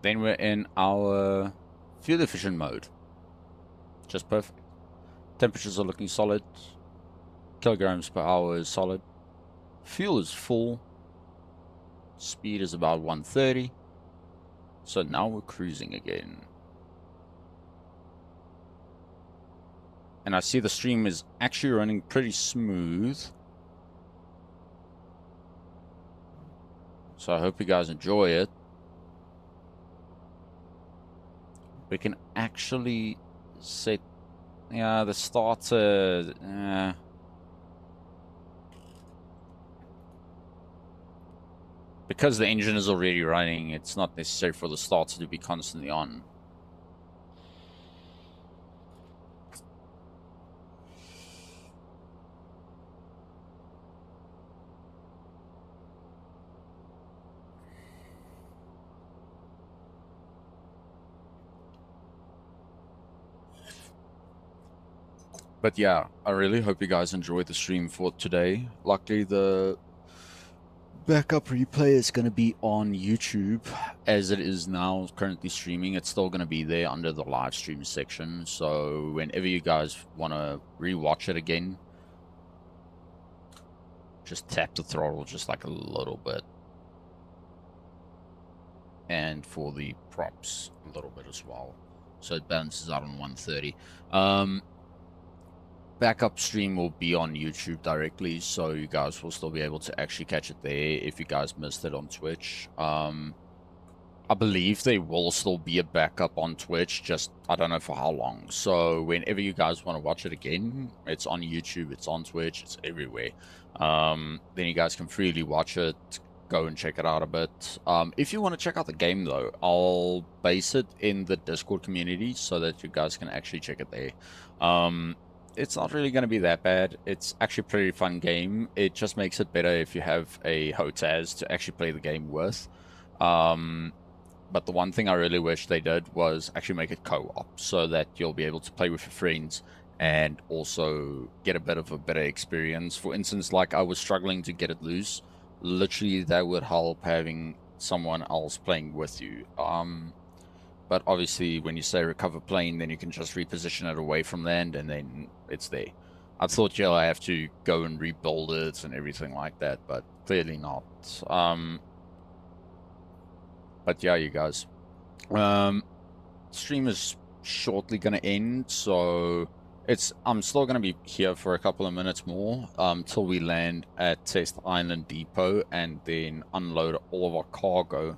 Then we're in our fuel efficient mode. Just perfect. Temperatures are looking solid. Kilograms per hour is solid. Fuel is full. Speed is about 130. So now we're cruising again. And I see the stream is actually running pretty smooth. So I hope you guys enjoy it. We can actually set... Yeah, the starter... because the engine is already running, it's not necessary for the starter to be constantly on. But yeah, I really hope you guys enjoyed the stream for today. Luckily, the backup replay is going to be on YouTube as it is now currently streaming. It's still going to be there under the live stream section. So whenever you guys want to rewatch it again, just tap the throttle just like a little bit. And for the props, a little bit as well. So it balances out on 130. Backup stream will be on YouTube directly, so you guys will still be able to actually catch it there if you guys missed it on Twitch. I believe there will still be a backup on Twitch, just I don't know for how long. So whenever you guys want to watch it again, it's on YouTube, it's on Twitch, it's everywhere. Then you guys can freely watch it, go and check it out a bit. If you want to check out the game though, I'll base it in the Discord community so that you guys can actually check it there. It's not really going to be that bad. It's actually a pretty fun game. It just makes it better if you have a HOTAS to actually play the game with. But the one thing I really wish they did was actually make it co-op so that you'll be able to play with your friends and also get a bit of a better experience. For instance, like I was struggling to get it loose. Literally, that would help having someone else playing with you. But obviously, when you say recover plane, then you can just reposition it away from land, and then it's there. I thought, I have to go and rebuild it and everything like that, but clearly not. But yeah, you guys. Stream is shortly going to end, so I'm still going to be here for a couple of minutes more till we land at Test Island Depot and then unload all of our cargo.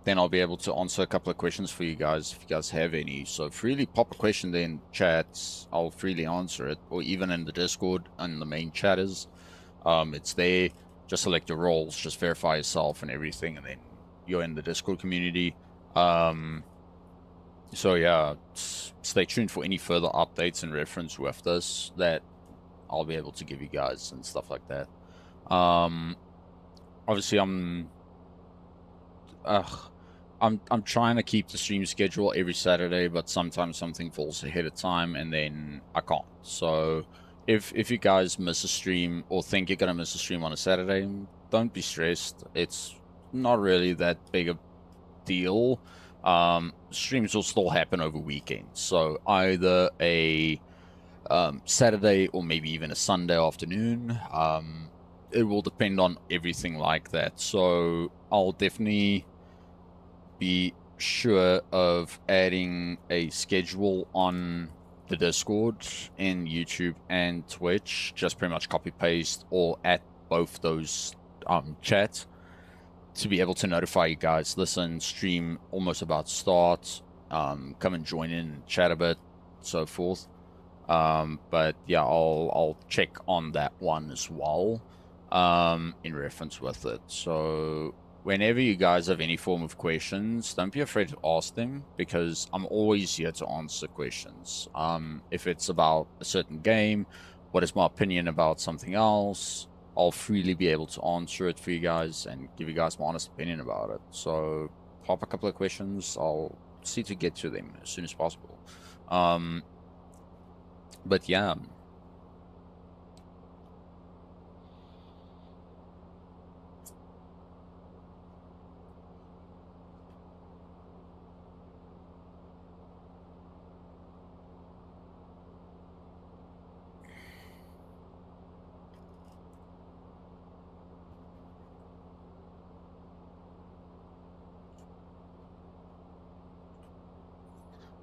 Then I'll be able to answer a couple of questions for you guys if you guys have any. So freely pop a question there in chats. I'll freely answer it, or even in the Discord and the main chatters. It's there. Just select your roles, just verify yourself and everything, and then you're in the Discord community. So yeah, stay tuned for any further updates in reference with this that I'll be able to give you guys and stuff like that. Obviously, I'm trying to keep the stream schedule every Saturday, but sometimes something falls ahead of time and then I can't. So if you guys miss a stream or think you're gonna miss a stream on a Saturday, don't be stressed. It's not really that big a deal. Streams will still happen over weekends. So either a Saturday or maybe even a Sunday afternoon. It will depend on everything like that. So I'll definitely be sure of adding a schedule on the Discord in YouTube and Twitch. Just pretty much copy paste or at both those chats to be able to notify you guys. Listen, stream almost about to start. Come and join in and chat a bit, so forth. But yeah, I'll check on that one as well in reference with it. So whenever you guys have any form of questions, don't be afraid to ask them, because I'm always here to answer questions. If it's about a certain game, what is my opinion about something else, I'll freely be able to answer it for you guys and give you guys my honest opinion about it. So pop a couple of questions, I'll see to get to them as soon as possible. But yeah.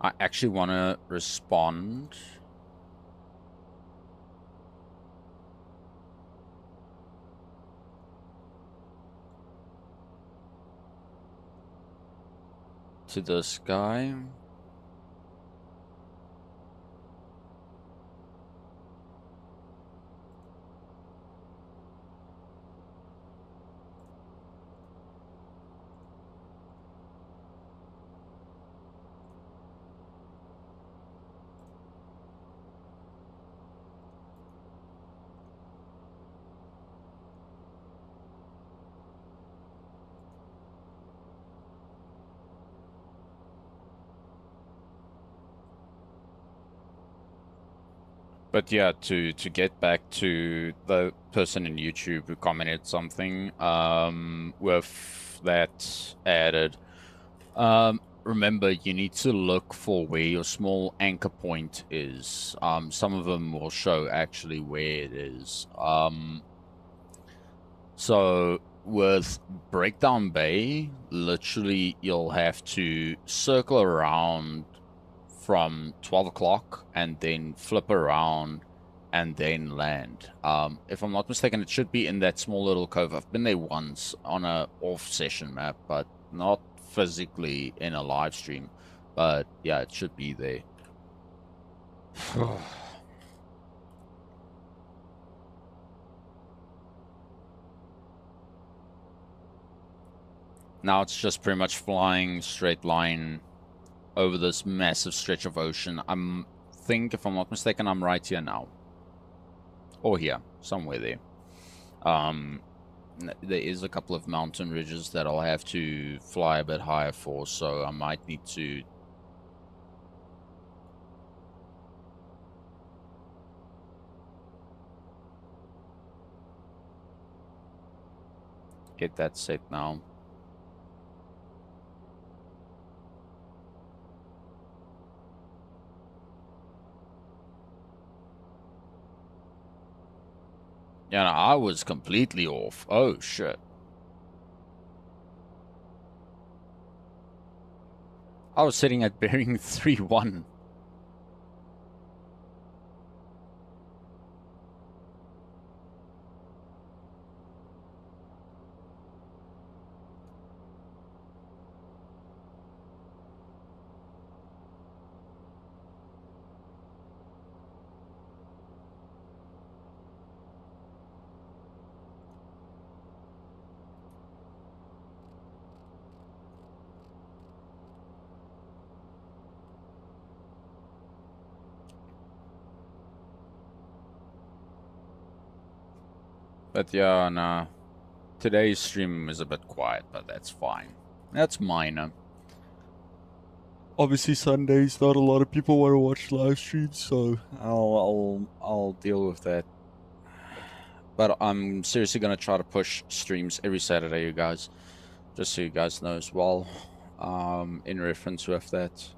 I actually want to respond. To this guy. But yeah, to get back to the person in YouTube who commented something, with that added, remember you need to look for where your small anchor point is. Some of them will show actually where it is. So with Breakdown Bay, literally you'll have to circle around from 12 o'clock and then flip around and then land. If I'm not mistaken, it should be in that small little cove. I've been there once on a off session map, but not physically in a live stream. But yeah, it should be there. Now it's just pretty much flying straight line over this massive stretch of ocean. Think, if I'm not mistaken, I'm right here now. Or here, somewhere there. There is a couple of mountain ridges that I'll have to fly a bit higher for, so I might need to get that set now. Yeah, no, I was completely off. Oh, shit. I was sitting at bearing 3-1. But yeah, nah. Today's stream is a bit quiet, but that's fine. That's minor. Obviously, Sundays, not a lot of people want to watch live streams, so I'll deal with that. But I'm seriously gonna try to push streams every Saturday, you guys, just so you guys know as well. In reference with that.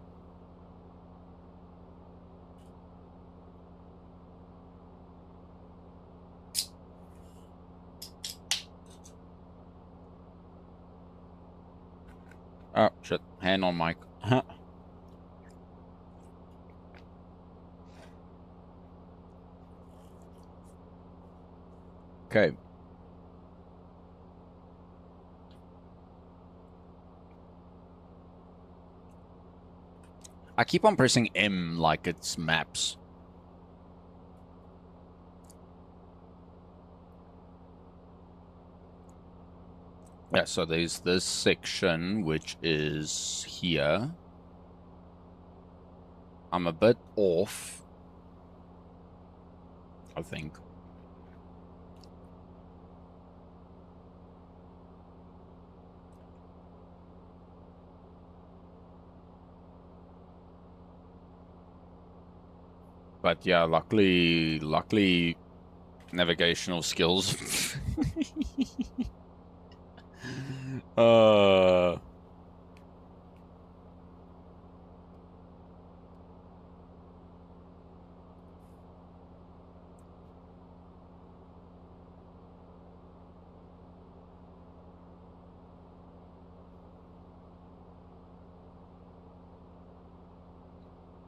Oh shit! Hand on mic. Okay. I keep on pressing M like it's maps. Yeah, so there's this section, which is here. I'm a bit off, I think. But yeah, luckily, navigational skills. uh...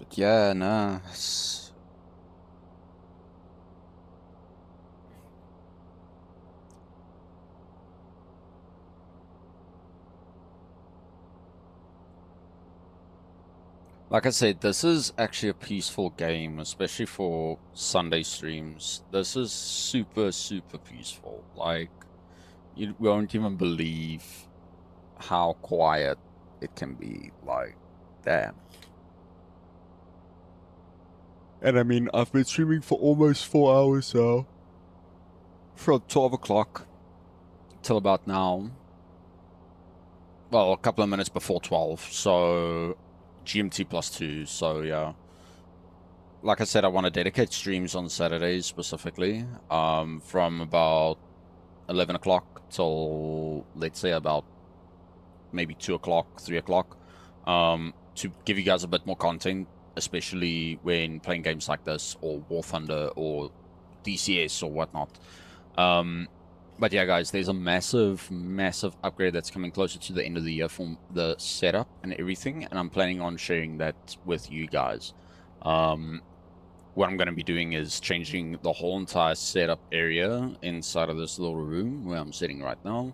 But yeah, no. Like I said, this is actually a peaceful game, especially for Sunday streams. This is super, super peaceful. Like, you won't even believe how quiet it can be. Like, damn. And I mean, I've been streaming for almost 4 hours now. From 12 o'clock till about now. Well, a couple of minutes before 12. So, GMT +2. So, yeah. Like I said, I want to dedicate streams on Saturdays specifically. From about 11 o'clock till, let's say, about maybe 2 o'clock, 3 o'clock. To give you guys a bit more content, especially when playing games like this, or War Thunder, or DCS, or whatnot. But yeah, guys, there's a massive, massive upgrade that's coming closer to the end of the year for the setup and everything, and I'm planning on sharing that with you guys. What I'm going to be doing is changing the whole entire setup area inside of this little room where I'm sitting right now.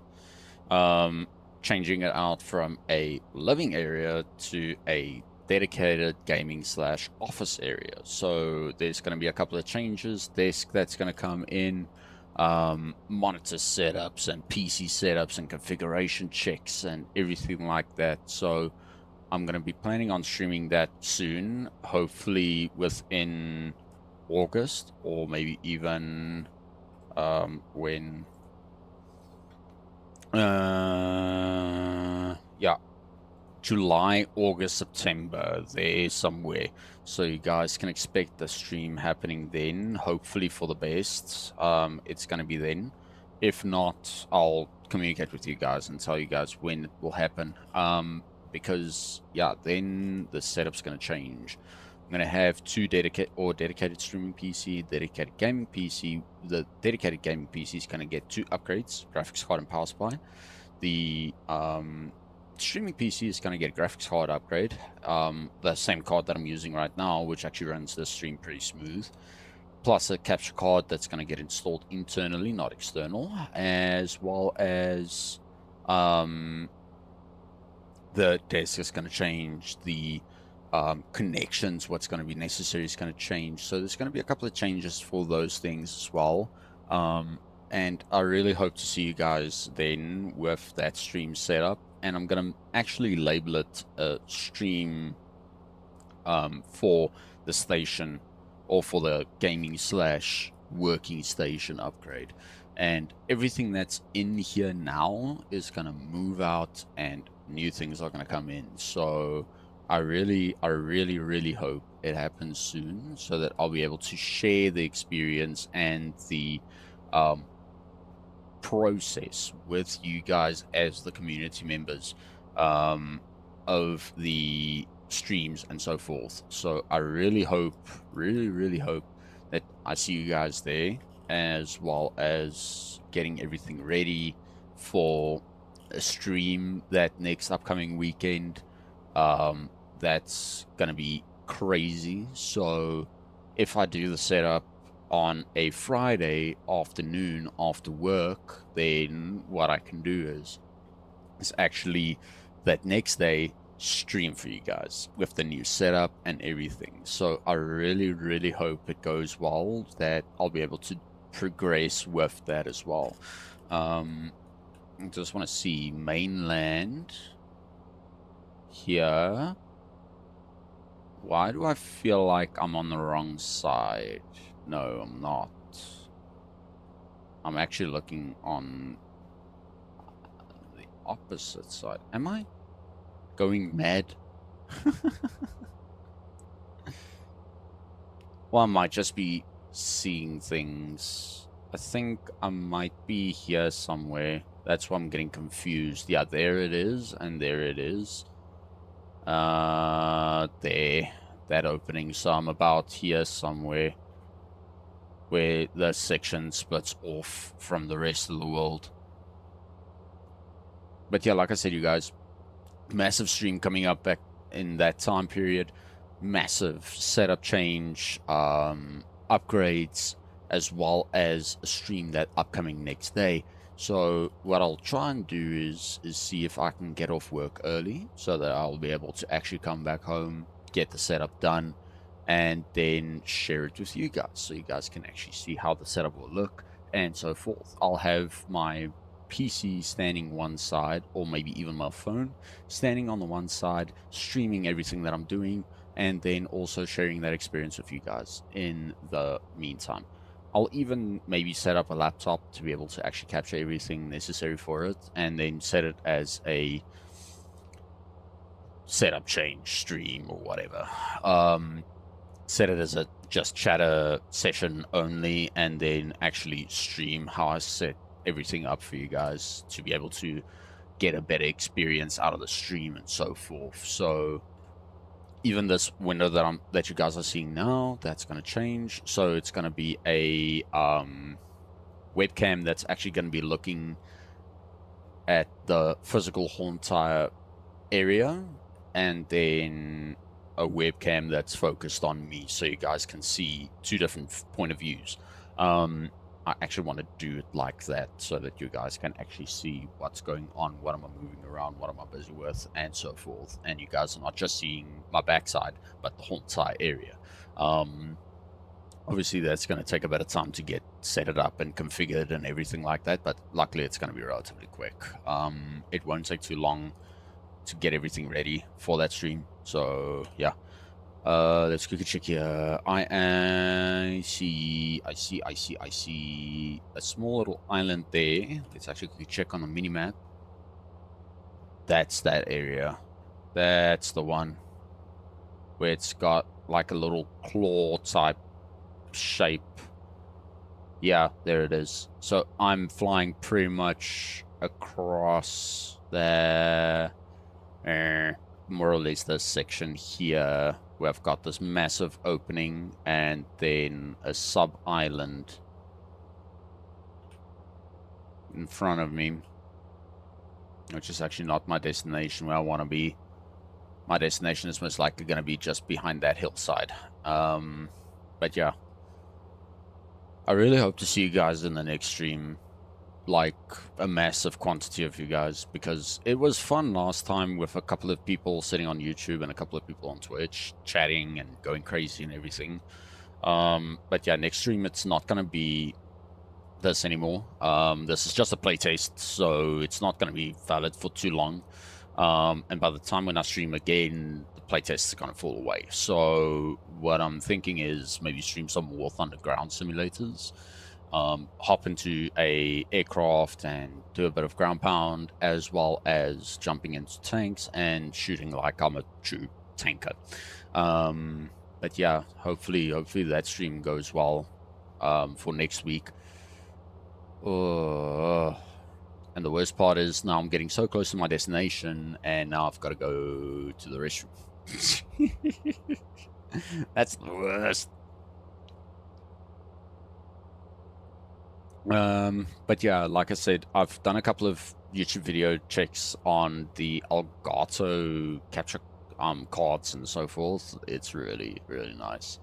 Changing it out from a living area to a dedicated gaming / office area. So there's going to be a couple of changes. Desk that's going to come in, monitor setups and PC setups and configuration checks and everything like that. So I'm going to be planning on streaming that soon, hopefully within August, or maybe even when yeah, July, August, September, there somewhere. So you guys can expect the stream happening then, hopefully for the best. It's going to be then. If not, I'll communicate with you guys and tell you guys when it will happen. Because yeah, then the setup's going to change. I'm going to have two dedicated streaming PC, dedicated gaming PC. The dedicated gaming PC is going to get 2 upgrades, graphics card and power supply. The streaming PC is going to get a graphics card upgrade, the same card that I'm using right now, which actually runs the stream pretty smooth, plus a capture card that's going to get installed internally, not external, as well as the desk is going to change, the connections, what's going to be necessary is going to change. So there's going to be a couple of changes for those things as well. And I really hope to see you guys then with that stream setup. And I'm going to actually label it a stream for the station, or for the gaming / working station upgrade. And everything that's in here now is going to move out and new things are going to come in. So I really hope it happens soon, so that I'll be able to share the experience and the process with you guys as the community members of the streams and so forth. So I really hope, really hope that I see you guys there, as well as getting everything ready for a stream that next upcoming weekend. That's gonna be crazy. So if I do the setup on a Friday afternoon after work, then what I can do is actually that next day stream for you guys with the new setup and everything. So I really hope it goes well, that I'll be able to progress with that as well. I just want to see mainland here. Why do I feel like I'm on the wrong side? No, I'm not. I'm actually looking on the opposite side. Am I going mad? Well, I might just be seeing things. I think I might be here somewhere. That's why I'm getting confused. Yeah, there it is, and there it is. There. That opening. So I'm about here somewhere, where the section splits off from the rest of the world. But yeah, like I said, you guys, massive stream coming up back in that time period. massive setup change, upgrades, as well as a stream that upcoming next day. So what I'll try and do is see if I can get off work early so that I'll be able to actually come back home, get the setup done, and then share it with you guys so you guys can actually see how the setup will look and so forth. I'll have my PC standing one side, or maybe even my phone standing on the one side, streaming everything that I'm doing, and then also sharing that experience with you guys in the meantime. I'll even maybe set up a laptop to be able to actually capture everything necessary for it, and then set it as a setup change stream or whatever. Set it as a just chatter session only, and then actually stream how I set everything up for you guys to be able to get a better experience out of the stream and so forth. So even this window that you guys are seeing now, that's going to change. So it's going to be a webcam that's actually going to be looking at the physical Hauntyre area, and then a webcam that's focused on me, so you guys can see two different point of views. I actually want to do it like that so that you guys can actually see what's going on, what am I moving around, what am I busy with, and so forth. And you guys are not just seeing my backside, but the whole entire area. Obviously, that's going to take a bit of time to get set it up and configured and everything like that, but luckily it's going to be relatively quick. It won't take too long to get everything ready for that stream. So yeah, let's quickly check here. I see a small little island there. Let's actually quickly check on the mini map. That's that area. That's the one where it's got like a little claw type shape. Yeah, there it is. So I'm flying pretty much across there. More or less this section here, where I've got this massive opening and then a sub-island in front of me, which is actually not my destination where I want to be. My destination is most likely going to be just behind that hillside. But yeah, I really hope to see you guys in the next stream, like a massive quantity of you guys, because it was fun last time with a couple of people sitting on YouTube and a couple of people on Twitch chatting and going crazy and everything. But yeah, next stream it's not gonna be this anymore. This is just a playtest, so it's not gonna be valid for too long. And by the time when I stream again, the playtests are gonna fall away. So what I'm thinking is maybe stream some more Underground simulators. Hop into a aircraft and do a bit of ground pound, as well as jumping into tanks and shooting like I'm a true tanker. But yeah, hopefully that stream goes well for next week. And the worst part is now I'm getting so close to my destination, and now I've got to go to the restroom. That's the worst. But yeah, like I said, I've done a couple of YouTube video checks on the Elgato capture cards and so forth. It's really, really nice.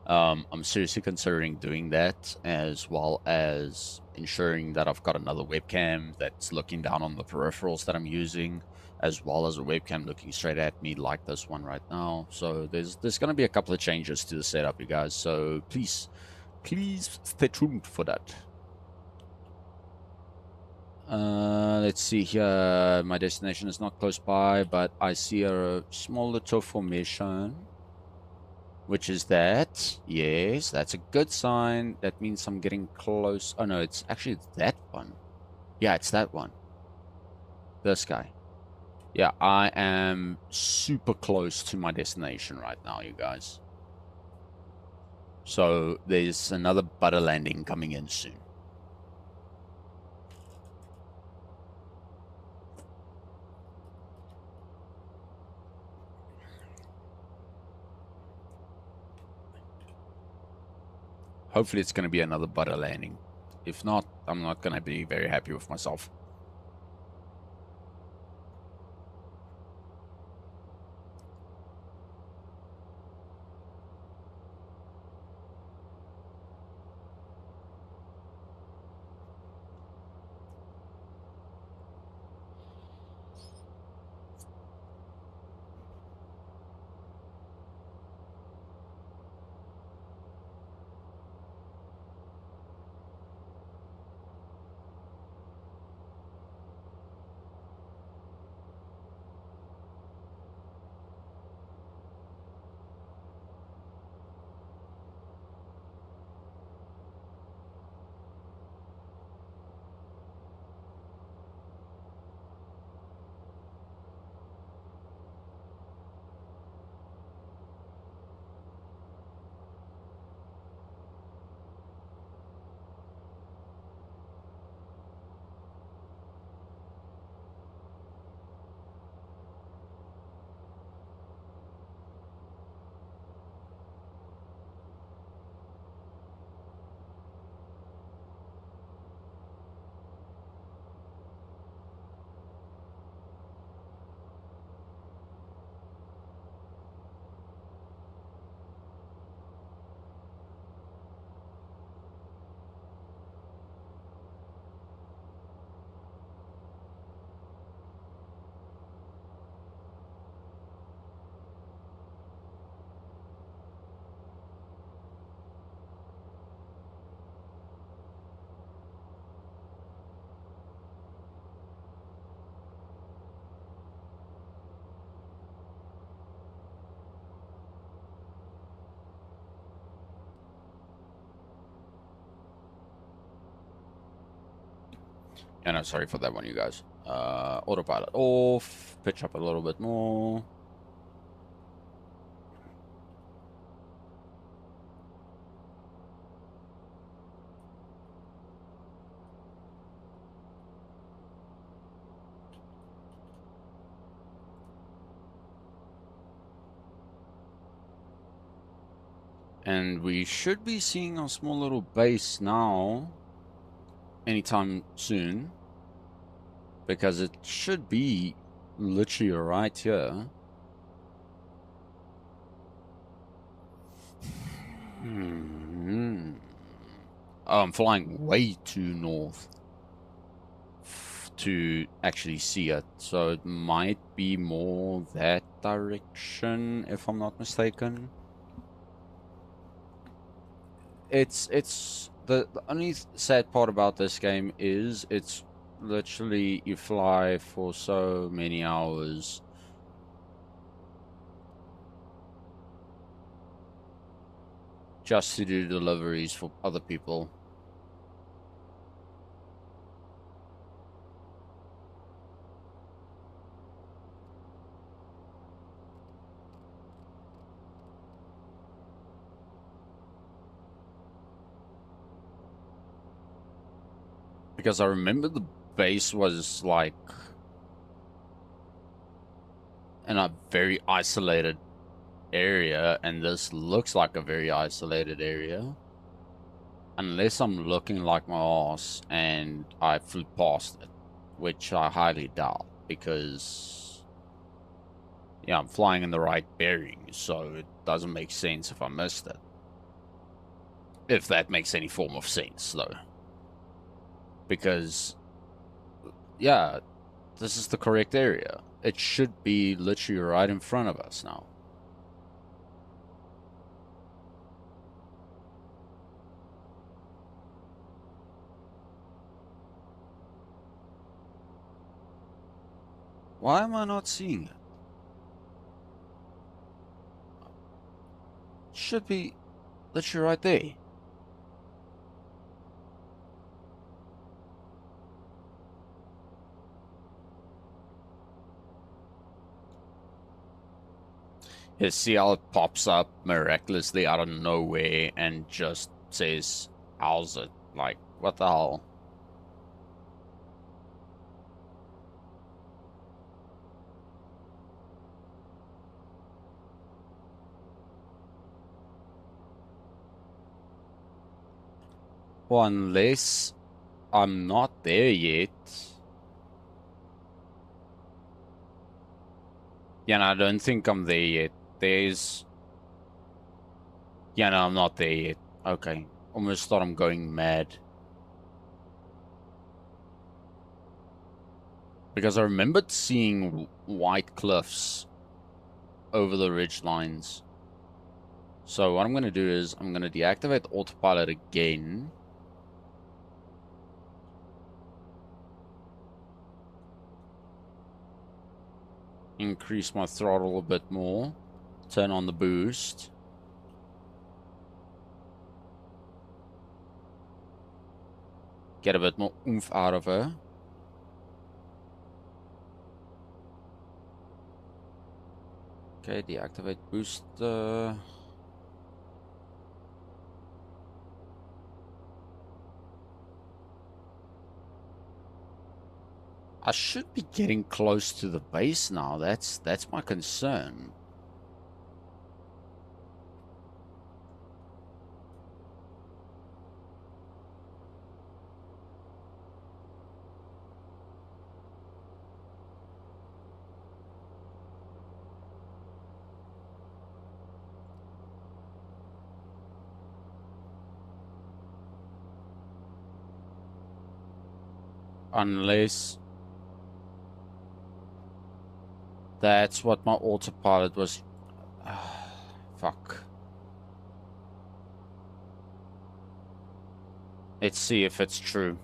I'm seriously considering doing that, as well as ensuring that I've got another webcam that's looking down on the peripherals that I'm using, as well as a webcam looking straight at me like this one right now. So there's going to be a couple of changes to the setup, you guys. So please stay tuned for that. Let's see here. My destination is not close by, but I see a small little formation, which is that. Yes, that's a good sign. That means I'm getting close. Oh no, it's actually that one. Yeah, it's that one. This guy. Yeah, I am super close to my destination right now, you guys. So there's another butter landing coming in soon. Hopefully it's going to be another butter landing. If not, I'm not going to be very happy with myself. And I'm sorry for that one, you guys. Autopilot off. Pitch up a little bit more. And we should be seeing our small little base now anytime soon, because it should be literally right here. Oh, I'm flying way too north to actually see it, so it might be more that direction, if I'm not mistaken. It's the only sad part about this game is it's literally you fly for so many hours just to do deliveries for other people. Because I remember the base was like in a very isolated area, and this looks like a very isolated area. Unless I'm looking like my ass and I flew past it, which I highly doubt, because yeah, I'm flying in the right bearing, so it doesn't make sense if I missed it. If that makes any form of sense, though. Because, yeah, this is the correct area. It should be literally right in front of us now. Why am I not seeing it? It should be literally right there. You see how it pops up miraculously out of nowhere and just says, how's it? Like, what the hell? Well, unless I'm not there yet. Yeah, no, I don't think I'm there yet. There's... Yeah, no, I'm not there yet. Okay. Almost thought I'm going mad. Because I remembered seeing white cliffs over the ridge lines. So what I'm going to do is I'm going to deactivate autopilot again. Increase my throttle a bit more. Turn on the boost. Get a bit more oomph out of her. Okay, deactivate booster. I should be getting close to the base now. That's my concern. Unless that's what my autopilot was. Fuck. Let's see if it's true.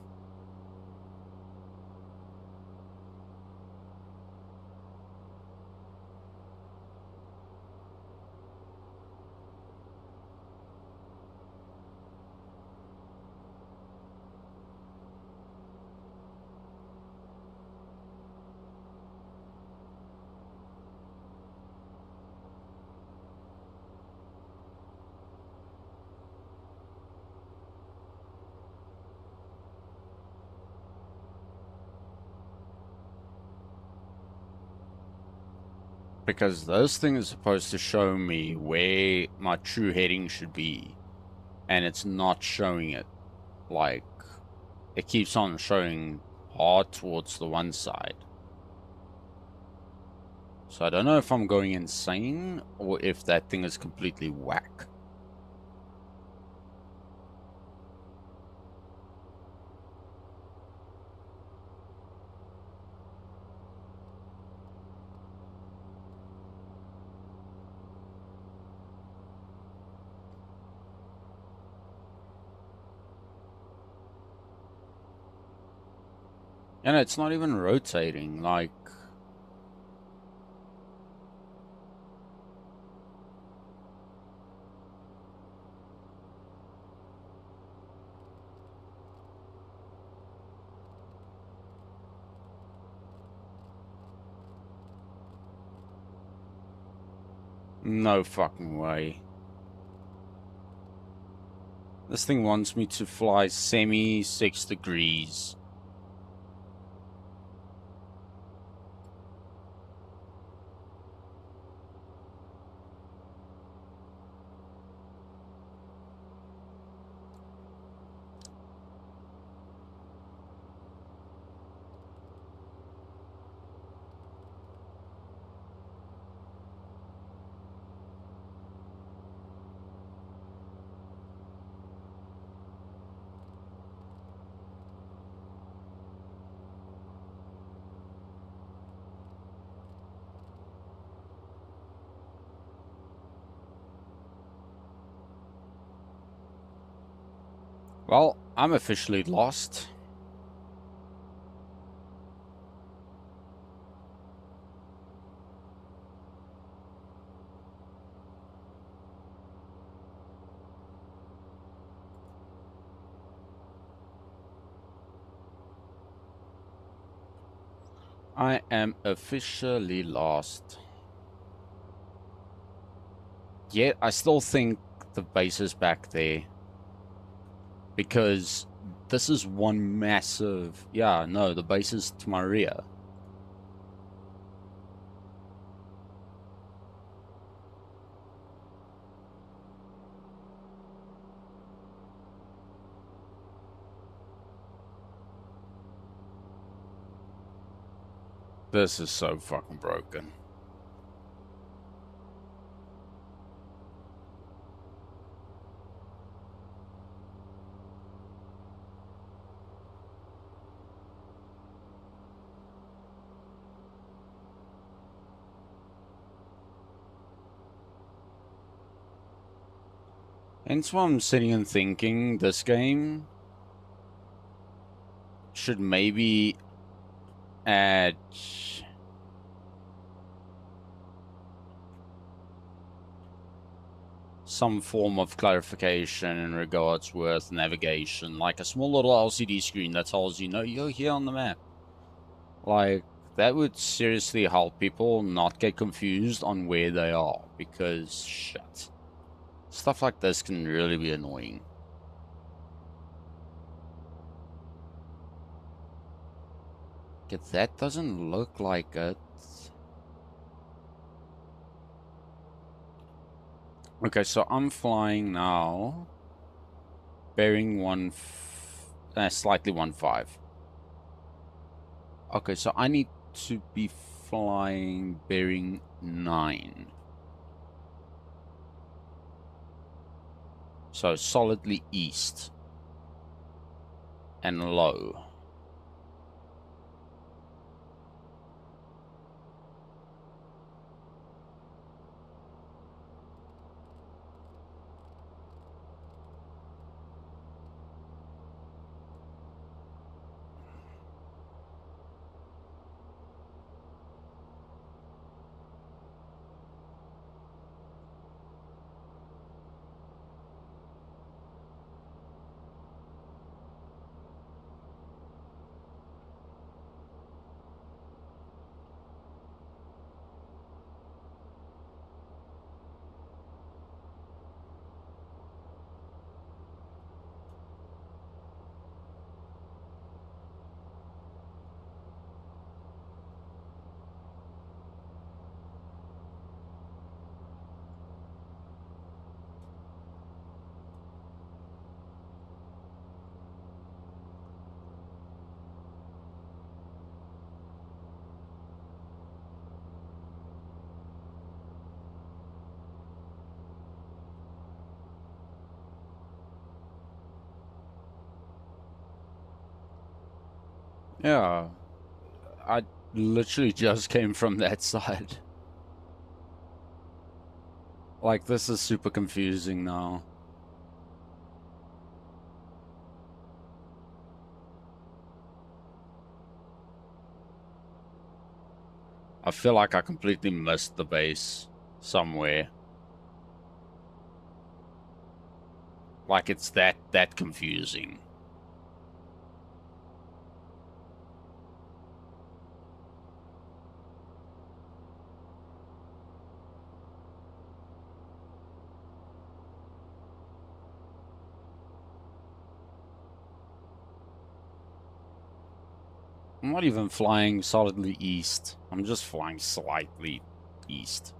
Because this thing is supposed to show me where my true heading should be, and it's not showing it. Like, it keeps on showing hard towards the one side. So I don't know if I'm going insane or if that thing is completely whack. And it's not even rotating, like... No fucking way. This thing wants me to fly semi 6 degrees. Well, I'm officially lost. I am officially lost. Yet, I still think the base is back there. Because this is one massive... Yeah, no, the base is to my rear. This is so fucking broken. Hence why I'm sitting and thinking this game should maybe add some form of clarification in regards with navigation, like a small little LCD screen that tells you, no, you're here on the map. Like, that would seriously help people not get confused on where they are, because shit. Stuff like this can really be annoying. Okay, that doesn't look like it. Okay, so I'm flying now. Bearing slightly 1.5. Okay, so I need to be flying bearing 9. So solidly east. And low. Yeah, I literally just came from that side. Like, this is super confusing now. I feel like I completely missed the base somewhere. Like, it's that confusing. I'm not even flying solidly east. I'm just flying slightly east.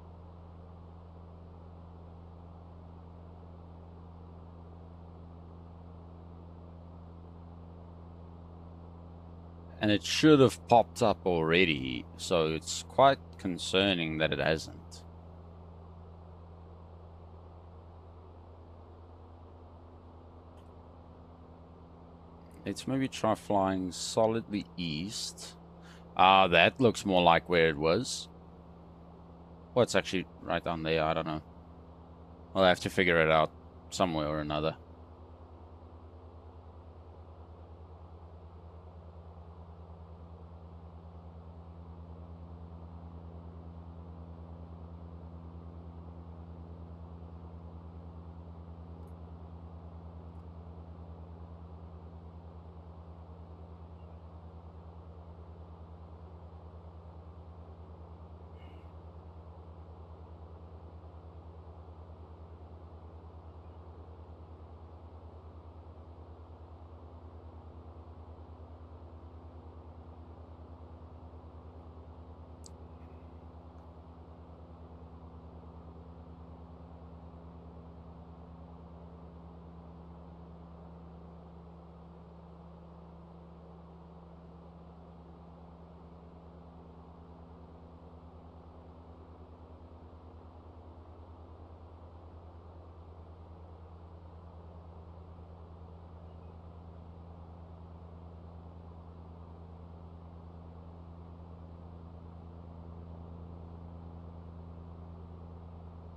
And it should have popped up already, so it's quite concerning that it hasn't. Let's maybe try flying solidly east. Ah, that looks more like where it was. Well, it's actually right down there. I don't know. I'll have to figure it out somewhere or another.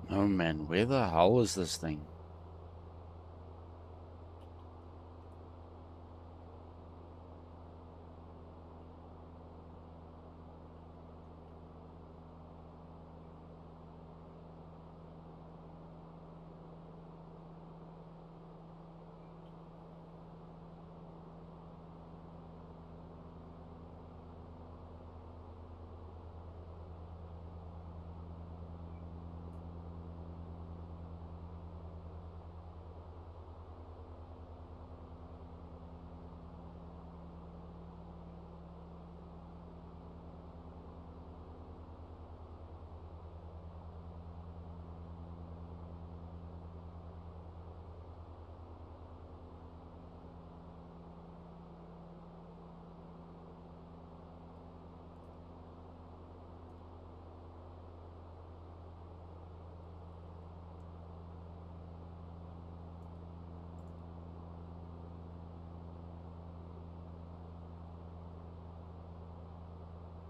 Oh man, where the hell is this thing?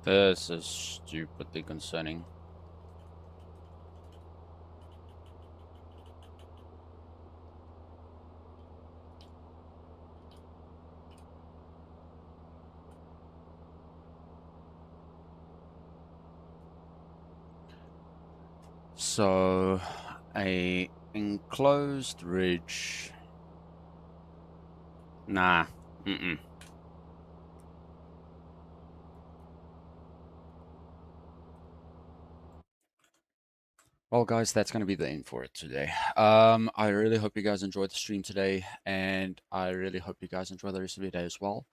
This is stupidly concerning. So, a enclosed ridge. Nah. Mm-mm. Well, guys, that's going to be the end for it today. I really hope you guys enjoyed the stream today, and I really hope you guys enjoy the rest of your day as well.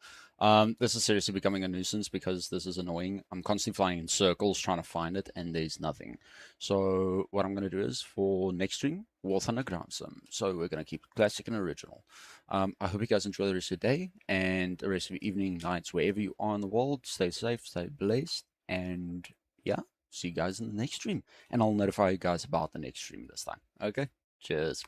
This is seriously becoming a nuisance because this is annoying. I'm constantly flying in circles trying to find it, and there's nothing. So what I'm going to do is, for next stream, War Thunder Ground Sim. So we're going to keep it classic and original. I hope you guys enjoy the rest of your day, and the rest of your evening, nights, wherever you are in the world. Stay safe, stay blessed, and yeah, see you guys in the next stream. And I'll notify you guys about the next stream this time. Okay? Cheers.